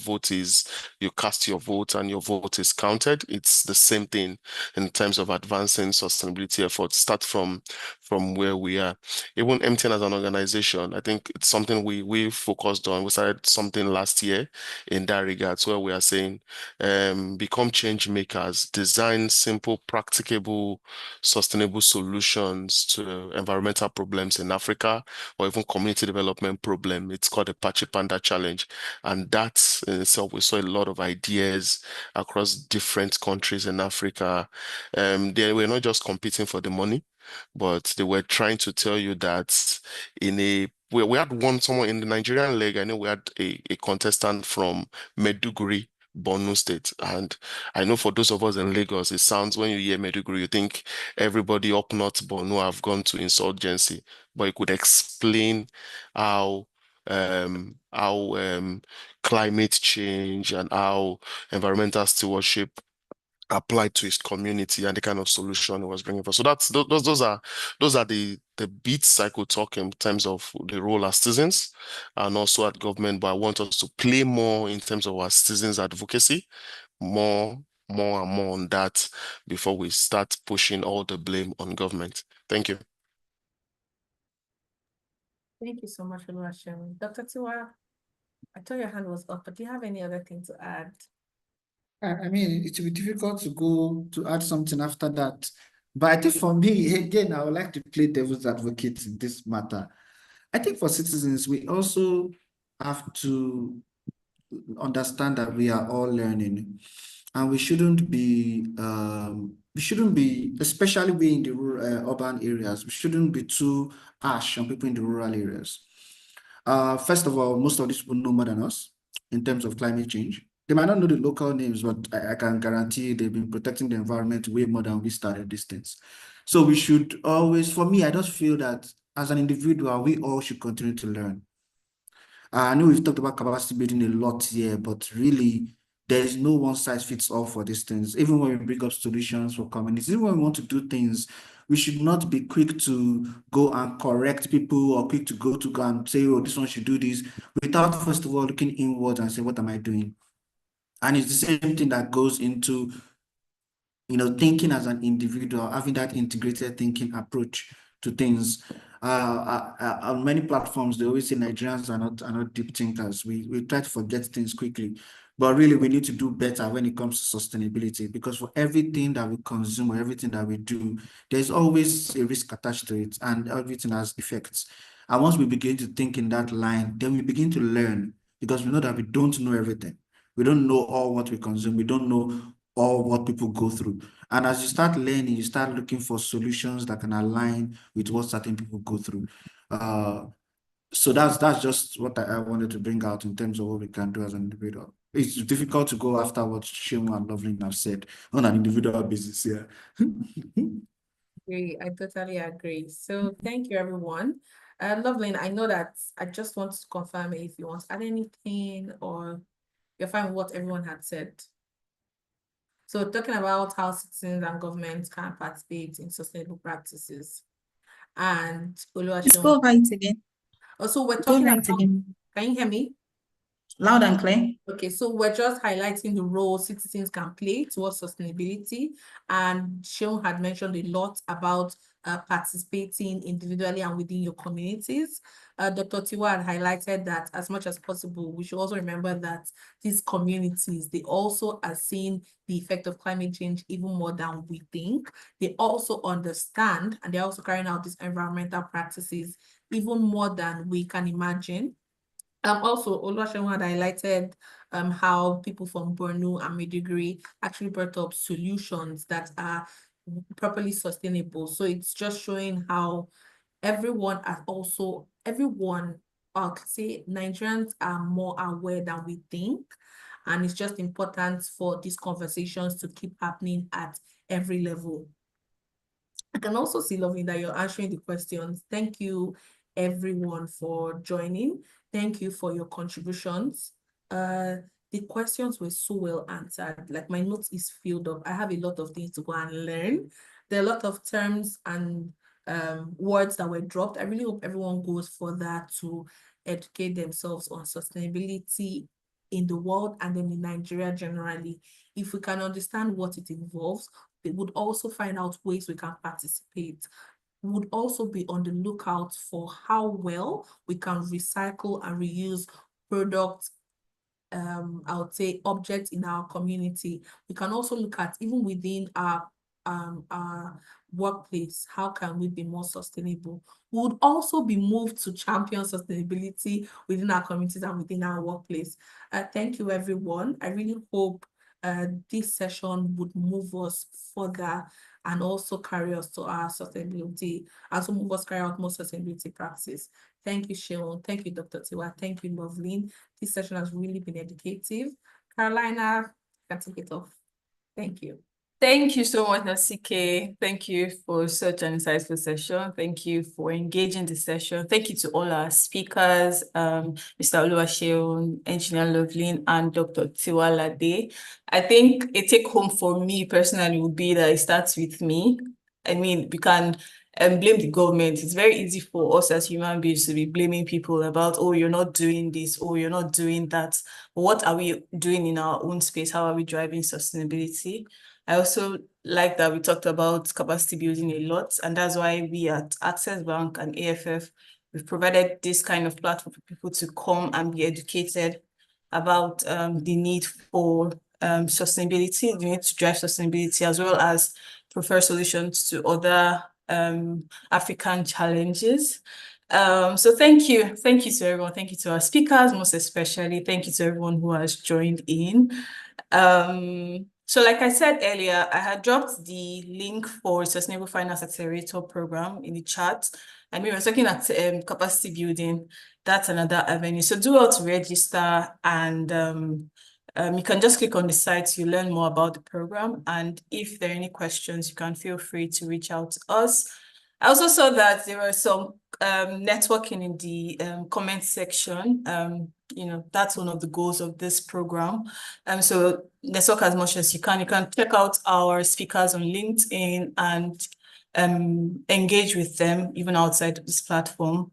cast your vote and your vote is counted. It's the same thing in terms of advancing sustainability efforts. Start from where we are. Even MTN as an organization, I think it's something we focused on. We started something last year in that regard, where we are saying become change makers, design simple, practicable, sustainable solutions to environmental problems in Africa or even community development problem. It's called the Pachi Panda Challenge. And that in itself, we saw a lot of ideas across different countries in Africa. They were not just competing for the money, but they were trying to tell you that we had someone in the Nigerian leg. I know we had a contestant from Meduguri, Borno State. And I know for those of us in Lagos, it sounds, when you hear Meduguri, you think everybody up north Borno have gone to insurgency. But you could explain how climate change and how environmental stewardship applied to his community and the kind of solution he was bringing for. So those are the beats I could talk in terms of the role as citizens and also at government. But I want us to play more in terms of our citizens advocacy, more and more on that before we start pushing all the blame on government. Thank you. Thank you so much for that sharing. Dr. Tiwa, I thought your hand was up, but do you have any other thing to add? I mean, it will be difficult to go to add something after that. But I think for me, again, I would like to play devil's advocate in this matter. I think for citizens, we also have to understand that we are all learning. And we shouldn't be, especially we in the rural, urban areas, we shouldn't be too harsh on people in the rural areas. First of all, most of these people know more than us in terms of climate change. They might not know the local names, but I can guarantee they've been protecting the environment way more than we started these things. So we should always, for me, I just feel that as an individual, we all should continue to learn. I know we've talked about capacity building a lot here, but really, there is no one size fits all for these things. Even when we bring up solutions for communities, even when we want to do things, we should not be quick to go and correct people or quick to go and say, oh, this one should do this, without first of all looking inwards and say, what am I doing? And it's the same thing that goes into thinking as an individual, having that integrated thinking approach to things. On many platforms, they always say Nigerians are not deep thinkers. We try to forget things quickly. But really, we need to do better when it comes to sustainability, because for everything that we consume or everything that we do, there's always a risk attached to it, and everything has effects. And once we begin to think in that line, then we begin to learn, because we know that we don't know everything. We don't know all what we consume. We don't know all what people go through. And as you start learning, you start looking for solutions that can align with what certain people go through. So that's just what I wanted to bring out in terms of what we can do as an individual. It's difficult to go after what Shima and Loveling have said on an individual basis. Yeah. I totally agree. So thank you, everyone. Loveling, I know that I just want to confirm if you want to add anything or you're fine with what everyone had said. So talking about how citizens and governments can participate in sustainable practices. And Let's go right again. Also, we're Go talking right about, again. can you hear me? Loud and clear. Okay, so we're just highlighting the role citizens can play towards sustainability. And Sean had mentioned a lot about participating individually and within your communities. Dr. Tiwa had highlighted that as much as possible, we should also remember that these communities, they also are seeing the effect of climate change even more than we think. They also understand, and they're also carrying out these environmental practices even more than we can imagine. Also, Oluwaseun had highlighted how people from Borno and Maiduguri actually brought up solutions that are properly sustainable. So it's just showing how everyone, I'll say Nigerians are more aware than we think. And it's just important for these conversations to keep happening at every level. I can also see, Lovely, that you're answering the questions. Thank you, everyone, for joining. Thank you for your contributions. The questions were so well answered. Like, my notes is filled up. I have a lot of things to go and learn. There are a lot of terms and words that were dropped. I really hope everyone goes further to educate themselves on sustainability in the world and then in Nigeria generally. If we can understand what it involves, we would also find out ways we can participate. We would also be on the lookout for how well we can recycle and reuse products, I would say objects in our community. We can also look at, even within our workplace, how can we be more sustainable? We would also be moved to champion sustainability within our communities and within our workplace. Thank you, everyone. I really hope this session would move us further and also carry us to our sustainability, also move us carry out more sustainability practices. Thank you, Sharon. Thank you, Dr. Tiwa. Thank you, Loveline. This session has really been educative. Carolina, you can take it off. Thank you. Thank you so much, Nasike. Thank you for such an insightful session. Thank you for engaging the session. Thank you to all our speakers, Mr. Oluwaseun, Engineer Loveline, and Dr. Tiwalade. I think a take home for me personally would be that it starts with me. I mean, we can blame the government. It's very easy for us as human beings to be blaming people about, oh, you're not doing this, oh, you're not doing that. But what are we doing in our own space? How are we driving sustainability? I also like that we talked about capacity building a lot, and that's why we at Access Bank and AFF, we've provided this kind of platform for people to come and be educated about the need for sustainability, the need to drive sustainability, as well as prefer solutions to other African challenges. So thank you to everyone. Thank you to our speakers, most especially. Thank you to everyone who has joined in. So like I said earlier, I had dropped the link for Sustainable Finance Accelerator program in the chat. And we were talking at capacity building. That's another avenue. So do well to register, and you can just click on the site to learn more about the program. And if there are any questions, you can feel free to reach out to us. I also saw that there were some networking in the comment section. You know, that's one of the goals of this program. So network as much as you can. You can check out our speakers on LinkedIn and engage with them even outside of this platform.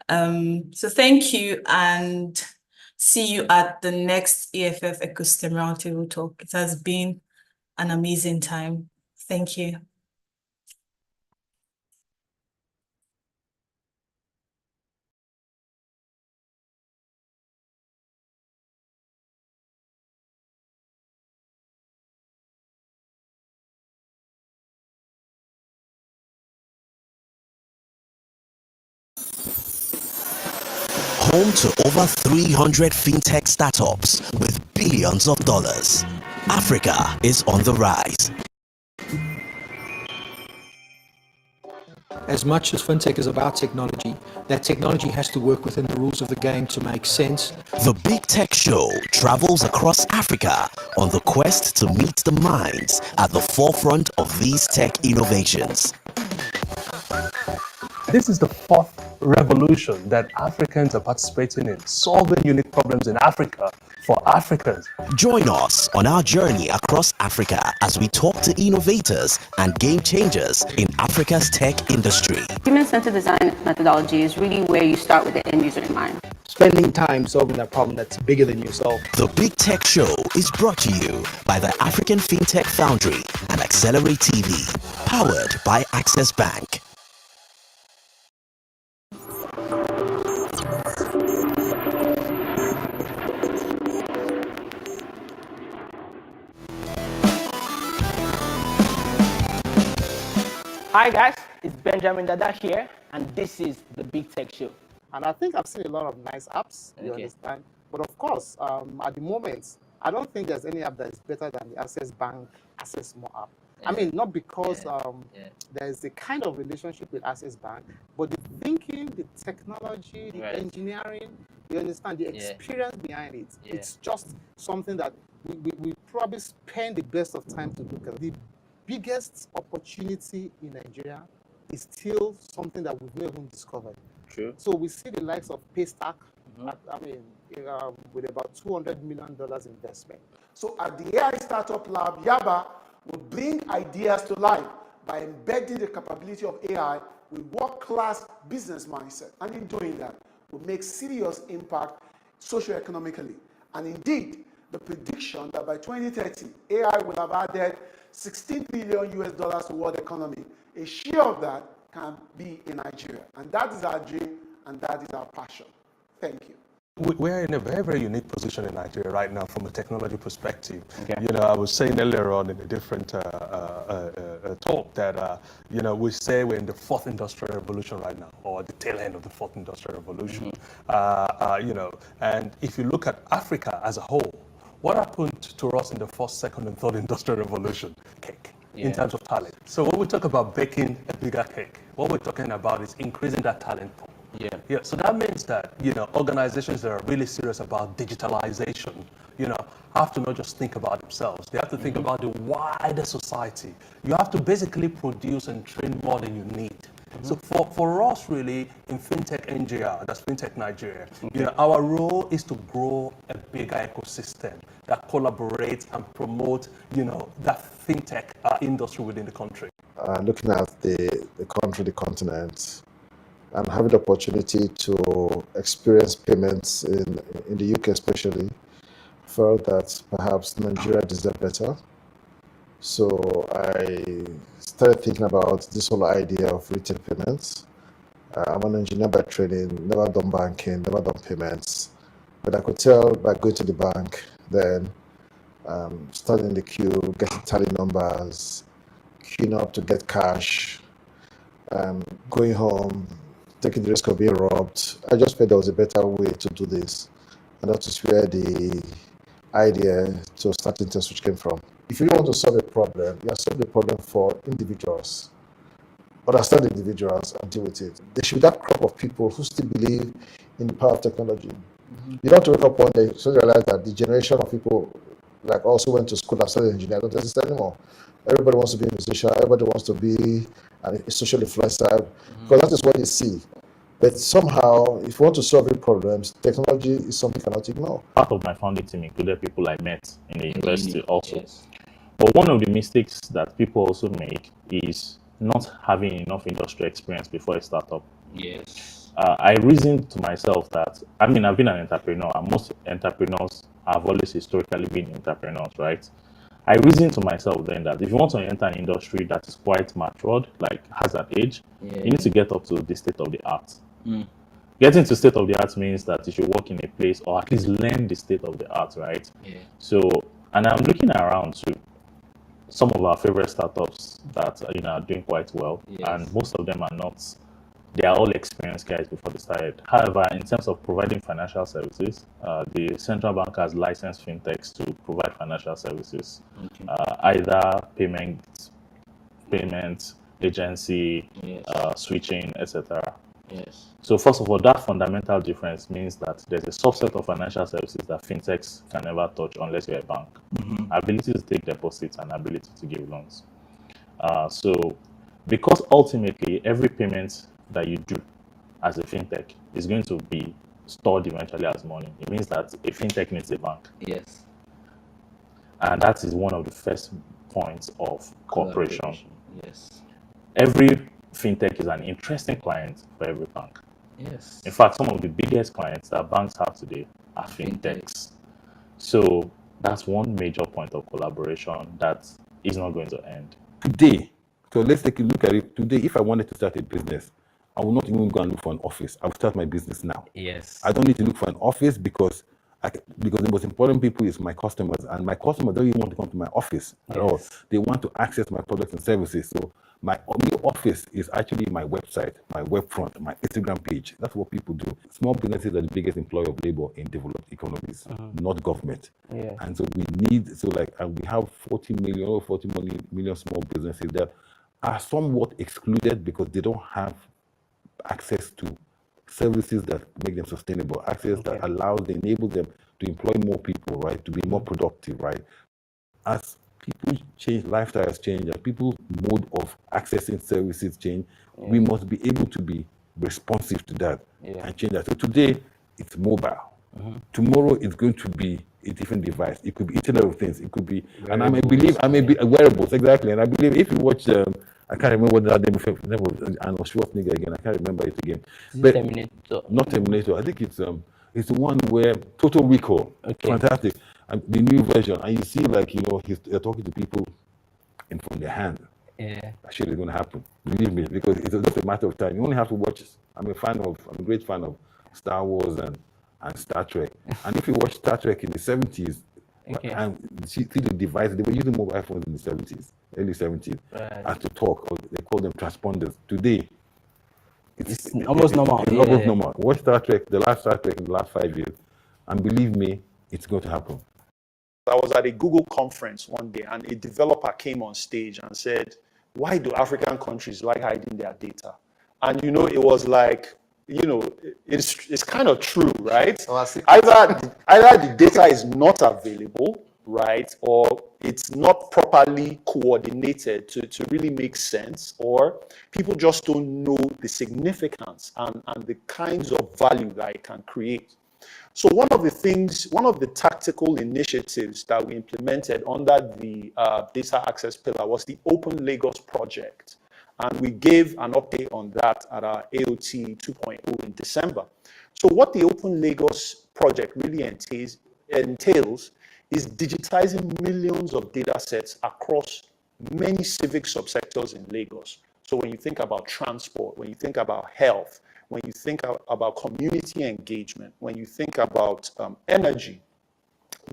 So thank you, and see you at the next AFF Ecosystem Roundtable talk. It has been an amazing time. Thank you. Home to over 300 fintech startups with billions of dollars. Africa is on the rise. As much as fintech is about technology, that technology has to work within the rules of the game to make sense. The Big Tech Show travels across Africa on the quest to meet the minds at the forefront of these tech innovations. This is the fourth revolution that Africans are participating in, solving unique problems in Africa for Africans. Join us on our journey across Africa as we talk to innovators and game changers in Africa's tech industry. Human-centered design methodology is really where you start with the end user in mind. Spending time solving that problem that's bigger than yourself. The Big Tech Show is brought to you by the African FinTech Foundry and Accelerate TV, powered by Access Bank. Hi guys, it's Benjamin Dada here, and this is the Big Tech Show. And I think I've seen a lot of nice apps, you understand? But of course, at the moment, I don't think there's any app that is better than the Access Bank Access More app. I mean, not because there's a kind of relationship with Access Bank, but the thinking, the technology, the engineering, you understand, the experience behind it. It's just something that we probably spend the best of time to look at. The biggest opportunity in Nigeria is still something that we've never even discovered. True. So we see the likes of Paystack, with about $200 million investment. So at the AI Startup Lab, Yaba will bring ideas to life by embedding the capability of AI with world-class business mindset. And in doing that, will make serious impact socioeconomically. And indeed, the prediction that by 2030, AI will have added $16 billion to world economy. A share of that can be in Nigeria. And that is our dream, and that is our passion. Thank you. We're in a very, very unique position in Nigeria right now from a technology perspective. You know, I was saying earlier on in a different talk that, you know, we say we're in the fourth industrial revolution right now, or the tail end of the fourth industrial revolution. You know, and if you look at Africa as a whole, what happened to us in the first, second, and third industrial revolution? Cake. In terms of talent. So when we talk about baking a bigger cake, what we're talking about is increasing that talent pool. Yeah. So that means that, you know, organizations that are really serious about digitalization, you know, have to not just think about themselves. They have to think about the wider society. You have to basically produce and train more than you need. So for us really in FinTech NGR, that's FinTech Nigeria, you know, our role is to grow a bigger ecosystem that collaborates and promotes, you know, that FinTech industry within the country. Looking at the country, the continent, and having the opportunity to experience payments in the UK especially, felt that perhaps Nigeria deserved better. So I started thinking about this whole idea of retail payments. I'm an engineer by training, never done banking, never done payments. But I could tell by going to the bank, then standing in the queue, getting tally numbers, queuing up to get cash, going home, taking the risk of being robbed. I just felt there was a better way to do this. And that is where the idea to start Interswitch came from. If you want to solve a problem, you are solving a problem for individuals. Understand individuals and deal with it. There should be that crop of people who still believe in the power of technology. You don't have to wake up one day to realize that the generation of people like also went to school and studied engineering don't exist anymore. Everybody wants to be a musician, everybody wants to be a social influencer, because that is what they see. But somehow, if you want to solve real problems, technology is something you cannot ignore. Part of my founding team included people I met in the university also. Yes. But one of the mistakes that people also make is not having enough industry experience before a startup. Yes. I reasoned to myself that, I mean, I've been an entrepreneur, and most entrepreneurs have always historically been entrepreneurs, right? I reasoned to myself then that if you want to enter an industry that is quite matured, like has an age, you need to get up to the state of the art. Getting to state of the art means that you should work in a place or at least learn the state of the art, right? So, and I'm looking around to some of our favorite startups that are doing quite well, and most of them are not. They are all experienced guys before they started. However, in terms of providing financial services, the central bank has licensed fintechs to provide financial services, either payment agency, switching, etc. So first of all, that fundamental difference means that there's a subset of financial services that fintechs can never touch unless you're a bank. Ability to take deposits and ability to give loans. So because ultimately every payment that you do as a fintech is going to be stored eventually as money, it means that a fintech needs a bank. And that is one of the first points of cooperation. Every fintech is an interesting client for every bank. In fact, some of the biggest clients that banks have today are fintechs. So that's one major point of collaboration that is not going to end. Today, so let's take a look at it. Today, if I wanted to start a business, I will not even go and look for an office. I will start my business now. I don't need to look for an office because the most important people is my customers, and my customers don't even want to come to my office at all. They want to access my products and services. So my new office is actually my website, my web front, my Instagram page. That's what people do. Small businesses are the biggest employer of labor in developed economies, not government. And so we have 40 million small businesses that are somewhat excluded because they don't have access to services that make them sustainable, access that enable them to employ more people, right, to be more productive, right? As people change, lifestyles change, and people's mode of accessing services change, we must be able to be responsive to that and change that. So today, it's mobile. Tomorrow, it's going to be a different device. It could be Internet of Things. It could be, and I may be wearables, exactly. And I believe if you watch I can't remember what that name was, Arnold Schwarzenegger again. I can't remember it again. But Terminator. Not Terminator. I think it's the one where Total Recall. Fantastic. And the new version, and you see they're talking to people from their hand. That shit is going to happen. Believe me, because it's just a matter of time. You only have to watch it. I'm a great fan of Star Wars and Star Trek. And if you watch Star Trek in the 70s, and see the device, they were using mobile phones in the 70s, early 70s, as to talk, or they call them transponders. Today, it's almost normal. It's almost normal. Watch Star Trek, the last Star Trek in the last 5 years, and believe me, it's going to happen. I was at a Google conference one day, and a developer came on stage and said, "Why do African countries like hiding their data?" And it was like, it's kind of true, right? Either the data is not available, right, or it's not properly coordinated to really make sense, or people just don't know the significance and the kinds of value that it can create. So one of the tactical initiatives that we implemented under the data access pillar was the Open Lagos project. And we gave an update on that at our AOT 2.0 in December. So what the Open Lagos project really entails is digitizing millions of data sets across many civic subsectors in Lagos. So when you think about transport, when you think about health, when you think about community engagement, when you think about energy,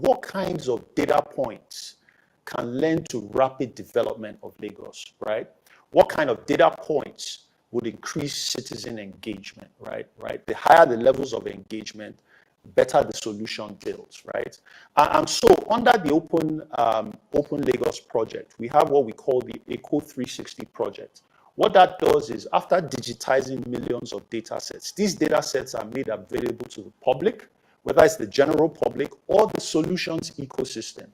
what kinds of data points can lend to rapid development of Lagos, right? What kind of data points would increase citizen engagement, right? The higher the levels of engagement, better the solution builds, right? And so under the Open Lagos project, we have what we call the Eco 360 project. What that does is, after digitizing millions of data sets, these data sets are made available to the public, whether it's the general public or the solutions ecosystem.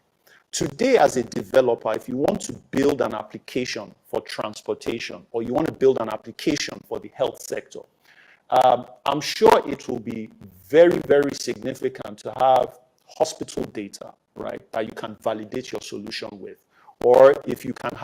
Today, as a developer, if you want to build an application for transportation, or you want to build an application for the health sector, I'm sure it will be very, very significant to have hospital data, right, that you can validate your solution with. Or if you can